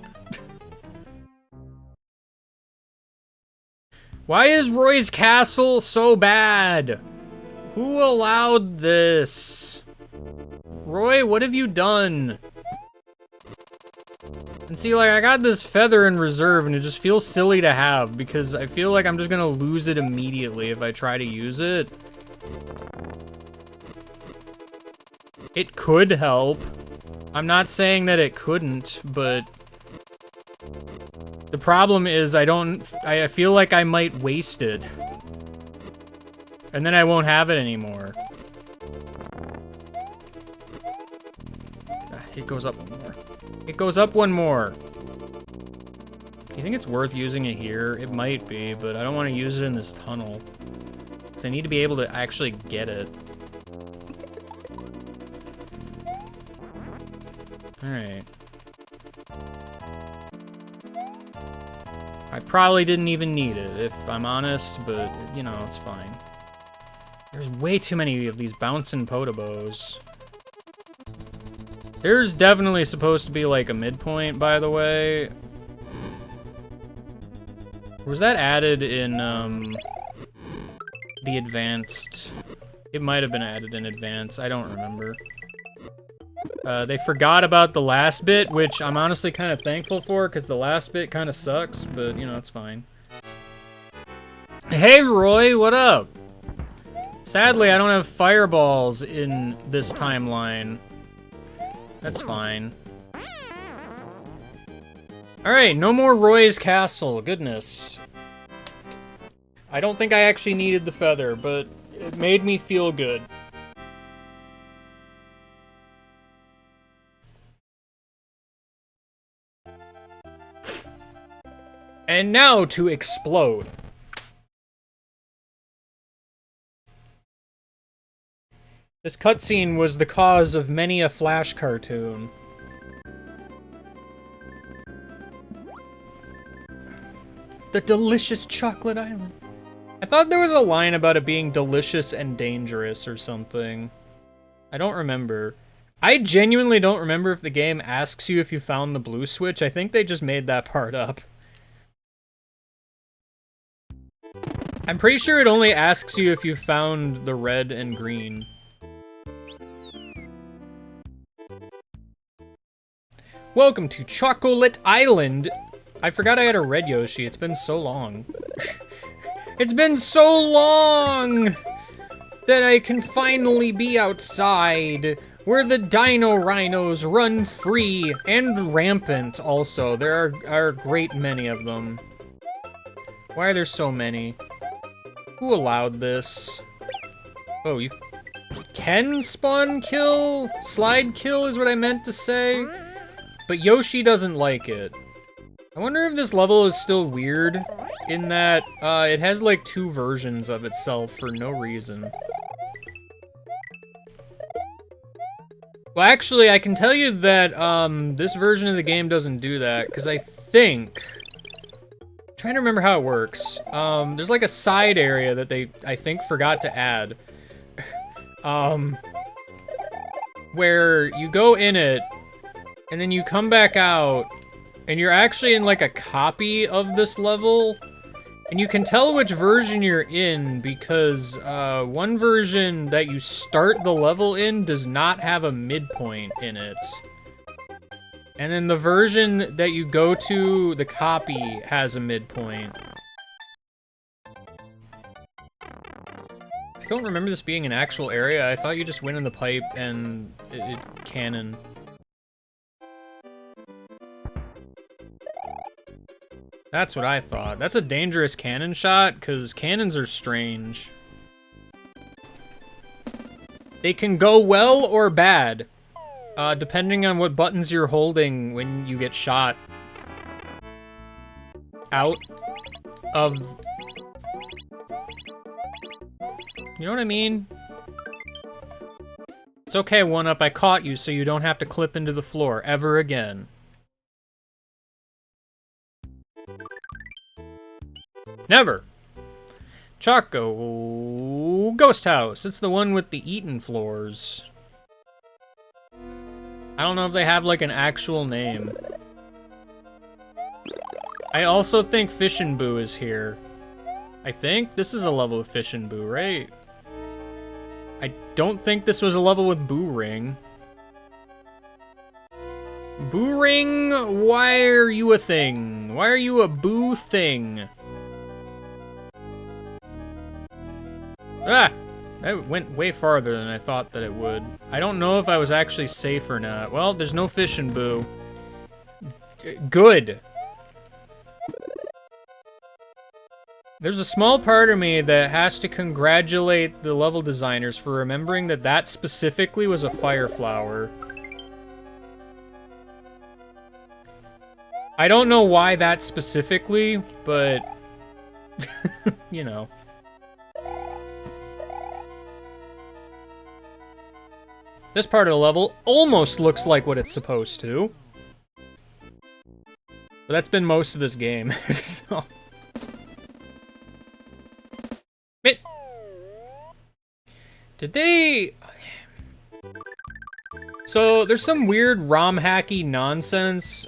Why is Roy's castle so bad? Who allowed this? Roy, what have you done? And see, like, I got this feather in reserve, and it just feels silly to have, because I feel like I'm just gonna lose it immediately if I try to use it. It could help. I'm not saying that it couldn't, but the problem is I feel like I might waste it. And then I won't have it anymore. It goes up one more. It goes up one more. Do you think it's worth using it here? It might be, but I don't want to use it in this tunnel. So I need to be able to actually get it. Alright. I probably didn't even need it, if I'm honest, but, you know, it's fine. There's way too many of these bouncing potobos. There's definitely supposed to be, like, a midpoint, by the way. Was that added in, the advanced? It might have been added in advance. I don't remember. They forgot about the last bit, which I'm honestly kind of thankful for, because the last bit kind of sucks, but, you know, it's fine. Hey, Roy, what up? Sadly, I don't have fireballs in this timeline. That's fine. Alright, no more Roy's Castle. Goodness. I don't think I actually needed the feather, but it made me feel good. And now to explode. This cutscene was the cause of many a Flash cartoon. The delicious chocolate island. I thought there was a line about it being delicious and dangerous or something. I don't remember. I genuinely don't remember if the game asks you if you found the blue switch. I think they just made that part up. I'm pretty sure it only asks you if you found the red and green. Welcome to Chocolate Island. I forgot I had a red Yoshi. It's been so long. It's been so long that I can finally be outside where the dino rhinos run free and rampant also. There are a great many of them. Why are there so many? Who allowed this? Oh, you can spawn kill? Slide kill is what I meant to say. But Yoshi doesn't like it. I wonder if this level is still weird in that it has like 2 versions of itself for no reason. Well, actually, I can tell you that this version of the game doesn't do that, because I think... I'm trying to remember how it works. There's like a side area that they, I think, forgot to add. Where you go in it, and then you come back out, and you're actually in like a copy of this level, and you can tell which version you're in because one version that you start the level in does not have a midpoint in it. And then the version that you go to, the copy, has a midpoint. I don't remember this being an actual area. I thought you just went in the pipe and it cannon. That's what I thought. That's a dangerous cannon shot, because cannons are strange. They can go well or bad, depending on what buttons you're holding when you get shot. Out of... You know what I mean? It's okay, 1-Up, I caught you so you don't have to clip into the floor ever again. Never! Choco Ghost House. It's the one with the eaten floors. I don't know if they have like an actual name. I also think Fish and Boo is here. I think this is a level with Fish and Boo, right? I don't think this was a level with Boo Ring. Boo Ring, why are you a thing? Why are you a Boo thing? Ah! That went way farther than I thought that it would. I don't know if I was actually safe or not. Well, there's no Fish and Boo. Good! There's a small part of me that has to congratulate the level designers for remembering that that specifically was a fire flower. I don't know why that specifically, but... you know. This part of the level almost looks like what it's supposed to. But that's been most of this game. So. It... Did they... So, there's some weird ROM hacky nonsense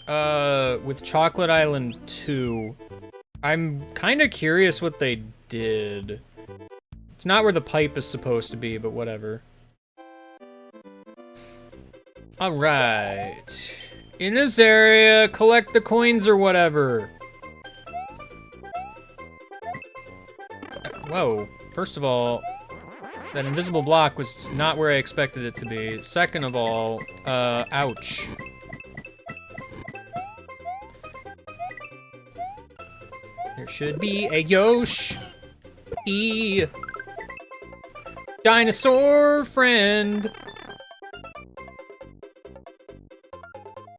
with Chocolate Island 2. I'm kind of curious what they did. It's not where the pipe is supposed to be, but whatever. Alright. In this area, collect the coins or whatever. Whoa. First of all, that invisible block was not where I expected it to be. Second of all, ouch. There should be a Yosh. Dinosaur friend.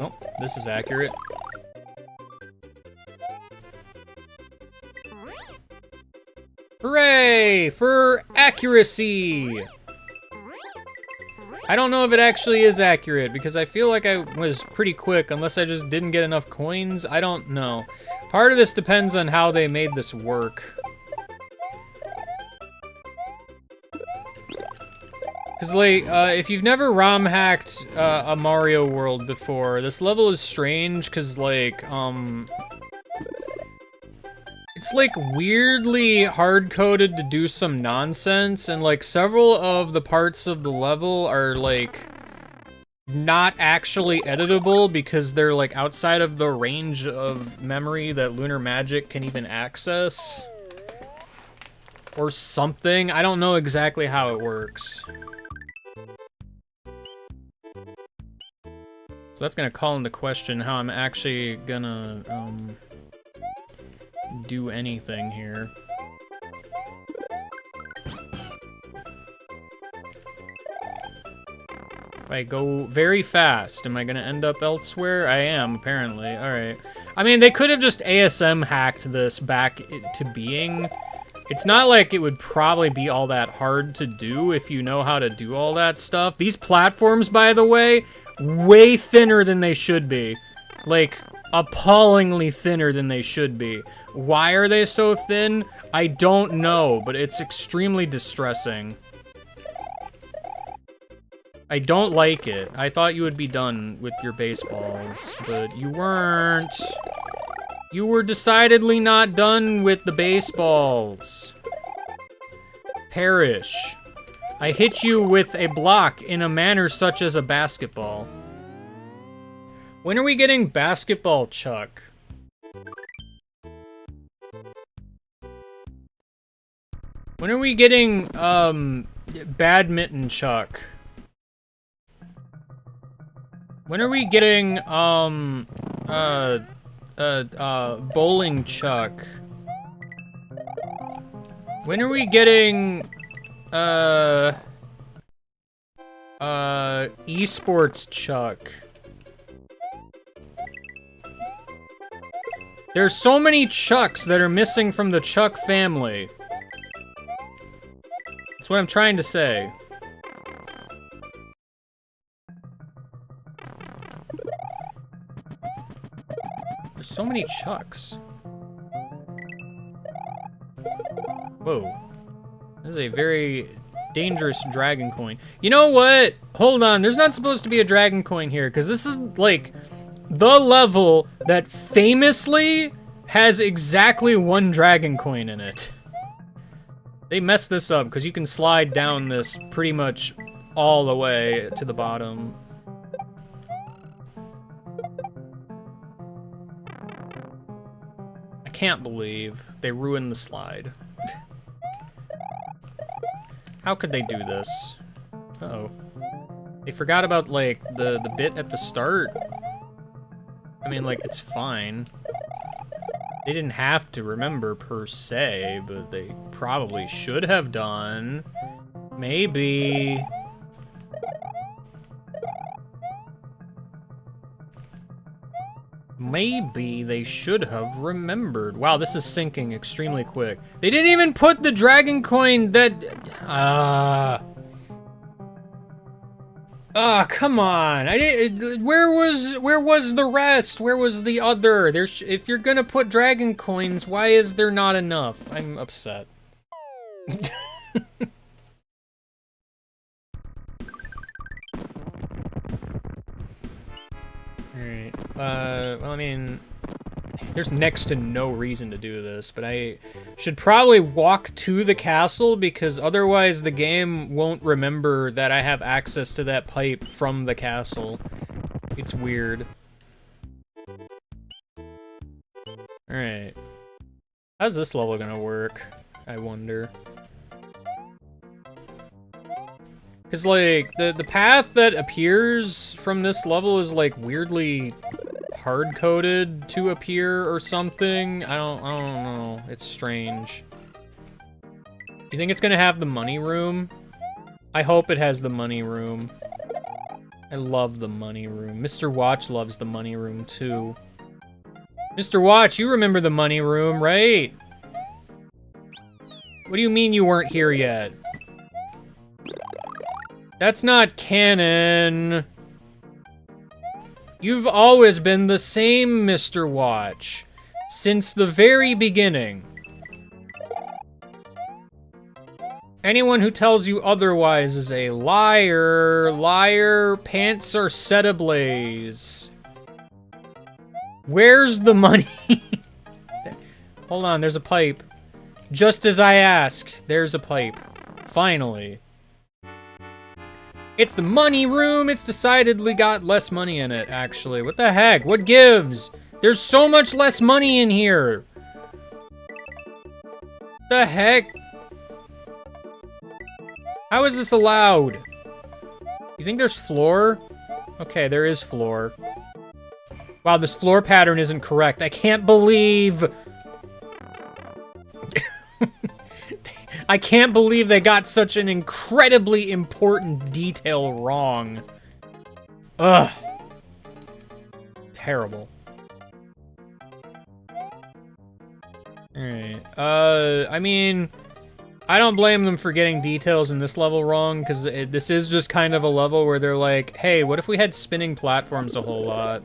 Oh, this is accurate. Hooray for accuracy! I don't know if it actually is accurate because I feel like I was pretty quick unless I just didn't get enough coins. I don't know. Part of this depends on how they made this work. Because, like, if you've never ROM hacked a Mario world before, this level is strange because, like, it's, like, weirdly hard-coded to do some nonsense, and, like, several of the parts of the level are, like, not actually editable because they're, like, outside of the range of memory that Lunar Magic can even access. Or something. I don't know exactly how it works. So that's gonna call into question how I'm actually gonna, do anything here. If I go very fast, am I gonna end up elsewhere? I am, apparently. Alright. I mean, they could have just ASM hacked this back to being. It's not like it would probably be all that hard to do if you know how to do all that stuff. These platforms, by the way, way thinner than they should be. Like, appallingly thinner than they should be. Why are they so thin? I don't know, but it's extremely distressing. I don't like it. I thought you would be done with your baseballs, but you weren't. You were decidedly not done with the baseballs. Perish. I hit you with a block in a manner such as a basketball. When are we getting basketball Chuck? When are we getting, badminton Chuck? When are we getting, bowling Chuck? When are we getting, esports Chuck? There's so many Chucks that are missing from the Chuck family. That's what I'm trying to say. There's so many Chucks. Whoa. This is a very dangerous dragon coin. You know what? Hold on, there's not supposed to be a dragon coin here, because this is, like, the level that famously has exactly one dragon coin in it. They messed this up, because you can slide down this pretty much all the way to the bottom. I can't believe they ruined the slide. How could they do this? Uh-oh. They forgot about, like, the bit at the start. I mean, like, it's fine. They didn't have to remember, per se, but they probably should have done. Maybe. Maybe they should have remembered. Wow, this is sinking extremely quick. They didn't even put the dragon coin that... Ah, come on! Where was the rest? Where was the other? If you're gonna put dragon coins, why is there not enough? I'm upset. Alright. Well, I mean, there's next to no reason to do this, but I should probably walk to the castle because otherwise the game won't remember that I have access to that pipe from the castle. It's weird. Alright. How's this level gonna work? I wonder. Because, like, the path that appears from this level is, like, weirdly hard-coded to appear or something. I don't know. It's strange. You think it's gonna have the money room? I hope it has the money room. I love the money room. Mr. Watch loves the money room, too. Mr. Watch, you remember the money room, right? What do you mean you weren't here yet? That's not canon. You've always been the same, Mr. Watch. Since the very beginning. Anyone who tells you otherwise is a liar. Liar, pants are set ablaze. Where's the money? Hold on, there's a pipe. Just as I asked, there's a pipe. Finally. It's the money room. It's decidedly got less money in it, actually. What the heck? What gives? There's so much less money in here. The heck? How is this allowed? You think there's floor? Okay, there is floor. Wow, this floor pattern isn't correct. I can't believe... I can't believe they got such an incredibly important detail wrong. Ugh. Terrible. Alright. I mean... I don't blame them for getting details in this level wrong, because this is just kind of a level where they're like, hey, what if we had spinning platforms a whole lot?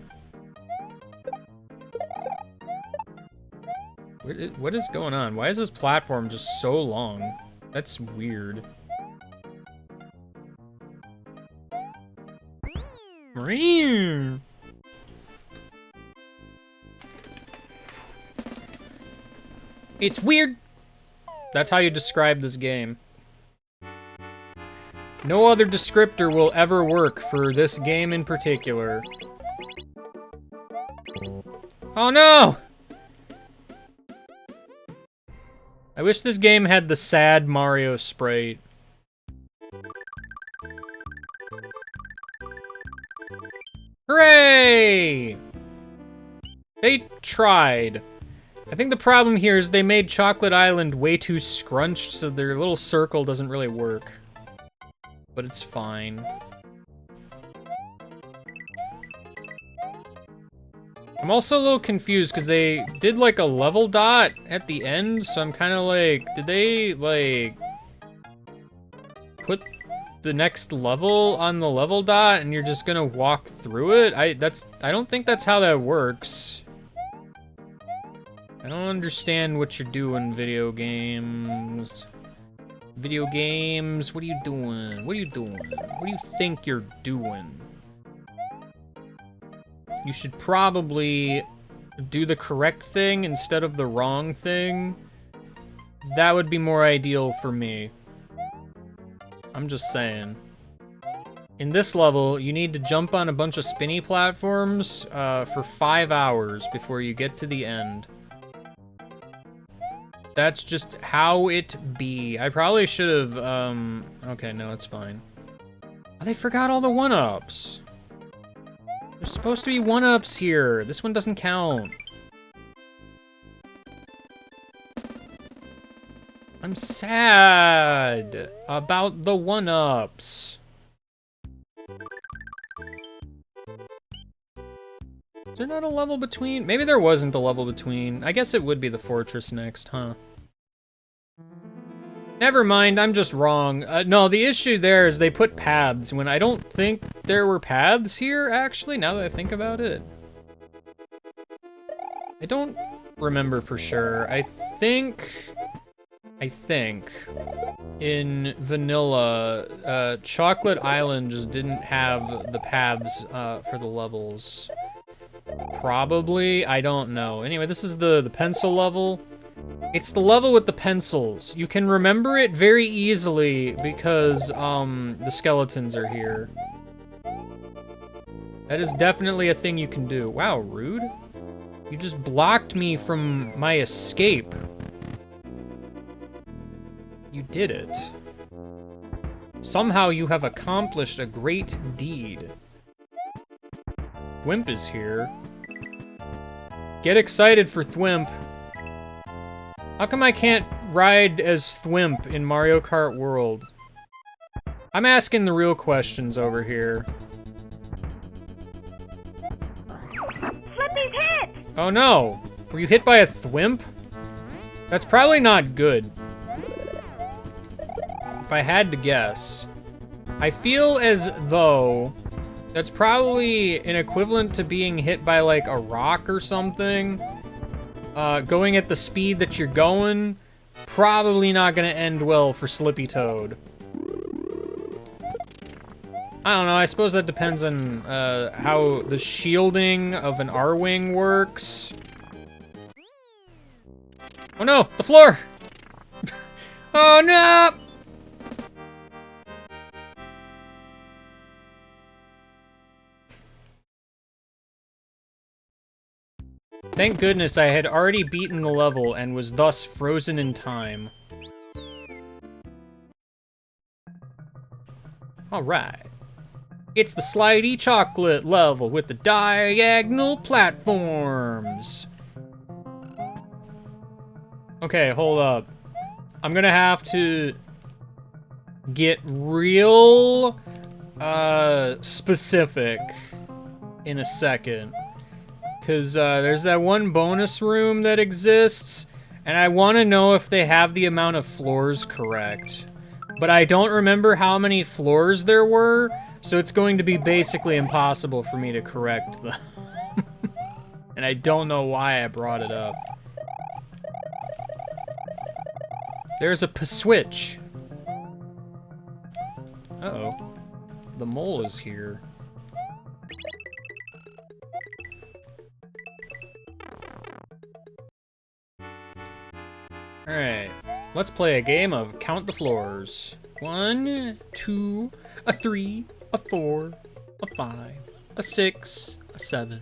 What is going on? Why is this platform just so long? That's weird. It's weird. That's how you describe this game. No other descriptor will ever work for this game in particular. Oh no! I wish this game had the sad Mario sprite. Hooray! They tried. I think the problem here is they made Chocolate Island way too scrunched, so their little circle doesn't really work. But it's fine. I'm also a little confused because they did like a level dot at the end, so I'm kind of like, did they like put the next level on the level dot and you're just gonna walk through it? I don't think that's how that works. I don't understand what you're doing, video games. Video games, what are you doing? What are you doing? What do you think you're doing? You should probably do the correct thing instead of the wrong thing. That would be more ideal for me. I'm just saying. In this level, you need to jump on a bunch of spinny platforms for 5 hours before you get to the end. That's just how it be. I probably should have, okay, no, it's fine. Oh, they forgot all the one-ups. There's supposed to be one-ups here. This one doesn't count. I'm sad about the one-ups. Is there not a level between? Maybe there wasn't a level between. I guess it would be the fortress next, huh? Never mind, I'm just wrong. No, the issue there is they put paths when I don't think there were paths here, actually, now that I think about it. I don't remember for sure. I think in vanilla, Chocolate Island just didn't have the paths for the levels. Probably, I don't know. Anyway, this is the pencil level. It's the level with the pencils. You can remember it very easily because the skeletons are here. That is definitely a thing you can do. Wow, rude. You just blocked me from my escape. You did it. Somehow you have accomplished a great deed. Thwimp is here. Get excited for Thwimp. How come I can't ride as Thwimp in Mario Kart World? I'm asking the real questions over here. Flippy's hit! Oh no! Were you hit by a Thwimp? That's probably not good. If I had to guess. I feel as though that's probably an equivalent to being hit by like a rock or something. Going at the speed that you're going, probably not gonna end well for Slippy Toad. I don't know, I suppose that depends on how the shielding of an R-Wing works. Oh no, the floor! Oh no! Thank goodness I had already beaten the level and was thus frozen in time. Alright. It's the slidey chocolate level with the diagonal platforms. Okay, hold up. I'm gonna have to get real specific in a second. Because there's that one bonus room that exists, and I want to know if they have the amount of floors correct. But I don't remember how many floors there were, so it's going to be basically impossible for me to correct them. And I don't know why I brought it up. There's a switch. Uh-oh. The mole is here. Alright, let's play a game of Count the Floors. 1, 2, a 3, a 4, a 5, a 6, a 7,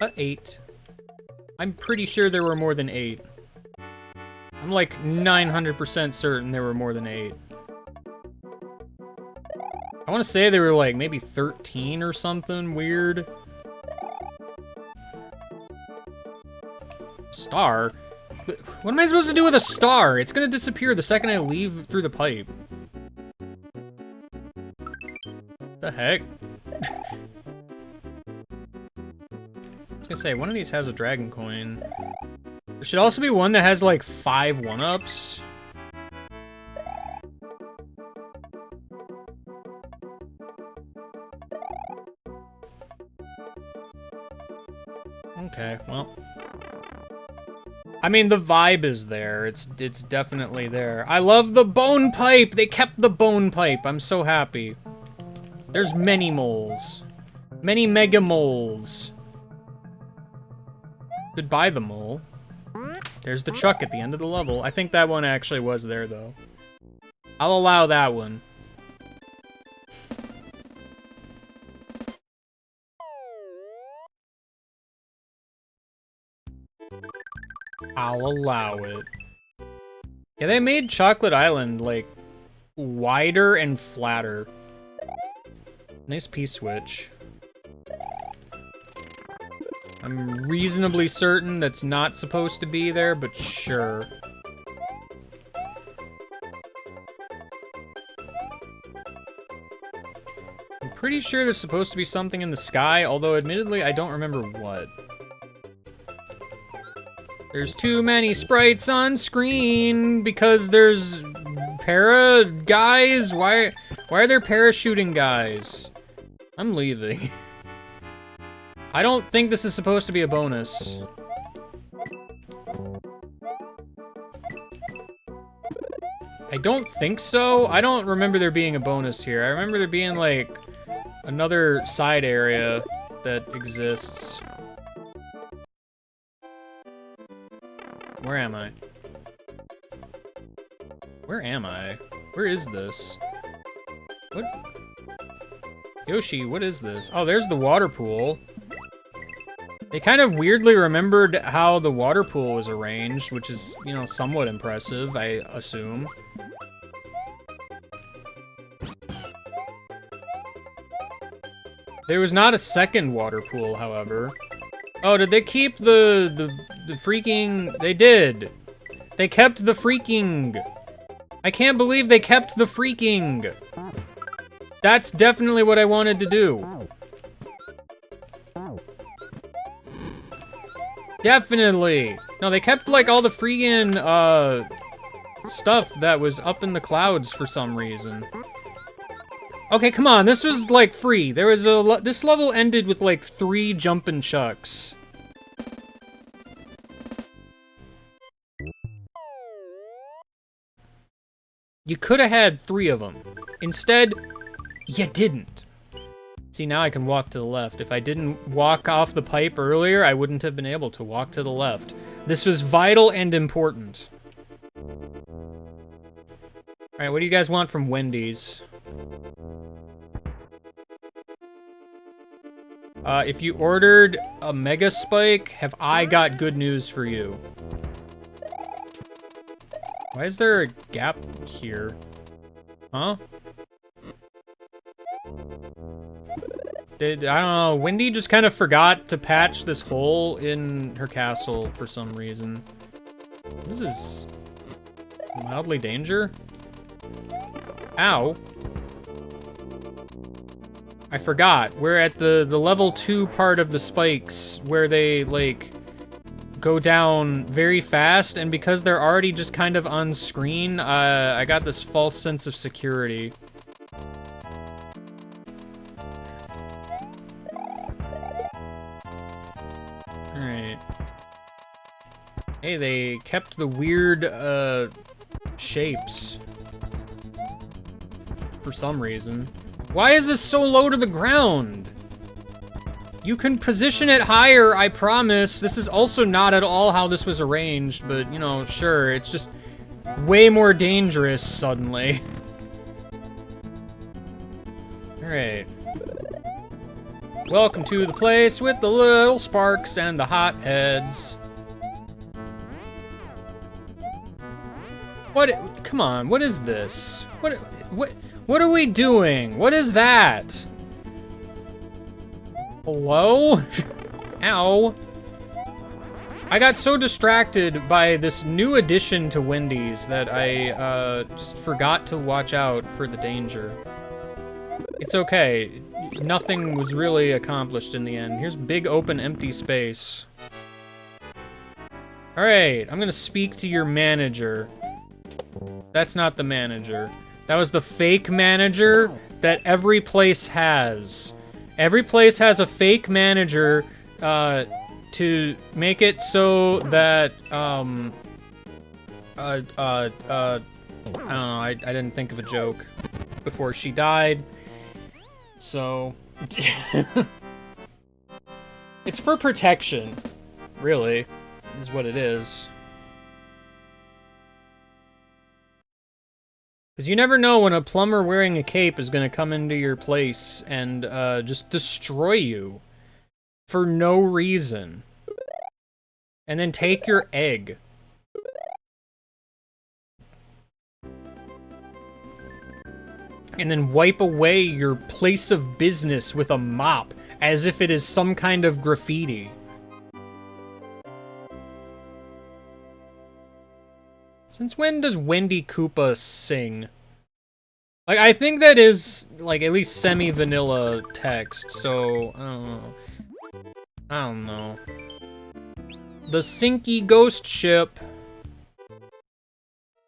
a 8. I'm pretty sure there were more than 8. I'm like 900% certain there were more than 8. I want to say there were like maybe 13 or something weird. Star? What am I supposed to do with a star? It's gonna disappear the second I leave through the pipe. The heck? I was gonna say, one of these has a dragon coin. There should also be one that has like 5 1-ups. Okay, well. I mean, the vibe is there. It's definitely there. I love the bone pipe! They kept the bone pipe. I'm so happy. There's many moles. Many mega moles. Goodbye, the mole. There's the Chuck at the end of the level. I think that one actually was there, though. I'll allow that one. I'll allow it. Yeah, they made Chocolate Island, like, wider and flatter. Nice P-switch. I'm reasonably certain that's not supposed to be there, but sure. I'm pretty sure there's supposed to be something in the sky, although admittedly I don't remember what. There's too many sprites on screen because there's para guys. Why are there parachuting guys? I'm leaving. I don't think this is supposed to be a bonus. I don't think so. I don't remember there being a bonus here. I remember there being, like, another side area that exists. Where am I? Where am I? Where is this? What? Yoshi, what is this? Oh, there's the water pool. They kind of weirdly remembered how the water pool was arranged, which is, you know, somewhat impressive, I assume. There was not a second water pool, however. Oh, did they keep the freaking... They did! They kept the freaking... I can't believe they kept the freaking! That's definitely what I wanted to do. Definitely! No, they kept, like, all the freaking, stuff that was up in the clouds for some reason. Okay, come on, this was, like, free. There was this level ended with, like, 3 jumpin' chucks. You could have had 3 of them. Instead, you didn't. See, now I can walk to the left. If I didn't walk off the pipe earlier, I wouldn't have been able to walk to the left. This was vital and important. Alright, what do you guys want from Wendy's? If you ordered a Mega Spike, have I got good news for you. Why is there a gap here? Huh? I don't know, Wendy just kind of forgot to patch this hole in her castle for some reason. This is mildly danger. Ow. I forgot. We're at the level 2 part of the spikes where they, like, go down very fast, and because they're already just kind of on screen, I got this false sense of security. Alright. Hey, they kept the weird, shapes. For some reason. Why is this so low to the ground? You can position it higher, I promise. This is also not at all how this was arranged, but, you know, sure, it's just way more dangerous suddenly. Alright. Welcome to the place with the little sparks and the hot heads. What? Come on, what is this? What are we doing? What is that? Hello? Ow. I got so distracted by this new addition to Wendy's that I just forgot to watch out for the danger. It's okay. Nothing was really accomplished in the end. Here's big open empty space. Alright, I'm gonna speak to your manager. That's not the manager. That was the fake manager that every place has. Every place has a fake manager to make it so that I don't know, I didn't think of a joke before she died. So it's for protection, really, is what it is. Because you never know when a plumber wearing a cape is going to come into your place and just destroy you for no reason. And then take your egg. And then wipe away your place of business with a mop as if it is some kind of graffiti. Since when does Wendy Koopa sing? Like, I think that is, like, at least semi-vanilla text, so, I don't know. The Sinky Ghost Ship.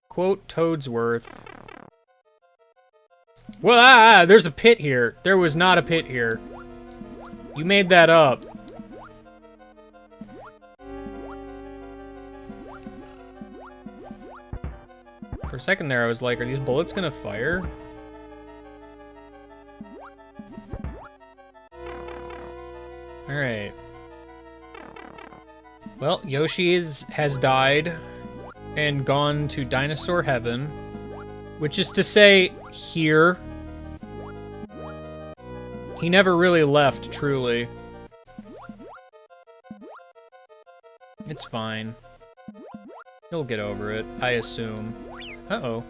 Quote Toadsworth. Well, there's a pit here. There was not a pit here. You made that up. For a second there, I was like, are these bullets gonna fire? Alright. Well, Yoshi has died and gone to dinosaur heaven, which is to say, here. He never really left, truly. It's fine. He'll get over it, I assume. Uh-oh.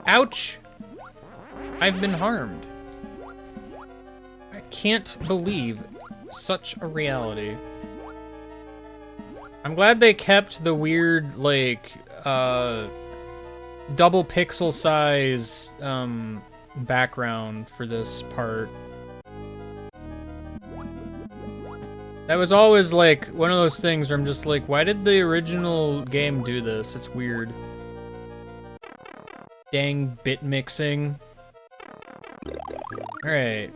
Ouch! I've been harmed. I can't believe such a reality. I'm glad they kept the weird, like, double pixel size, background for this part. That was always, like, one of those things where I'm just like, why did the original game do this? It's weird. Dang bit mixing. Alright.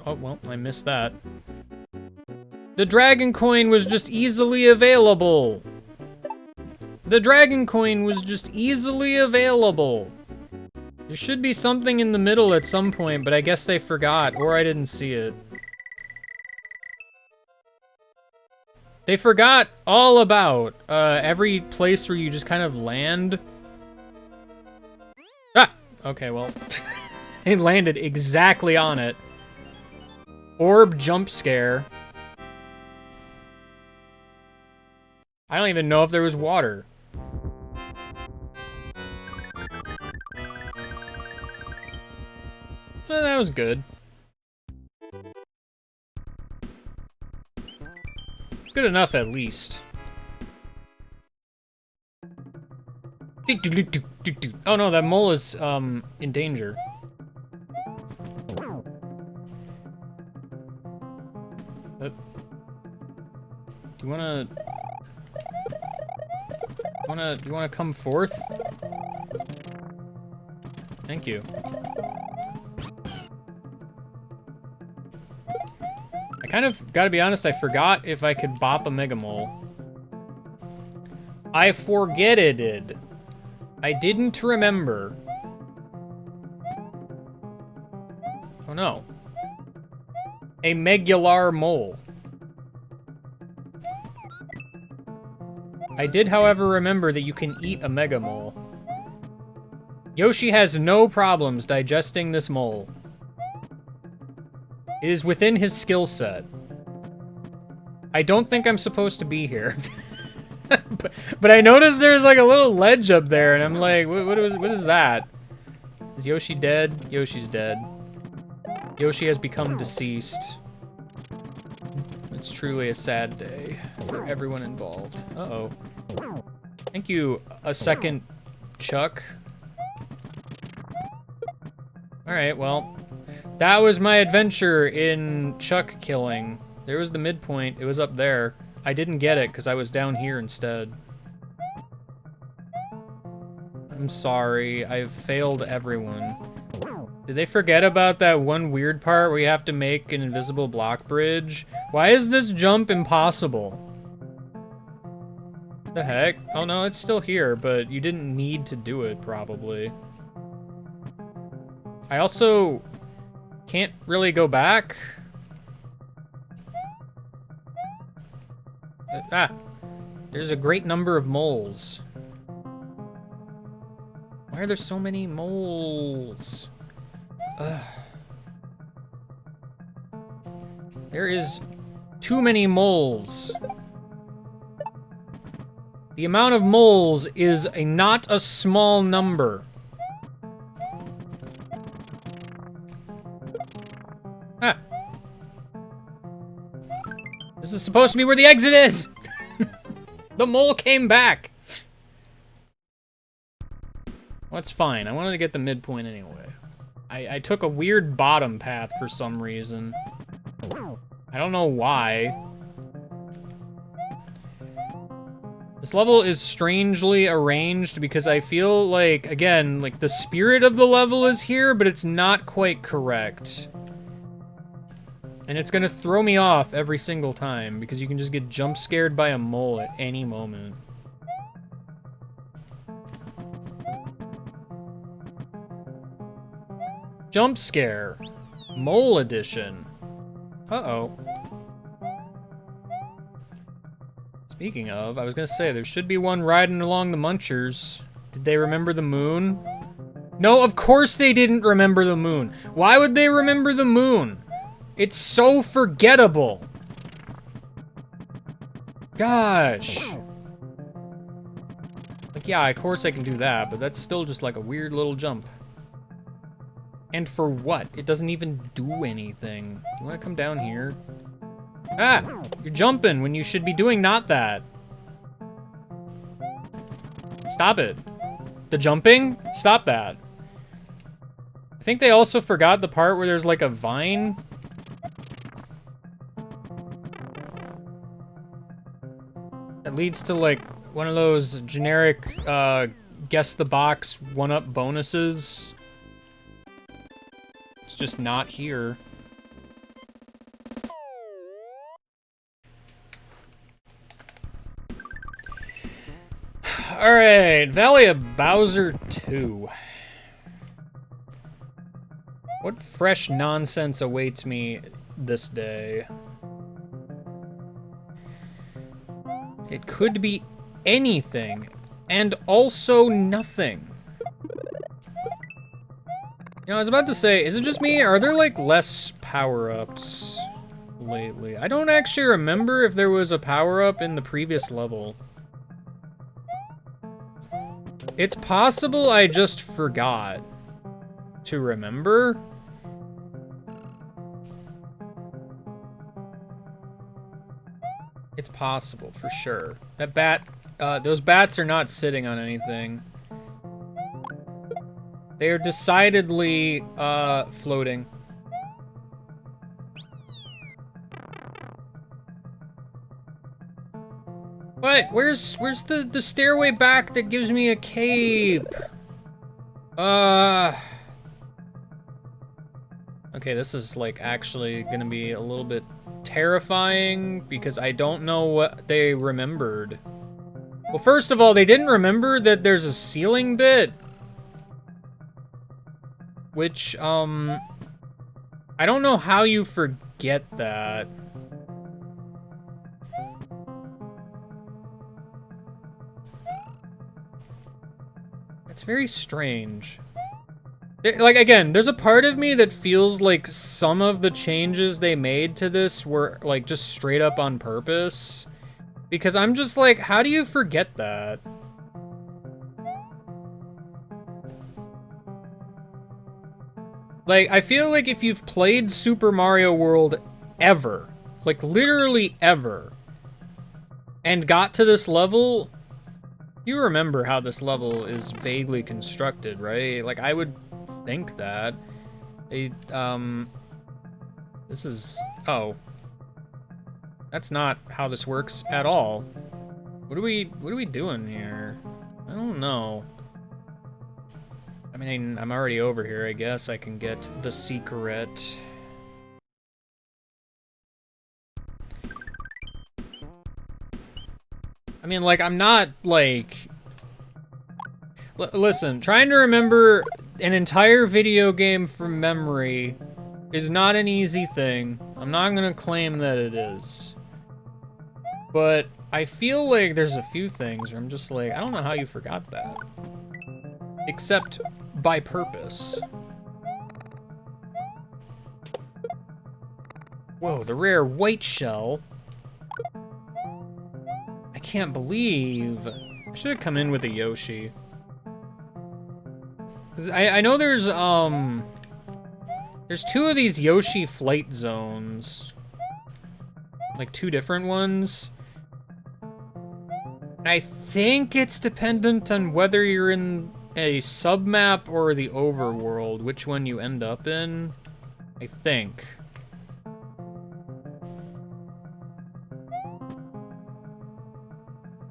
Oh, well, I missed that. The Dragon Coin was just easily available! The Dragon Coin was just easily available! There should be something in the middle at some point, but I guess they forgot, or I didn't see it. They forgot all about every place where you just kind of land. Ah! Okay, well. It landed exactly on it. Orb jump scare. I don't even know if there was water. Well, that was good. Good enough, at least. Oh no, that mole is, in danger. Do you wanna... Do you wanna come forth? Thank you. I kind of, gotta be honest, I forgot if I could bop a Mega Mole. I forgetted it. I didn't remember. Oh no. A Megular Mole. I did, however, remember that you can eat a Mega Mole. Yoshi has no problems digesting this mole. It is within his skill set. I don't think I'm supposed to be here. but I noticed there's like a little ledge up there, and I'm like, what is that? Is Yoshi dead? Yoshi's dead. Yoshi has become deceased. It's truly a sad day for everyone involved. Uh-oh. Thank you, a second Chuck. Alright, well, that was my adventure in Chuck killing. There was the midpoint. It was up there. I didn't get it because I was down here instead. I'm sorry. I've failed everyone. Did they forget about that one weird part where you have to make an invisible block bridge? Why is this jump impossible? The heck? Oh no, it's still here, but you didn't need to do it, probably. I also can't really go back. There's a great number of moles. Why are there so many moles? Ugh. There is too many moles. The amount of moles is not a small number. Ah. This is supposed to be where the exit is! The mole came back! Well, it's fine. I wanted to get the midpoint anyway. I took a weird bottom path for some reason. I don't know why. This level is strangely arranged because I feel like, again, like the spirit of the level is here, but it's not quite correct. And it's gonna throw me off every single time because you can just get jump scared by a mole at any moment. Jump scare. Mole edition. Uh-oh. Speaking of, I was gonna say, there should be one riding along the Munchers. Did they remember the moon? No, of course they didn't remember the moon. Why would they remember the moon? It's so forgettable. Gosh. Like, yeah, of course I can do that, but that's still just like a weird little jump. And for what? It doesn't even do anything. You wanna come down here? Ah! You're jumping when you should be doing not that. Stop it. The jumping? Stop that. I think they also forgot the part where there's like a vine. That leads to like one of those generic guess the box one-up bonuses. It's just not here. Alright, Valley of Bowser 2. What fresh nonsense awaits me this day? It could be anything, and also nothing. You know, I was about to say, is it just me? Are there, like, less power-ups lately? I don't actually remember if there was a power-up in the previous level. It's possible I just forgot to remember. It's possible, for sure. That bat, those bats are not sitting on anything. They are decidedly, floating. What? Where's the stairway back that gives me a cape? Okay, this is like actually gonna be a little bit terrifying because I don't know what they remembered. Well, first of all, they didn't remember that there's a ceiling bit. Which, I don't know how you forget that. It's very strange. Like, again, there's a part of me that feels like some of the changes they made to this were, like, just straight up on purpose. Because I'm just like, how do you forget that? Like, I feel like if you've played Super Mario World ever, like, literally ever, and got to this level, you remember how this level is vaguely constructed, right? Like, I would think that. This is... Oh. That's not how this works at all. What are we doing here? I don't know. I mean, I'm already over here. I guess I can get the secret. I mean, like, I'm not, like... Listen, trying to remember an entire video game from memory is not an easy thing. I'm not gonna claim that it is. But I feel like there's a few things where I'm just like, I don't know how you forgot that. Except by purpose. Whoa, the rare white shell. I can't believe... I should have come in with a Yoshi. 'Cause I know there's two of these Yoshi flight zones. Like, two different ones. And I think it's dependent on whether you're in a submap or the overworld, which one you end up in. I think.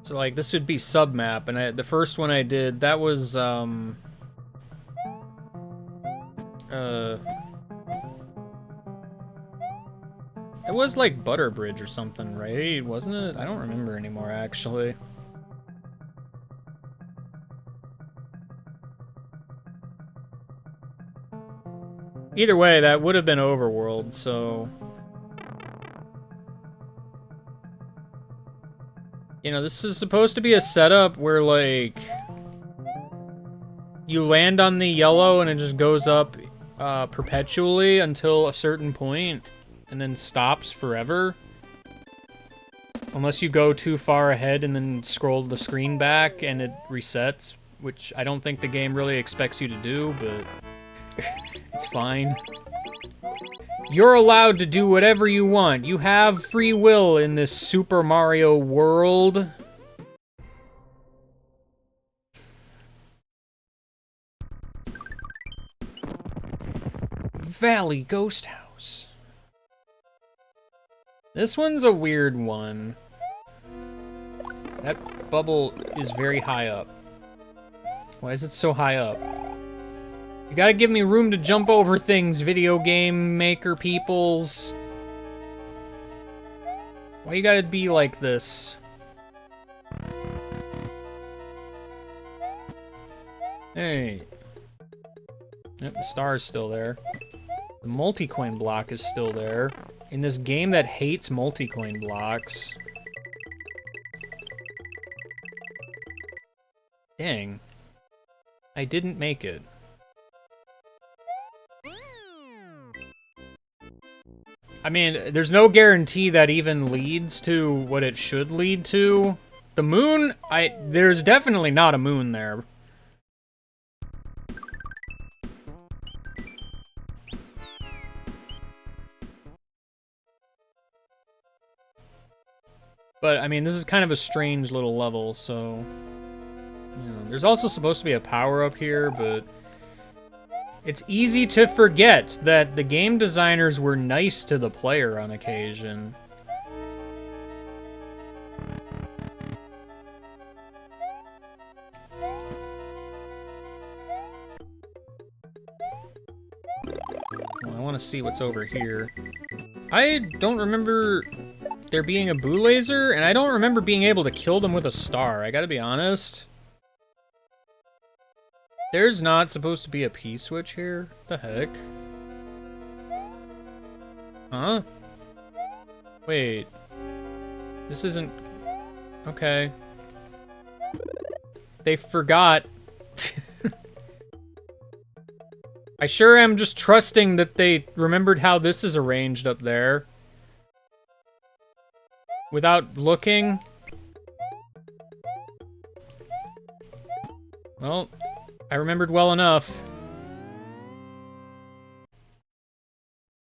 So like this would be submap, and the first one I did, that was it was like Butter Bridge or something, right? Wasn't it? I don't remember anymore actually. Either way, that would have been Overworld, so you know, this is supposed to be a setup where like you land on the yellow and it just goes up perpetually until a certain point and then stops forever. Unless you go too far ahead and then scroll the screen back and it resets, which I don't think the game really expects you to do, but it's fine. You're allowed to do whatever you want. You have free will in this Super Mario world. Valley Ghost House. This one's a weird one. That bubble is very high up. Why is it so high up? You gotta give me room to jump over things, video game maker peoples. Why you gotta be like this? Hey. Yep, the star is still there. The multi-coin block is still there. In this game that hates multi-coin blocks. Dang. I didn't make it. I mean, there's no guarantee that even leads to what it should lead to. The moon, there's definitely not a moon there. But, I mean, this is kind of a strange little level, so... You know, there's also supposed to be a power-up here, but... It's easy to forget that the game designers were nice to the player on occasion. Well, I want to see what's over here. I don't remember there being a boo laser, and I don't remember being able to kill them with a star, I gotta be honest. There's not supposed to be a P-switch here? The heck? Huh? Wait. This isn't... Okay. They forgot. I sure am just trusting that they remembered how this is arranged up there. Without looking. Well, I remembered well enough.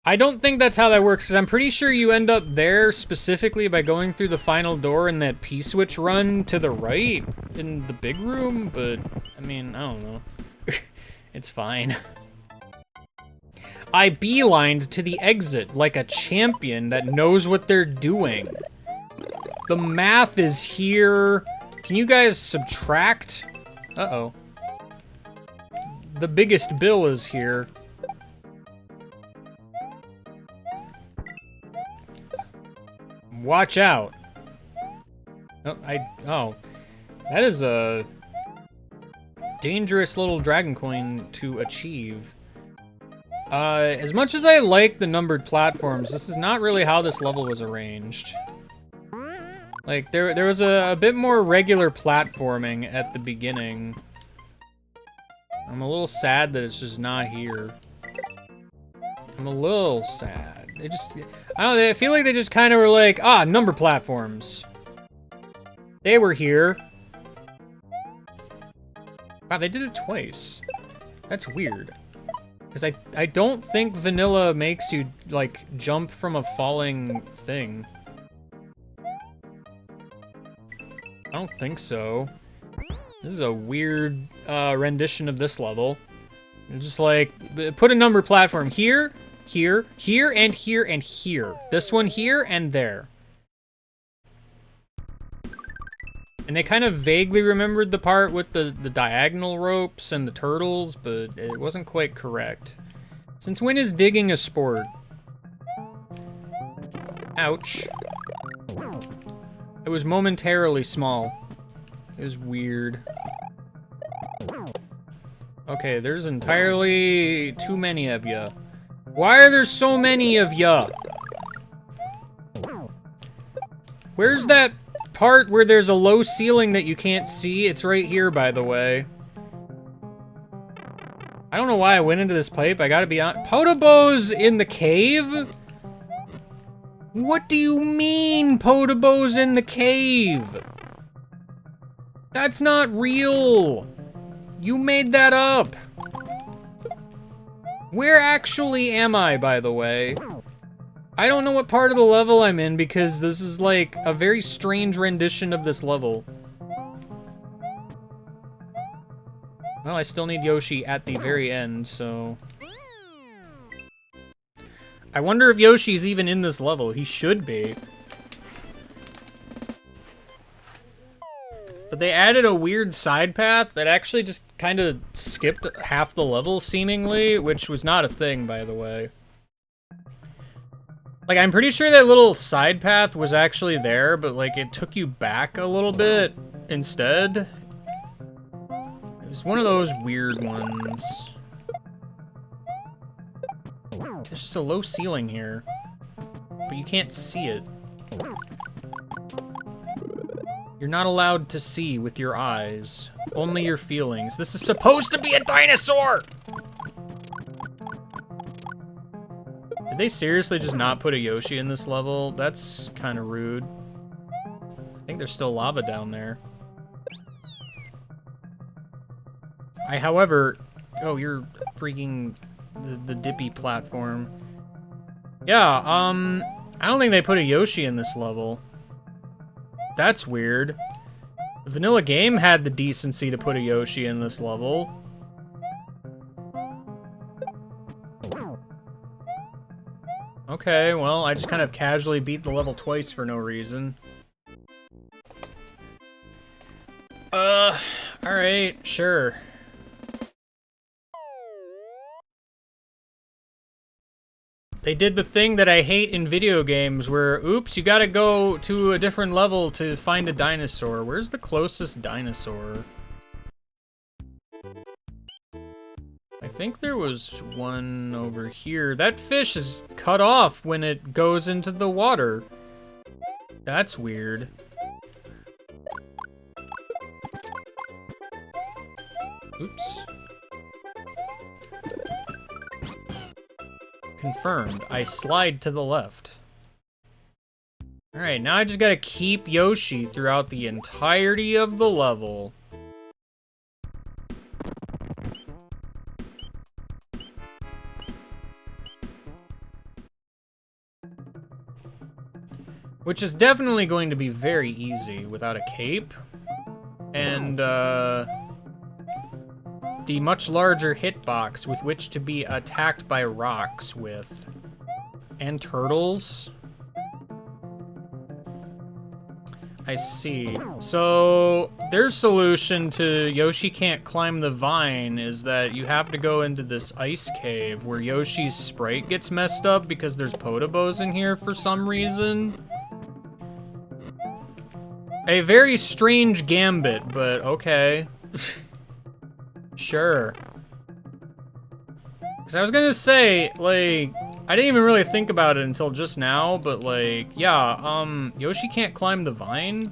I don't think that's how that works, because I'm pretty sure you end up there specifically by going through the final door in that P-switch run to the right in the big room, but, I mean, I don't know. It's fine. I beelined to the exit like a champion that knows what they're doing. The math is here. Can you guys subtract? Uh-oh. The biggest bill is here. Watch out. Oh, that is a dangerous little dragon coin to achieve. As much as I like the numbered platforms, this is not really how this level was arranged. Like, there was a bit more regular platforming at the beginning. I'm a little sad that it's just not here. I'm a little sad. They just... I don't know, I feel like they just kind of were like, ah, number platforms. They were here. Wow, they did it twice. That's weird. Because I don't think vanilla makes you, like, jump from a falling thing. I don't think so. This is a weird rendition of this level. It's just like, put a number platform here, here, here, and here, and here. This one here and there. And they kind of vaguely remembered the part with the diagonal ropes and the turtles, but it wasn't quite correct. Since when is digging a sport? Ouch. It was momentarily small. It was weird. Okay, there's entirely too many of ya. Why are there so many of ya? Where's that part where there's a low ceiling that you can't see? It's right here, by the way. I don't know why I went into this pipe. I gotta be on. Podobos in the cave? What do you mean, Podobos in the cave? That's not real. You made that up. Where actually am I, by the way? I don't know what part of the level I'm in because this is like a very strange rendition of this level. Well, I still need Yoshi at the very end, so... I wonder if Yoshi's even in this level. He should be. But they added a weird side path that actually just kind of skipped half the level, seemingly, which was not a thing, by the way. Like, I'm pretty sure that little side path was actually there, but, like, it took you back a little bit instead. It's one of those weird ones. There's just a low ceiling here, but you can't see it. You're not allowed to see with your eyes, only your feelings. This is supposed to be a dinosaur! Did they seriously just not put a Yoshi in this level? That's kind of rude. I think there's still lava down there. However... Oh, you're freaking... The dippy platform. Yeah, I don't think they put a Yoshi in this level. That's weird. The vanilla game had the decency to put a Yoshi in this level. Okay, well, I just kind of casually beat the level twice for no reason. Alright, sure. They did the thing that I hate in video games where, oops, you gotta go to a different level to find a dinosaur. Where's the closest dinosaur? I think there was one over here. That fish is cut off when it goes into the water. That's weird. Oops. Confirmed. I slide to the left. Alright, now I just gotta keep Yoshi throughout the entirety of the level. Which is definitely going to be very easy without a cape. And, the much larger hitbox with which to be attacked by rocks with. And turtles. I see. So, their solution to Yoshi can't climb the vine is that you have to go into this ice cave where Yoshi's sprite gets messed up because there's Podobos in here for some reason. A very strange gambit, but okay. Sure. Because I was gonna say, like, I didn't even really think about it until just now, but like, yeah, Yoshi can't climb the vine.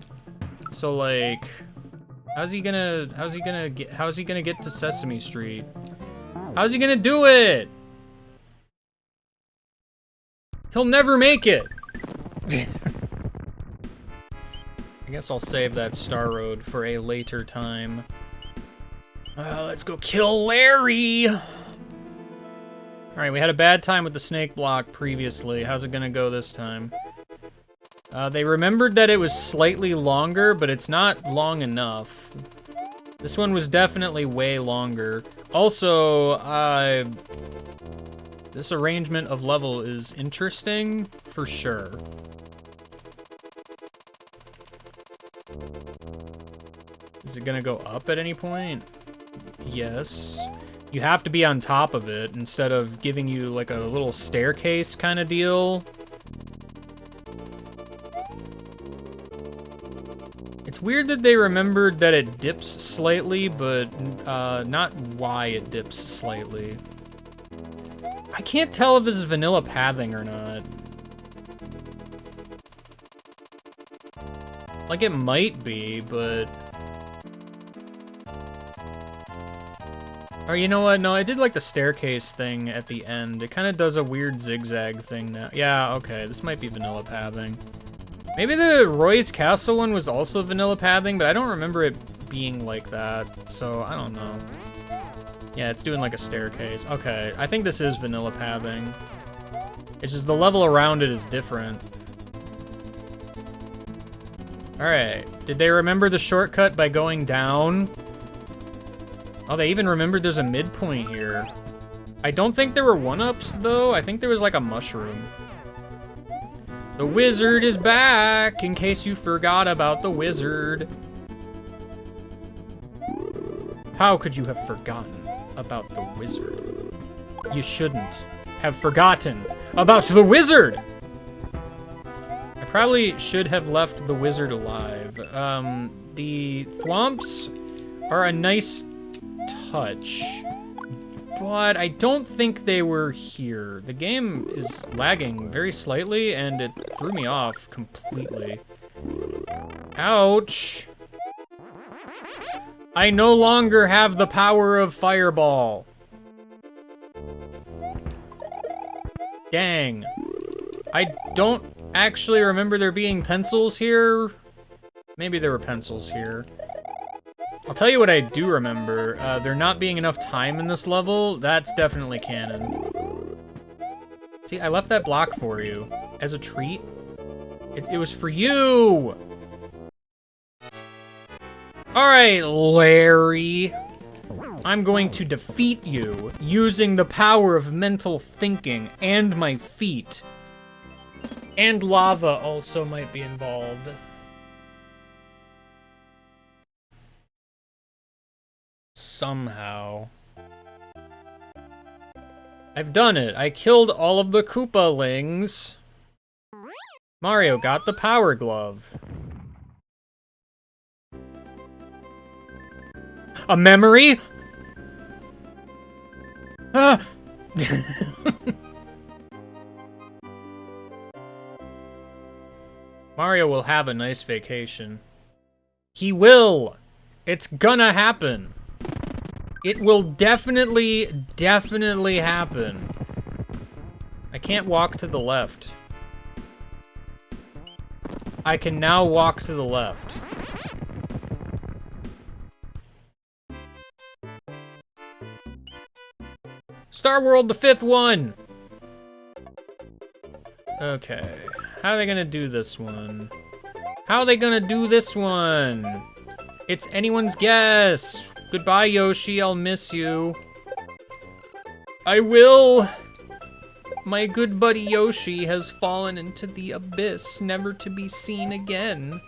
So like, how's he gonna get to Sesame Street? How's he gonna do it? He'll never make it. I guess I'll save that Star Road for a later time. Let's go kill Larry! Alright, we had a bad time with the snake block previously. How's it gonna go this time? They remembered that it was slightly longer, but it's not long enough. This one was definitely way longer. Also, this arrangement of level is interesting, for sure. Is it gonna go up at any point? Yes. You have to be on top of it instead of giving you like a little staircase kind of deal. It's weird that they remembered that it dips slightly, but not why it dips slightly. I can't tell if this is vanilla pathing or not. Like, it might be, but... Or you know what? No, I did like the staircase thing at the end. It kind of does a weird zigzag thing now. Yeah, okay, this might be vanilla pathing. Maybe the Roy's Castle one was also vanilla pathing, but I don't remember it being like that, so I don't know. Yeah, it's doing like a staircase. Okay, I think this is vanilla pathing. It's just the level around it is different. Alright, did they remember the shortcut by going down? Oh, they even remembered there's a midpoint here. I don't think there were one-ups, though. I think there was like a mushroom. The wizard is back, in case you forgot about the wizard. How could you have forgotten about the wizard? You shouldn't have forgotten about the wizard! I probably should have left the wizard alive. The thwomps are a nice touch, but I don't think they were here. The game is lagging very slightly, and it threw me off completely. Ouch! I no longer have the power of Fireball. Dang. I don't actually remember there being pencils here. Maybe there were pencils here. I'll tell you what I do remember. There not being enough time in this level, that's definitely canon. See, I left that block for you. As a treat. It was for you! Alright, Larry. I'm going to defeat you using the power of mental thinking and my feet. And lava also might be involved. Somehow. I've done it. I killed all of the Koopalings. Mario got the power glove. A memory? Ah! Mario will have a nice vacation. He will! It's gonna happen. It will definitely happen. I can't walk to the left. I can now walk to the left. Star World, the 5th one! Okay. How are they gonna do this one? How are they gonna do this one? It's anyone's guess. Goodbye, Yoshi. I'll miss you. I will. My good buddy Yoshi has fallen into the abyss, never to be seen again.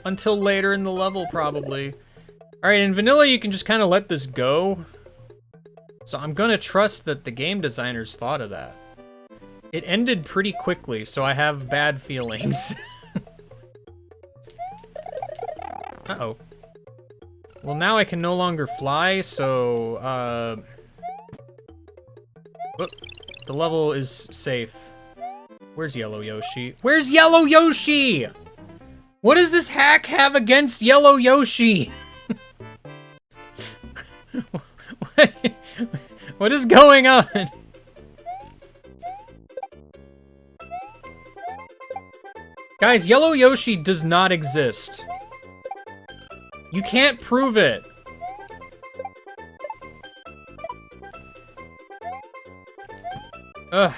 Until later in the level, probably. Alright, in vanilla, you can just kind of let this go. So I'm gonna trust that the game designers thought of that. It ended pretty quickly, so I have bad feelings. Uh-oh. Well, now I can no longer fly, so, whoop. The level is safe. Where's Yellow Yoshi? Where's Yellow Yoshi? What does this hack have against Yellow Yoshi? What is going on? Guys, Yellow Yoshi does not exist. You can't prove it. Ugh.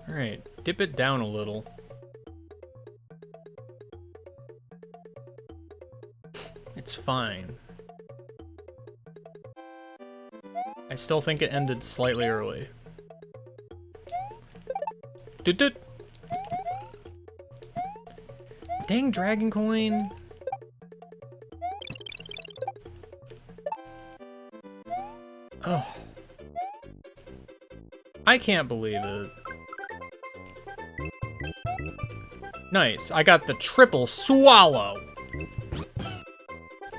Alright, dip it down a little. It's fine. I still think it ended slightly early. Doot doot. Dang dragon coin. Oh. I can't believe it. Nice, I got the triple swallow.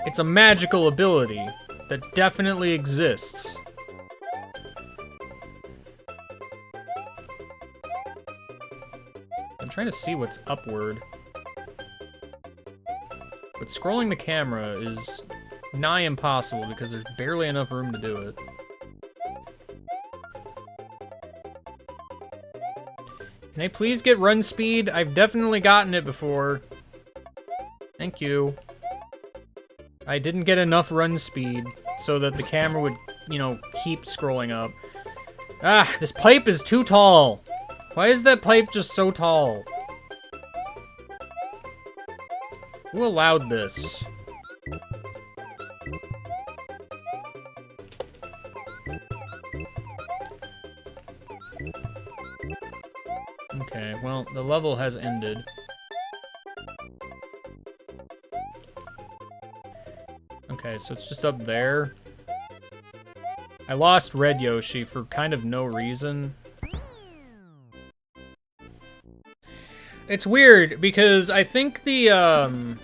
It's a magical ability that definitely exists. I'm trying to see what's upward. But scrolling the camera is nigh impossible because there's barely enough room to do it. Can I please get run speed? I've definitely gotten it before. Thank you. I didn't get enough run speed so that the camera would, you know, keep scrolling up. Ah, this pipe is too tall. Why is that pipe just so tall? Who allowed this? Okay, well, the level has ended. Okay, so it's just up there. I lost Red Yoshi for kind of no reason. It's weird because I think the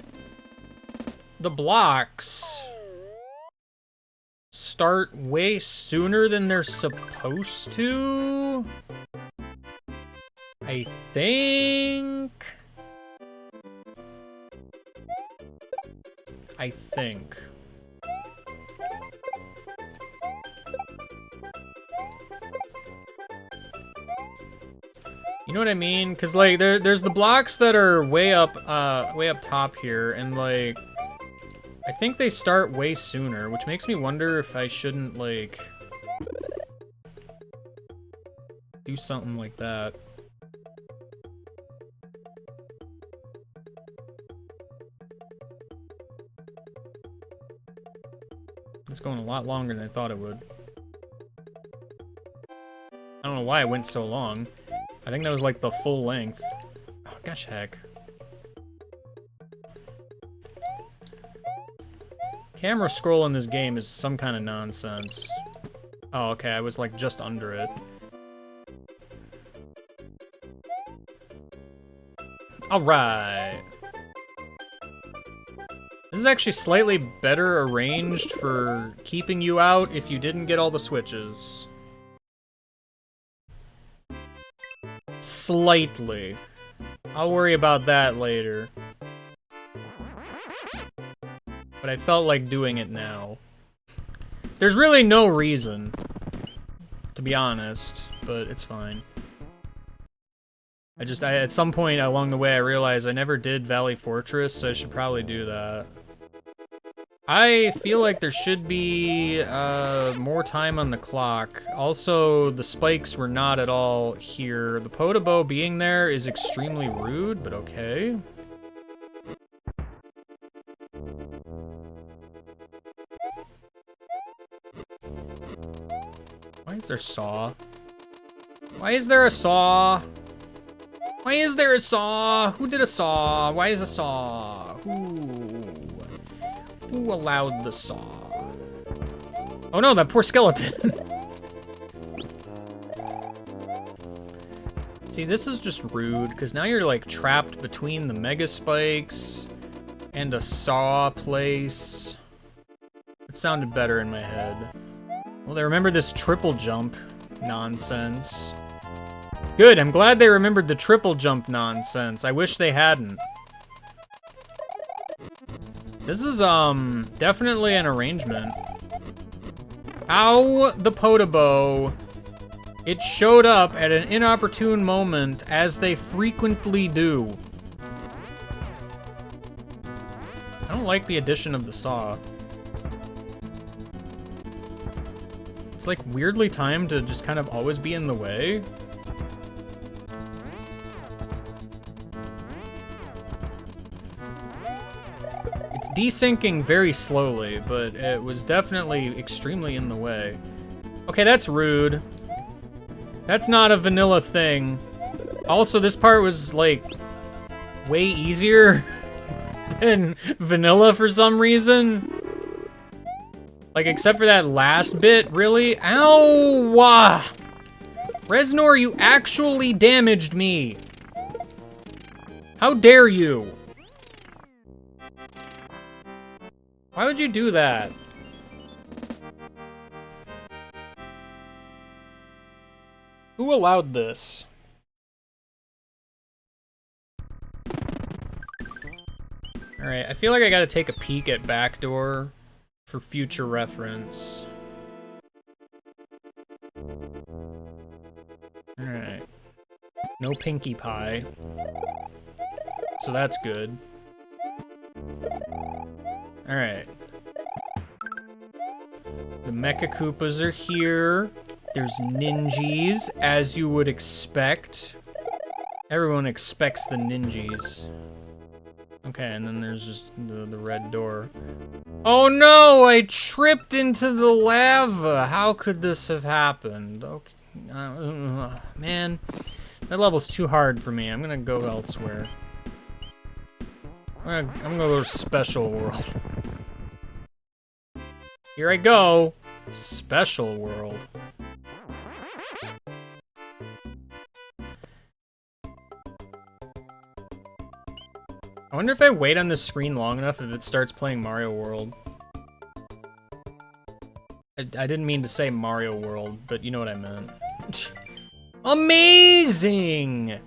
blocks start way sooner than they're supposed to. I think. You know what I mean? Cause like there's the blocks that are way up top here, and like I think they start way sooner, which makes me wonder if I shouldn't like do something like that. It's going a lot longer than I thought it would. I don't know why it went so long. I think that was like the full length. Oh, gosh heck. Camera scroll in this game is some kind of nonsense. Oh, okay, I was like just under it. Alright. This is actually slightly better arranged for keeping you out if you didn't get all the switches. Slightly. I'll worry about that later. But I felt like doing it now. There's really no reason, to be honest, but it's fine. At some point along the way I realized I never did Valley Fortress, so I should probably do that. I feel like there should be more time on the clock. Also, the spikes were not at all here. The Podobo being there is extremely rude, but okay. Why is there saw? Why is there a saw? Why is there a saw? Who did a saw? Why is a saw? Who allowed the saw? Oh no, that poor skeleton. See, this is just rude, because now you're like trapped between the mega spikes and a saw place. It sounded better in my head. Well, they remember this triple jump nonsense. Good, I'm glad they remembered the triple jump nonsense. I wish they hadn't. This is, definitely an arrangement. Ow, the Podobo. It showed up at an inopportune moment, as they frequently do. I don't like the addition of the saw. It's like weirdly timed to just kind of always be in the way. Desyncing very slowly, but it was definitely extremely in the way. Okay, that's rude. That's not a vanilla thing. Also, this part was, like, way easier than vanilla for some reason. Like, except for that last bit, really? Ow! Reznor, you actually damaged me. How dare you? Why would you do that? Who allowed this? Alright, I feel like I gotta take a peek at Backdoor for future reference. Alright. No Pinkie Pie. So that's good. Alright. The Mecha Koopas are here. There's Ninjas, as you would expect. Everyone expects the Ninjas. Okay, and then there's just the red door. Oh no! I tripped into the lava! How could this have happened? Okay, man. That level's too hard for me. I'm gonna go elsewhere. I'm gonna go to Special World. Here I go! Special World. I wonder if I wait on the screen long enough if it starts playing Mario World. I didn't mean to say Mario World, but you know what I meant. Amazing!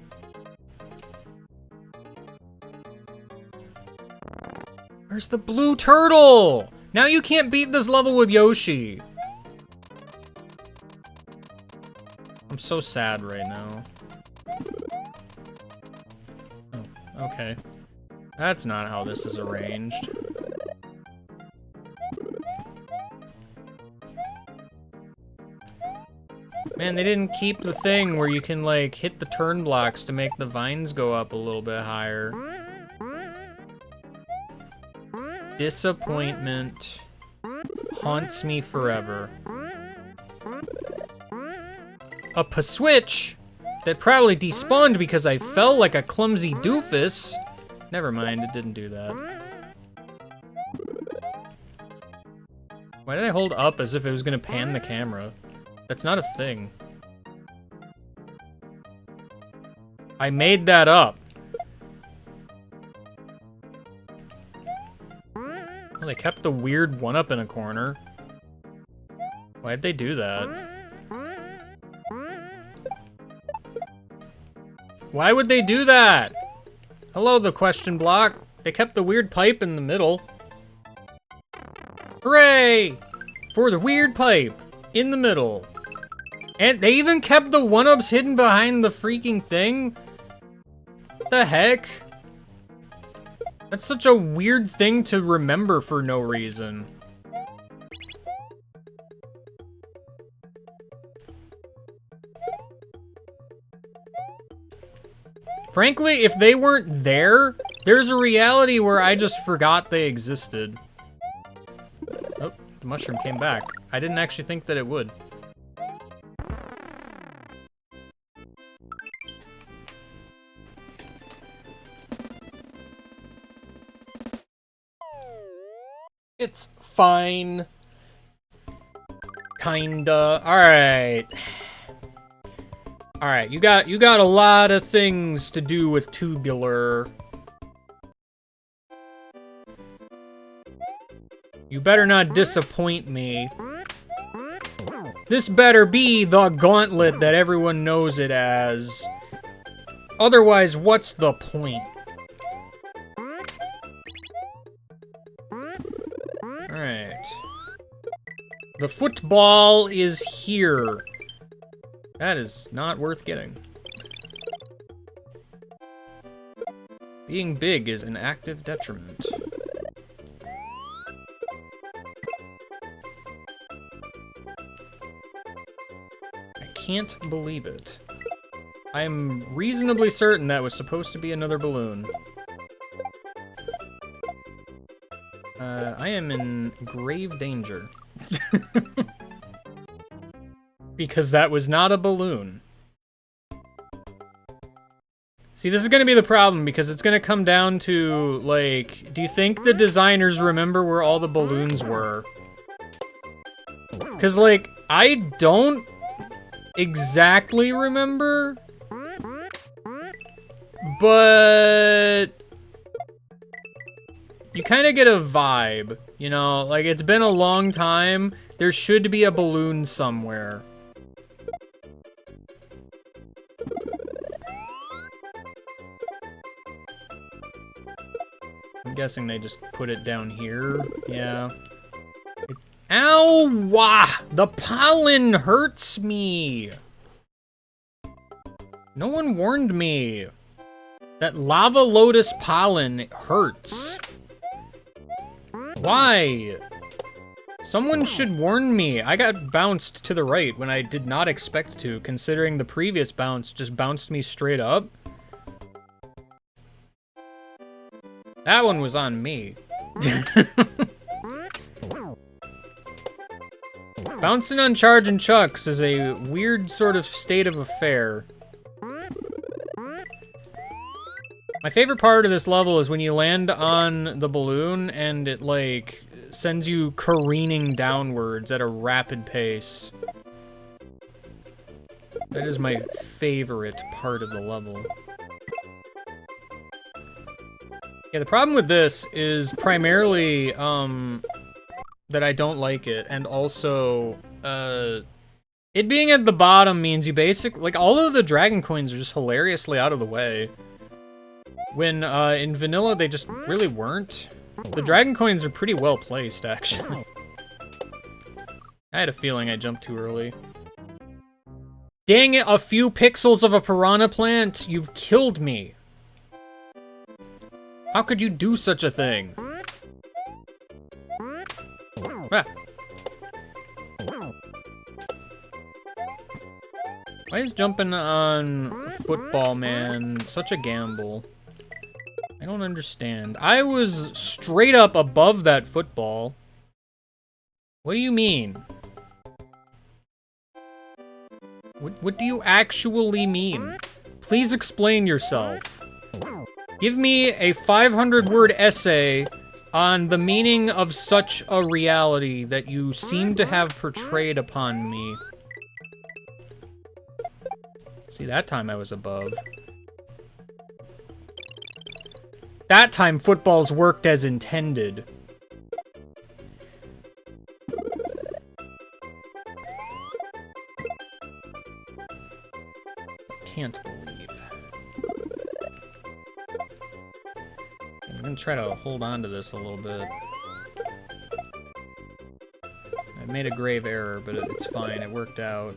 Where's the blue turtle? Now you can't beat this level with Yoshi. I'm so sad right now. Oh, okay. That's not how this is arranged. Man, they didn't keep the thing where you can, like, hit the turn blocks to make the vines go up a little bit higher. Disappointment haunts me forever. A switch that probably despawned because I fell like a clumsy doofus. Never mind, it didn't do that. Why did I hold up as if it was gonna pan the camera? That's not a thing. I made that up. Well, they kept the weird one-up in a corner. Why'd they do that? Why would they do that? Hello, the question block. They kept the weird pipe in the middle. Hooray! For the weird pipe in the middle. And they even kept the one-ups hidden behind the freaking thing? What the heck? That's such a weird thing to remember for no reason. Frankly, if they weren't there, there's a reality where I just forgot they existed. Oh, the mushroom came back. I didn't actually think that it would. It's fine. Kinda. Alright. Alright, you got a lot of things to do with Tubular. You better not disappoint me. This better be the gauntlet that everyone knows it as. Otherwise, what's the point? Alright. The football is here. That is not worth getting. Being big is an active detriment. I can't believe it. I'm reasonably certain that was supposed to be another balloon. I am in grave danger. Because that was not a balloon. See, this is gonna be the problem, because it's gonna come down to, like, do you think the designers remember where all the balloons were? Because, like, I don't exactly remember, but you kind of get a vibe, you know? Like, it's been a long time. There should be a balloon somewhere. I'm guessing they just put it down here. Yeah. Ow! Wah! The pollen hurts me! No one warned me. That lava lotus pollen hurts. Why? Someone should warn me. I got bounced to the right when I did not expect to, considering the previous bounce just bounced me straight up. That one was on me. Bouncing on charge and chucks is a weird sort of state of affair. My favorite part of this level is when you land on the balloon and it, like, sends you careening downwards at a rapid pace. That is my favorite part of the level. Yeah, the problem with this is primarily, that I don't like it, and also, it being at the bottom means you basically, like, all of the dragon coins are just hilariously out of the way. When, in vanilla, they just really weren't. The dragon coins are pretty well placed, actually. I had a feeling I jumped too early. Dang it, a few pixels of a piranha plant? You've killed me. How could you do such a thing? Ah. Why is jumping on Football Man such a gamble? I don't understand. I was straight up above that football. What do you mean? What do you actually mean? Please explain yourself. Give me a 500-word essay on the meaning of such a reality that you seem to have portrayed upon me. See, that time I was above. That time footballs worked as intended. Can't believe. I'm gonna try to hold on to this a little bit. I made a grave error, but it's fine. It worked out.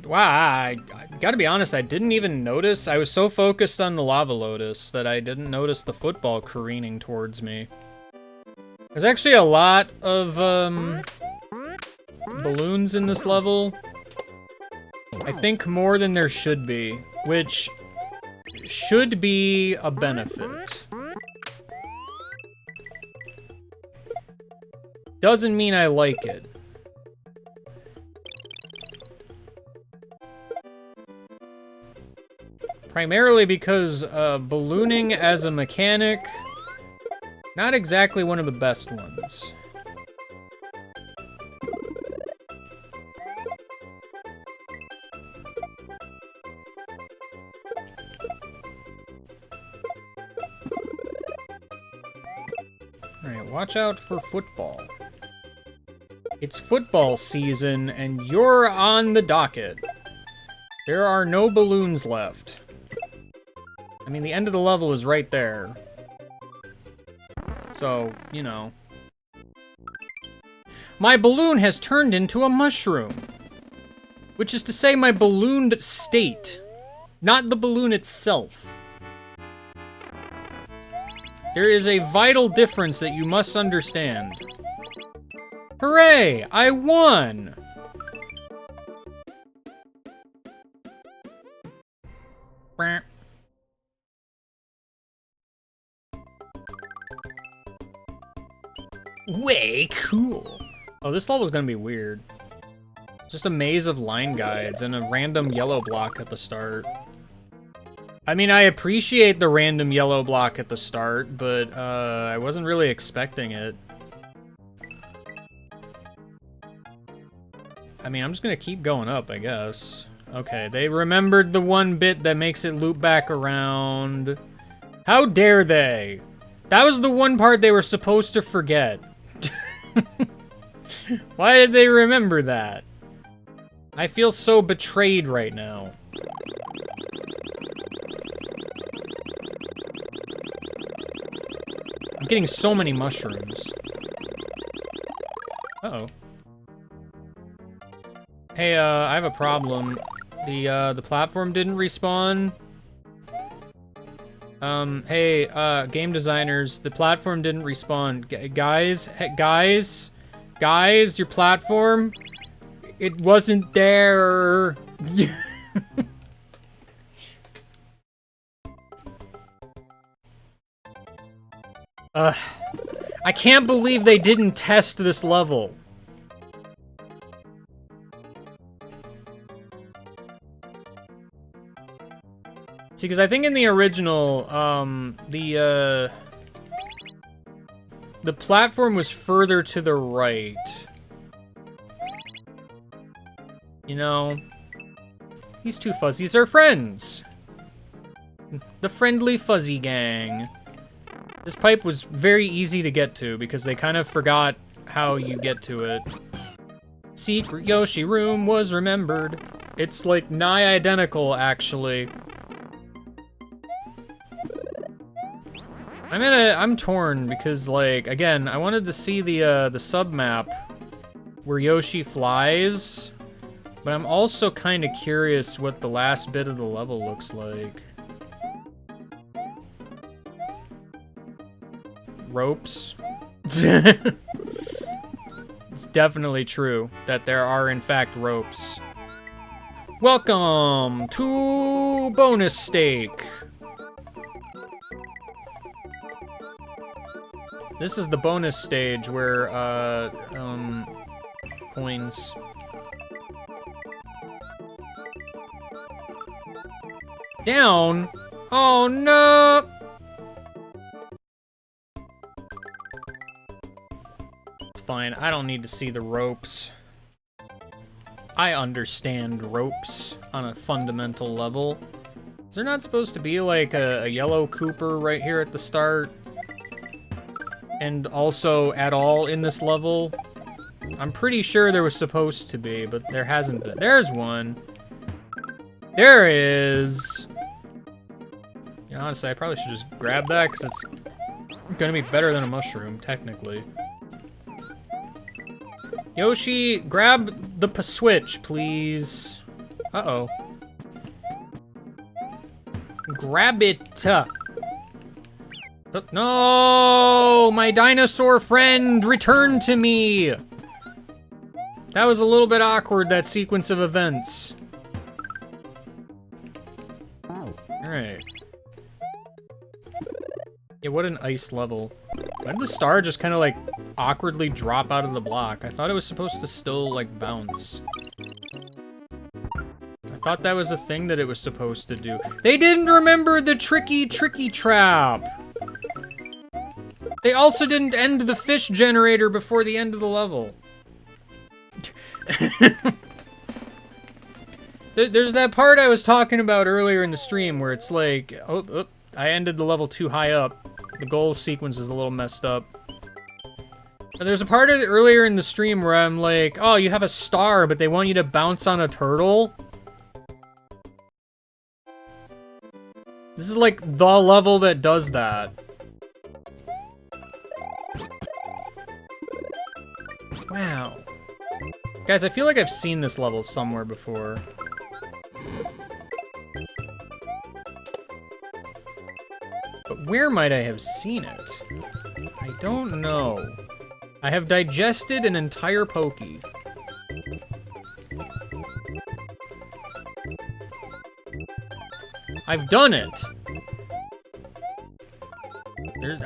Wow, I gotta be honest, I didn't even notice. I was so focused on the lava lotus that I didn't notice the football careening towards me. There's actually a lot of balloons in this level. I think more than there should be, which should be a benefit. Doesn't mean I like it. Primarily because ballooning as a mechanic, not exactly one of the best ones. Alright, watch out for football. It's football season and you're on the docket. There are no balloons left. I mean, the end of the level is right there. So, you know. My balloon has turned into a mushroom. Which is to say my ballooned state, not the balloon itself. There is a vital difference that you must understand. Hooray! I won! Way cool. Oh, this level's gonna be weird. Just a maze of line guides and a random yellow block at the start. I mean, I appreciate the random yellow block at the start, but I wasn't really expecting it. I mean, I'm just gonna keep going up, I guess. Okay, they remembered the one bit that makes it loop back around. How dare they? That was the one part they were supposed to forget. Why did they remember that? I feel so betrayed right now. I'm getting so many mushrooms. Uh-oh. Hey, I have a problem. The platform didn't respawn. Hey, game designers, the platform didn't respawn. Guys, your platform, it wasn't there. I can't believe they didn't test this level. See, because I think in the original, the platform was further to the right. You know, these two fuzzies are friends. The friendly fuzzy gang. This pipe was very easy to get to because they kind of forgot how you get to it. Secret Yoshi room was remembered. It's like nigh identical, actually. I'm torn because, like, again, I wanted to see the sub-map where Yoshi flies, but I'm also kind of curious what the last bit of the level looks like. Ropes. It's definitely true that there are, in fact, ropes. Welcome to Bonus Stake. This is the bonus stage where, coins. Down? Oh no! It's fine, I don't need to see the ropes. I understand ropes on a fundamental level. Is there not supposed to be like a yellow Cooper right here at the start? And also at all in this level? I'm pretty sure there was supposed to be, but there hasn't been. There's one. There is. You know, honestly, I probably should just grab that because it's gonna be better than a mushroom, technically. Yoshi, grab the switch, please. Uh-oh. Grab it. Oh, no! My dinosaur friend returned to me! That was a little bit awkward, that sequence of events. Alright. Yeah, what an ice level. Why did the star just kind of, like, awkwardly drop out of the block? I thought it was supposed to still, like, bounce. I thought that was a thing that it was supposed to do. They didn't remember the tricky trap! They also didn't end the fish generator before the end of the level. There's that part I was talking about earlier in the stream where it's like, oh, I ended the level too high up. The goal sequence is a little messed up. But there's a part of earlier in the stream where I'm like, oh, you have a star, but they want you to bounce on a turtle? This is like the level that does that. Wow. Guys, I feel like I've seen this level somewhere before. But where might I have seen it? I don't know. I have digested an entire Pokey. I've done it!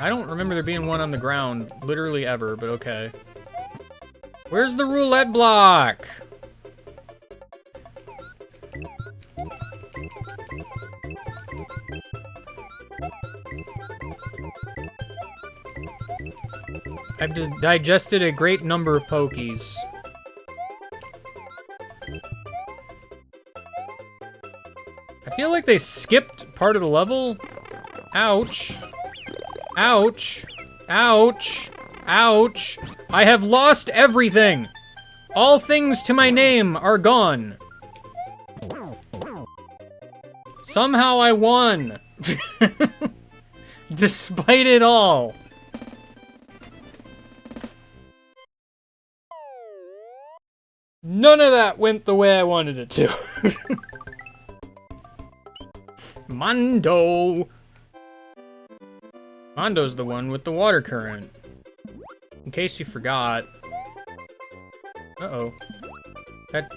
I don't remember there being one on the ground, literally ever, but okay. Where's the roulette block? I've just digested a great number of Pokies. I feel like they skipped part of the level. Ouch. Ouch. Ouch. Ouch. I have lost everything. All things to my name are gone. Somehow I won. Despite it all. None of that went the way I wanted it to. Mondo. Mondo's the one with the water current. In case you forgot. Uh-oh. That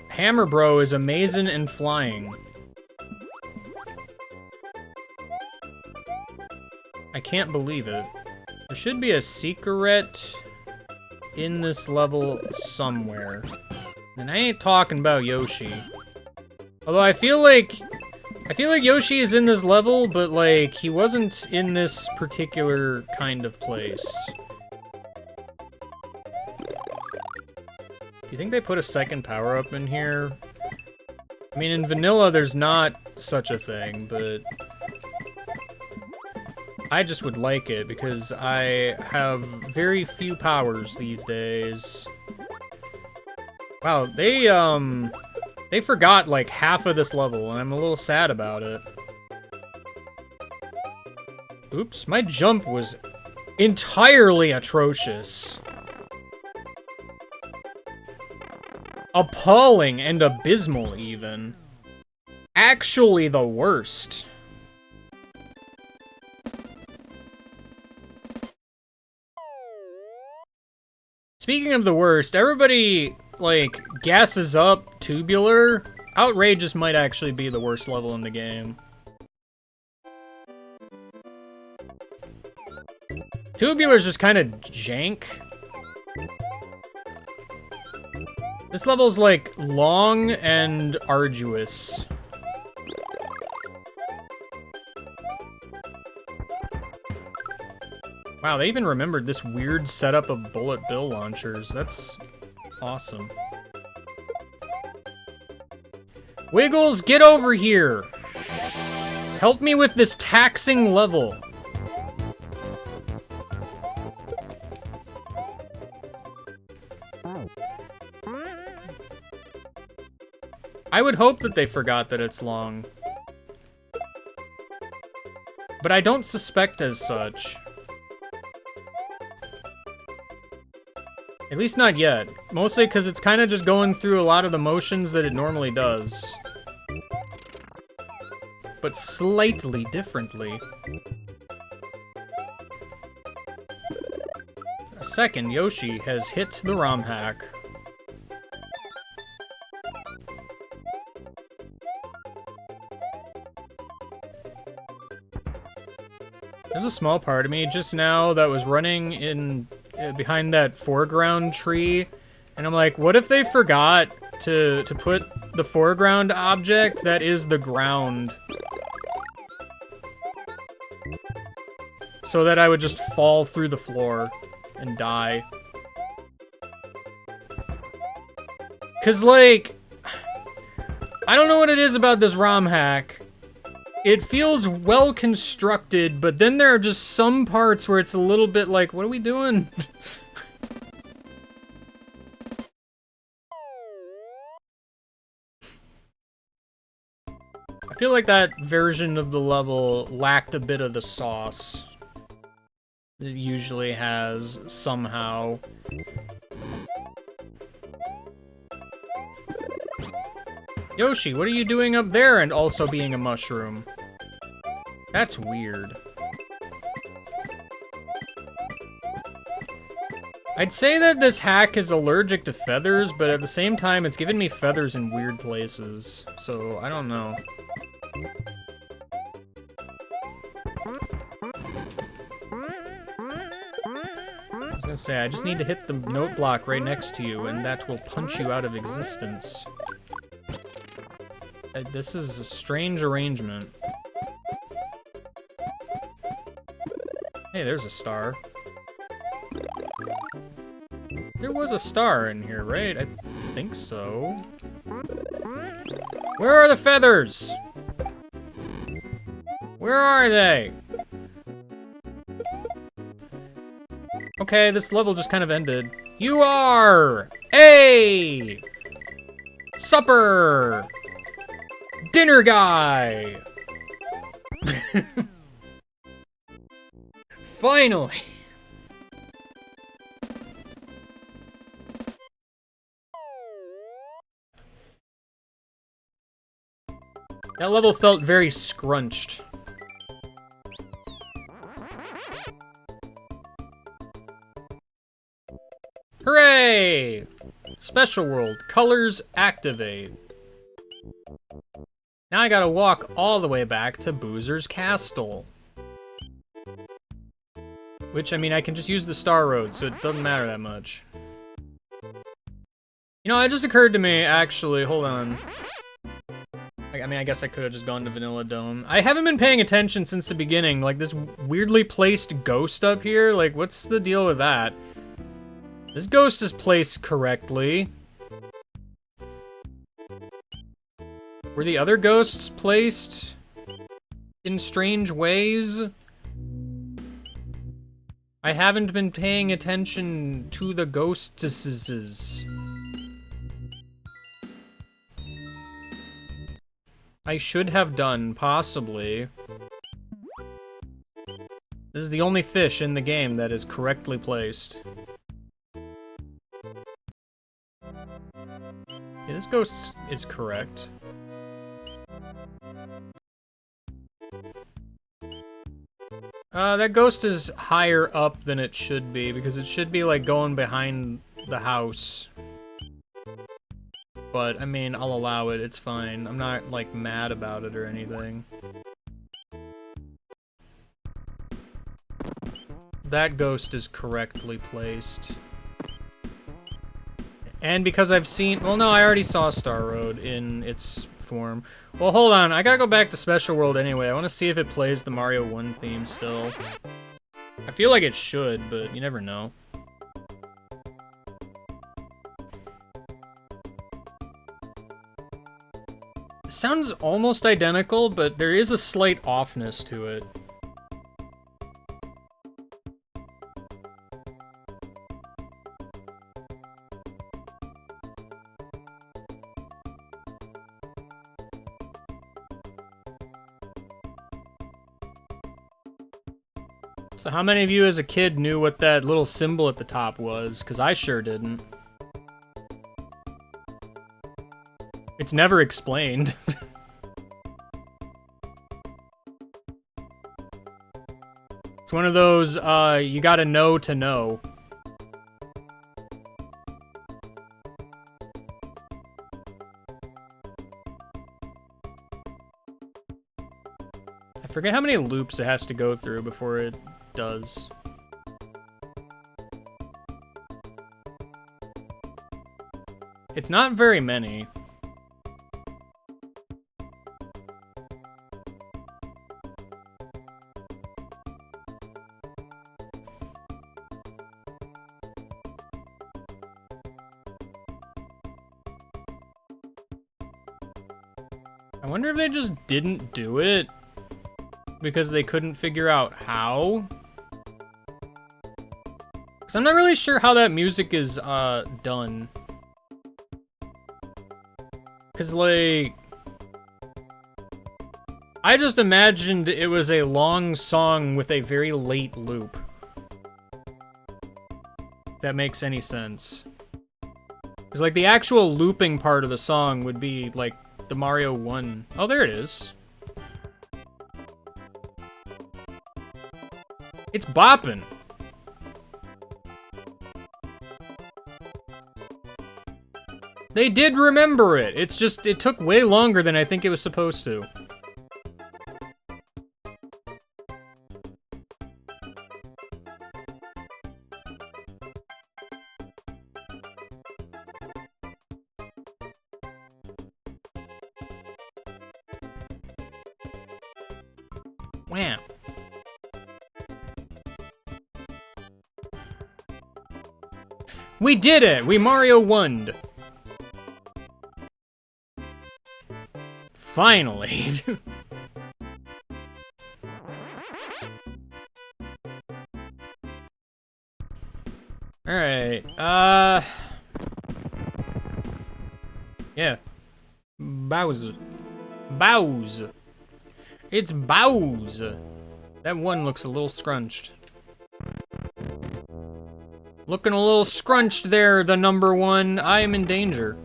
Hammer Bro is amazing and flying. I can't believe it. There should be a secret in this level somewhere. And I ain't talking about Yoshi. Although I feel like Yoshi is in this level, but like he wasn't in this particular kind of place. Do you think they put a second power-up in here? I mean, in vanilla, there's not such a thing, but I just would like it because I have very few powers these days. Wow, they forgot like half of this level, and I'm a little sad about it. Oops, my jump was entirely atrocious. Appalling and abysmal, even. Actually the worst. Speaking of the worst, everybody, like, gasses up Tubular. Outrageous might actually be the worst level in the game. Tubular's just kind of jank. This level's, like, long and arduous. Wow, they even remembered this weird setup of bullet bill launchers. That's awesome. Wiggles, get over here! Help me with this taxing level. I would hope that they forgot that it's long. But I don't suspect as such. At least not yet. Mostly because it's kind of just going through a lot of the motions that it normally does. But slightly differently. A second, Yoshi has hit the ROM hack. There's a small part of me just now that was running in behind that foreground tree, and I'm like, what if they forgot to put the foreground object that is the ground? So that I would just fall through the floor and die. 'Cause, like, I don't know what it is about this ROM hack. It feels well constructed, but then there are just some parts where it's a little bit like, what are we doing? I feel like that version of the level lacked a bit of the sauce it usually has, somehow. Yoshi, what are you doing up there and also being a mushroom? That's weird. I'd say that this hack is allergic to feathers, but at the same time, it's giving me feathers in weird places. So, I don't know. I was gonna say, I just need to hit the note block right next to you, and that will punch you out of existence. This is a strange arrangement. Hey, there's a star. There was a star in here, right? I think so. Where are the feathers? Where are they? Okay, this level just kind of ended. You are a supper dinner guy. Finally. That level felt very scrunched. Hooray! Special world, colors activate. Now I gotta walk all the way back to Boozer's Castle. Which, I mean, I can just use the Star Road, so it doesn't matter that much. You know, it just occurred to me, actually, hold on. I mean, I guess I could have just gone to Vanilla Dome. I haven't been paying attention since the beginning. Like, this weirdly placed ghost up here, like, what's the deal with that? This ghost is placed correctly. Were the other ghosts placed in strange ways? I haven't been paying attention to the ghostesses. I should have done, possibly. This is the only fish in the game that is correctly placed. Yeah, this ghost is correct. That ghost is higher up than it should be, because it should be, like, going behind the house. But, I mean, I'll allow it, it's fine. I'm not, like, mad about it or anything. That ghost is correctly placed. And because I've seen... Well, no, I already saw Star Road in its form. Well, hold on. I gotta go back to Special World anyway. I want to see if it plays the Mario 1 theme still. I feel like it should, but you never know. It sounds almost identical, but there is a slight offness to it. So how many of you as a kid knew what that little symbol at the top was? Because I sure didn't. It's never explained. It's one of those, you gotta know to know. I forget how many loops it has to go through before it does. It's not very many. I wonder if they just didn't do it because they couldn't figure out how. Because I'm not really sure how that music is done. Because, like, I just imagined it was a long song with a very late loop. If that makes any sense. Because, like, the actual looping part of the song would be, like, the Mario 1. Oh, there it is. It's bopping. They did remember it. It's just, it took way longer than I think it was supposed to. Wham. We did it! We Mario won'd. Finally. Alright, yeah. Bowser. Bowser. It's Bowser. That one looks a little scrunched. Looking a little scrunched there, the number one. I am in danger.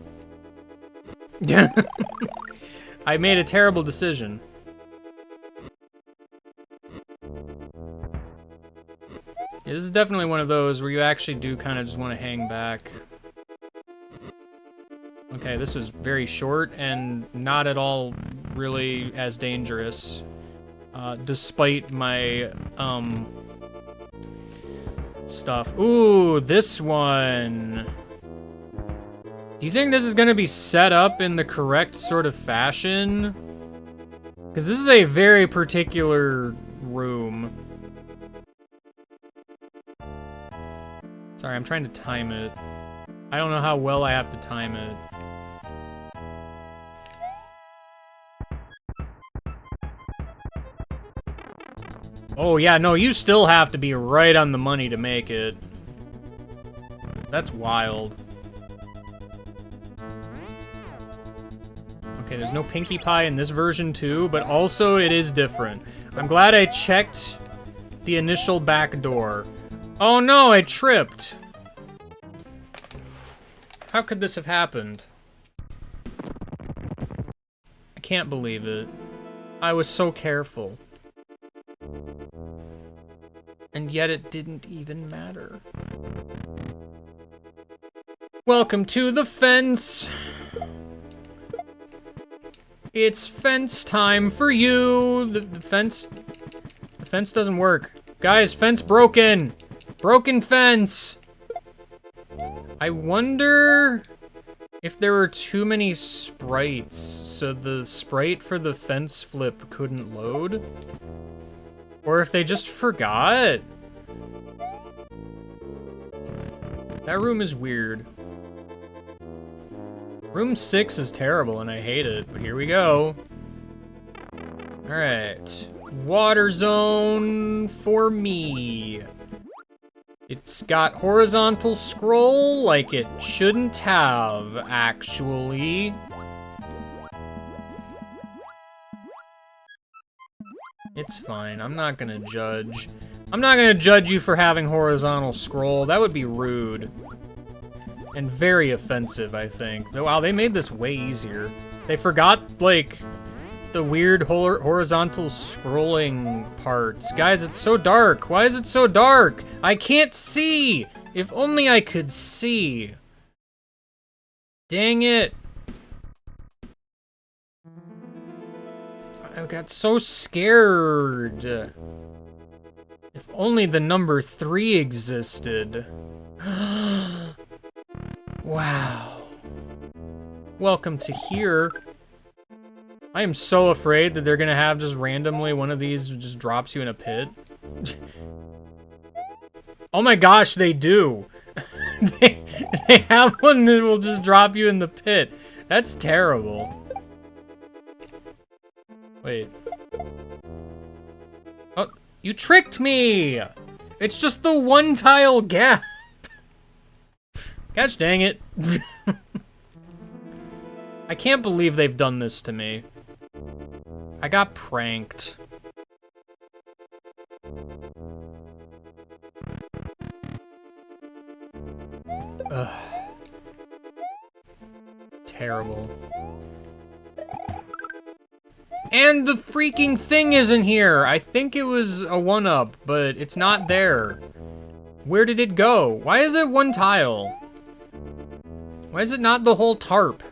I made a terrible decision. Yeah, this is definitely one of those where you actually do kind of just want to hang back. Okay, this was very short and not at all really as dangerous. Despite my, stuff. Ooh, this one. Do you think this is gonna be set up in the correct sort of fashion? Because this is a very particular room. Sorry, I'm trying to time it. I don't know how well I have to time it. Oh yeah, no, you still have to be right on the money to make it. That's wild. Okay, there's no Pinkie Pie in this version too, but also it is different. I'm glad I checked the initial back door. Oh no, I tripped. How could this have happened? I can't believe it. I was so careful. And yet it didn't even matter. Welcome to the fence. It's fence time for you. The fence doesn't work. Guys, fence broken. Broken fence. I wonder if there were too many sprites, so the sprite for the fence flip couldn't load. Or if they just forgot. That room is weird. Room 6 is terrible and I hate it, but here we go. Alright. Water zone for me. It's got horizontal scroll like it shouldn't have, actually. It's fine. I'm not gonna judge. I'm not gonna judge you for having horizontal scroll. That would be rude. And very offensive, I think. Wow, they made this way easier. They forgot, like, the weird horizontal scrolling parts. Guys, it's so dark. Why is it so dark? I can't see! If only I could see. Dang it. I got so scared. If only the number 3 existed. Wow. Welcome to here. I am so afraid that they're gonna have just randomly one of these just drops you in a pit. Oh my gosh, they do. they have one that will just drop you in the pit. That's terrible. Wait. Oh, you tricked me! It's just the one tile gap. Gosh dang it. I can't believe they've done this to me. I got pranked. Ugh. Terrible. And the freaking thing isn't here! I think it was a 1-up, but it's not there. Where did it go? Why is it one tile? Why is it not the whole tarp?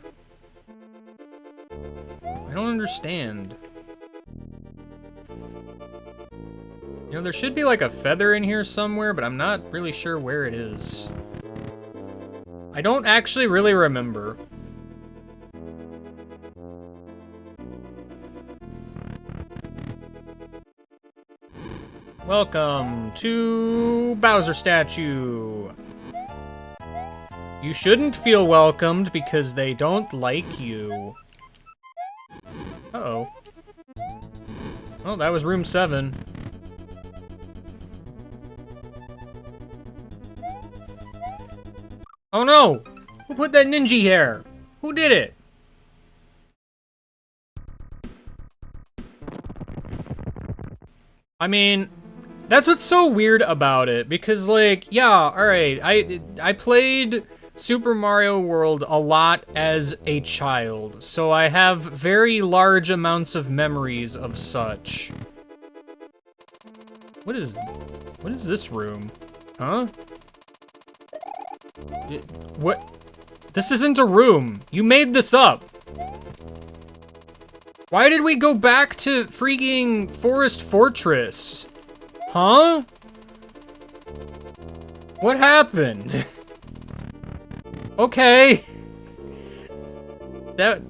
I don't understand. You know, there should be like a feather in here somewhere, but I'm not really sure where it is. I don't actually really remember. Welcome to Bowser Statue. You shouldn't feel welcomed because they don't like you. Uh-oh. Oh, that was room 7. Oh no! Who put that ninja hair? Who did it? I mean, that's what's so weird about it, because, like, yeah, alright, I played Super Mario World a lot as a child, so I have very large amounts of memories of such. What is this room? Huh? What? This isn't a room. You made this up. Why did we go back to freaking Forest Fortress? Huh? What happened? Okay. That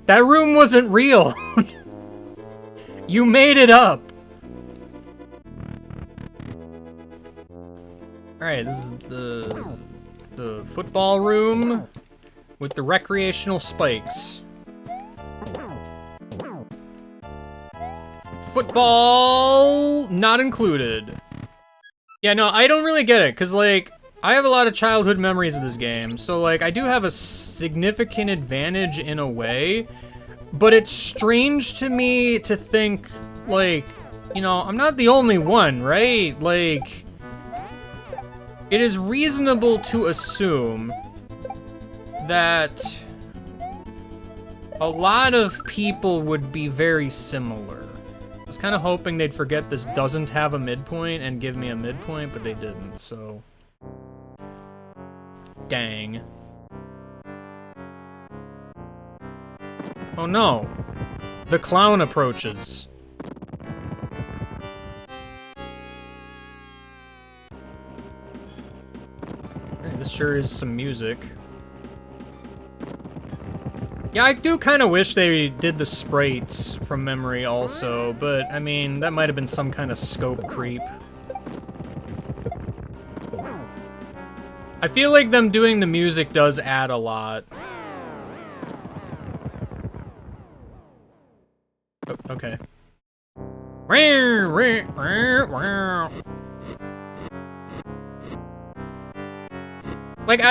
room wasn't real. You made it up. Alright, this is the football room with the recreational spikes. Football not included. Yeah, no, I don't really get it, because, like, I have a lot of childhood memories of this game, so, like, I do have a significant advantage in a way, but it's strange to me to think, like, you know, I'm not the only one, right? Like, it is reasonable to assume that a lot of people would be very similar. I was kind of hoping they'd forget this doesn't have a midpoint and give me a midpoint, but they didn't, so... Dang. Oh no! The clown approaches. Hey, this sure is some music. Yeah, I do kind of wish they did the sprites from memory also, but, I mean, that might have been some kind of scope creep. I feel like them doing the music does add a lot. Oh, okay. Like,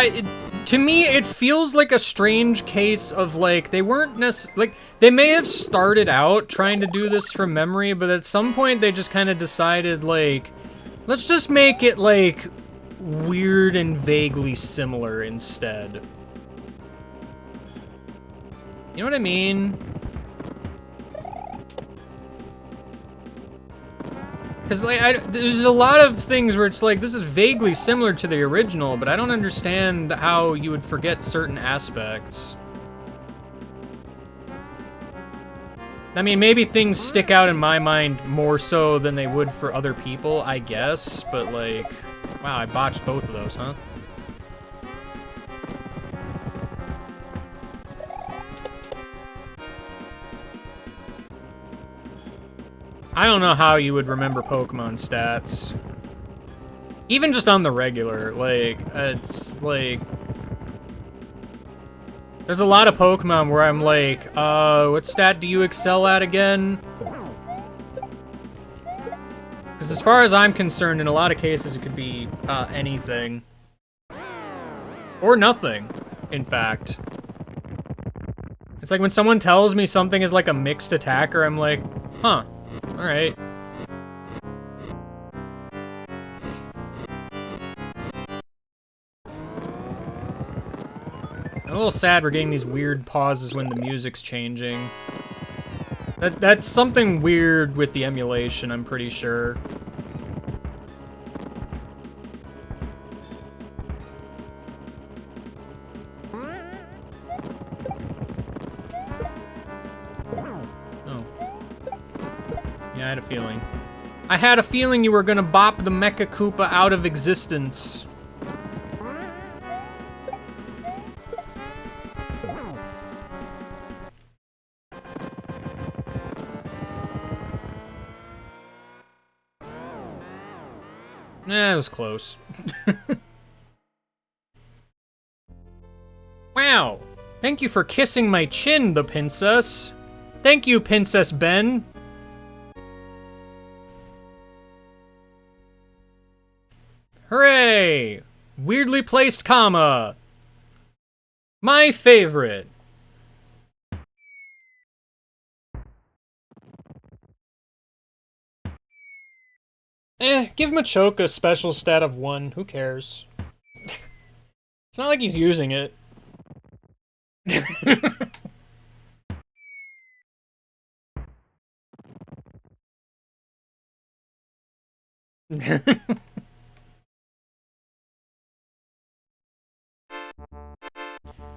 to me, it feels like a strange case of, like, they weren't like, they may have started out trying to do this from memory, but at some point they just kind of decided, like, let's just make it, like, weird and vaguely similar instead. You know what I mean? Because, like, there's a lot of things where it's like, this is vaguely similar to the original, but I don't understand how you would forget certain aspects. I mean, maybe things stick out in my mind more so than they would for other people, I guess, but, like, wow, I botched both of those, huh? I don't know how you would remember Pokemon stats. Even just on the regular, like, it's, like... There's a lot of Pokemon where I'm like, what stat do you excel at again? Because as far as I'm concerned, in a lot of cases, it could be, anything. Or nothing, in fact. It's like when someone tells me something is like a mixed attacker, I'm like, huh. Alright. I'm a little sad we're getting these weird pauses when the music's changing. That's something weird with the emulation, I'm pretty sure. I had a feeling. I had a feeling you were gonna bop the Mecha Koopa out of existence. It was close. Thank you for kissing my chin, the princess. Thank you, Princess Ben. Hooray! Weirdly placed comma. My favorite. Give Machoke a special stat of 1. Who cares? It's not like he's using it.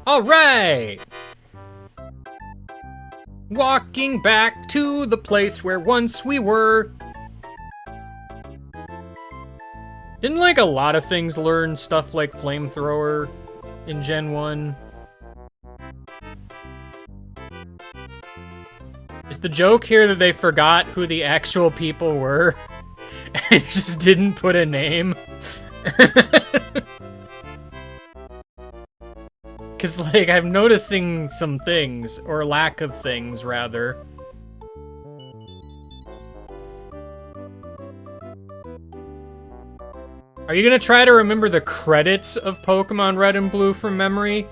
Alright! Walking back to the place where once we were. Didn't like a lot of things learn stuff like flamethrower in Gen 1? Is the joke here that they forgot who the actual people were and just didn't put a name? Because, like, I'm noticing some things, or lack of things, rather. Are you gonna try to remember the credits of Pokemon Red and Blue from memory?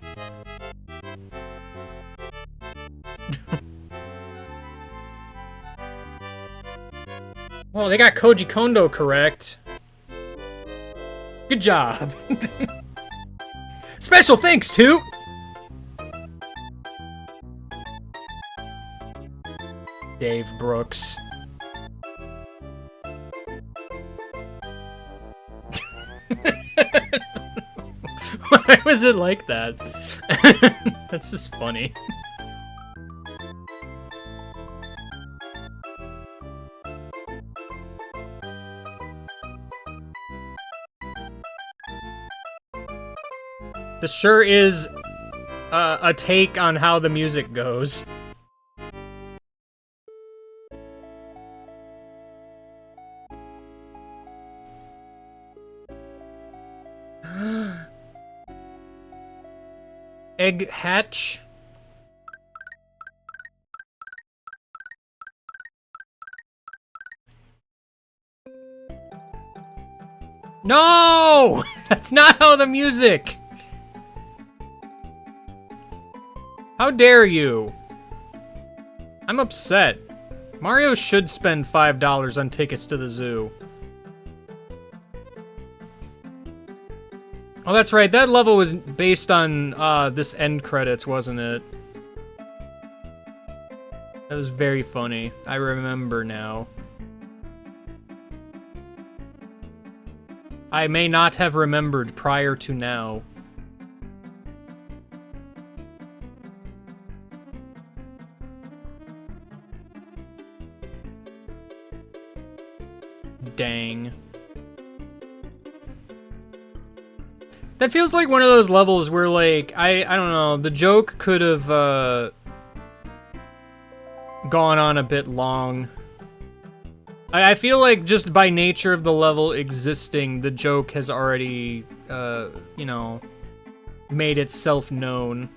Well, they got Koji Kondo correct. Good job. Special thanks to... Dave Brooks. Why was it like that? That's just funny. This sure is a take on how the music goes. Egg hatch? No! That's not how the music... How dare you? I'm upset. Mario should spend $5 on tickets to the zoo. Oh, that's right. That level was based on this end credits, wasn't it? That was very funny. I remember now. I may not have remembered prior to now. Dang. That feels like one of those levels where, like, I don't know, the joke could have, gone on a bit long. I feel like just by nature of the level existing, the joke has already, you know, made itself known.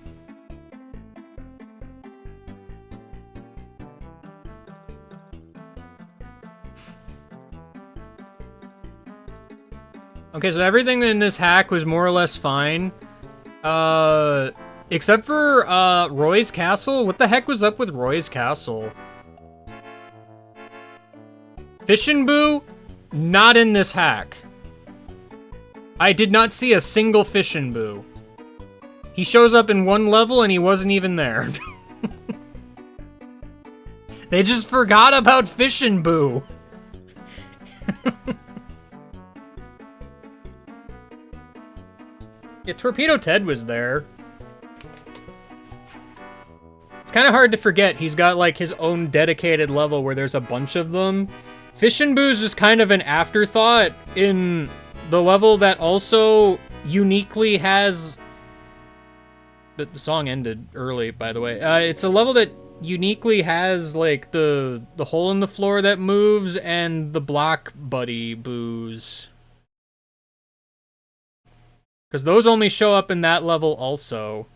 Okay, so everything in this hack was more or less fine. Except for, Roy's Castle? What the heck was up with Roy's Castle? Fishin' not in this hack. I did not see a single Fishin' He shows up in one level and he wasn't even there. They just forgot about Fishin' Yeah, Torpedo Ted was there. It's kind of hard to forget he's got, like, his own dedicated level where there's a bunch of them. Fishin' Boo's just kind of an afterthought in the level that also uniquely has... The song ended early, by the way. It's a level that uniquely has, like, the hole in the floor that moves and the block buddy boos. Because those only show up in that level also.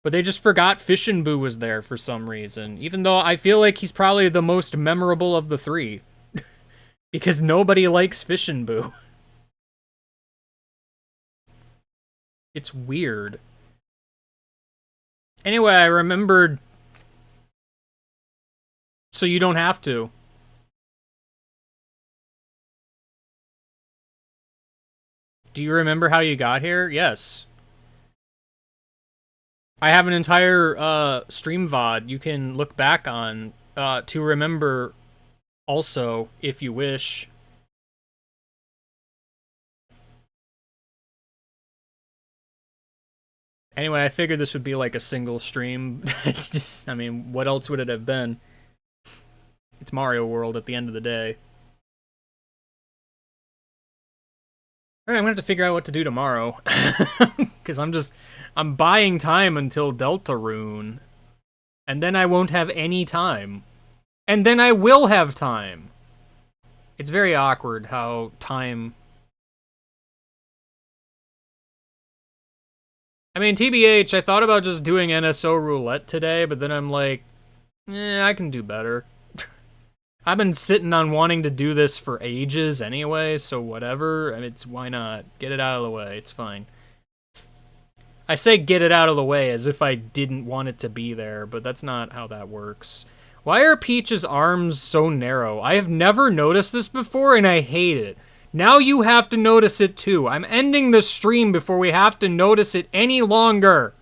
But they just forgot Fishin' Boo was there for some reason, even though I feel like he's probably the most memorable of the three. Because nobody likes Fishin' Boo. It's weird. Anyway, I remembered... So you don't have to. Do you remember how you got here? Yes. I have an entire stream VOD you can look back on to remember also, if you wish. Anyway, I figured this would be like a single stream. It's just, I mean, what else would it have been? It's Mario World at the end of the day. Alright, I'm gonna have to figure out what to do tomorrow. Because I'm buying time until Deltarune. And then I won't have any time. And then I will have time. It's very awkward how time... I mean, TBH, I thought about just doing NSO Roulette today, but then I'm like, I can do better. I've been sitting on wanting to do this for ages anyway, so whatever. I mean, why not? Get it out of the way. It's fine. I say get it out of the way as if I didn't want it to be there, but that's not how that works. Why are Peach's arms so narrow? I have never noticed this before, and I hate it. Now you have to notice it too. I'm ending the stream before we have to notice it any longer.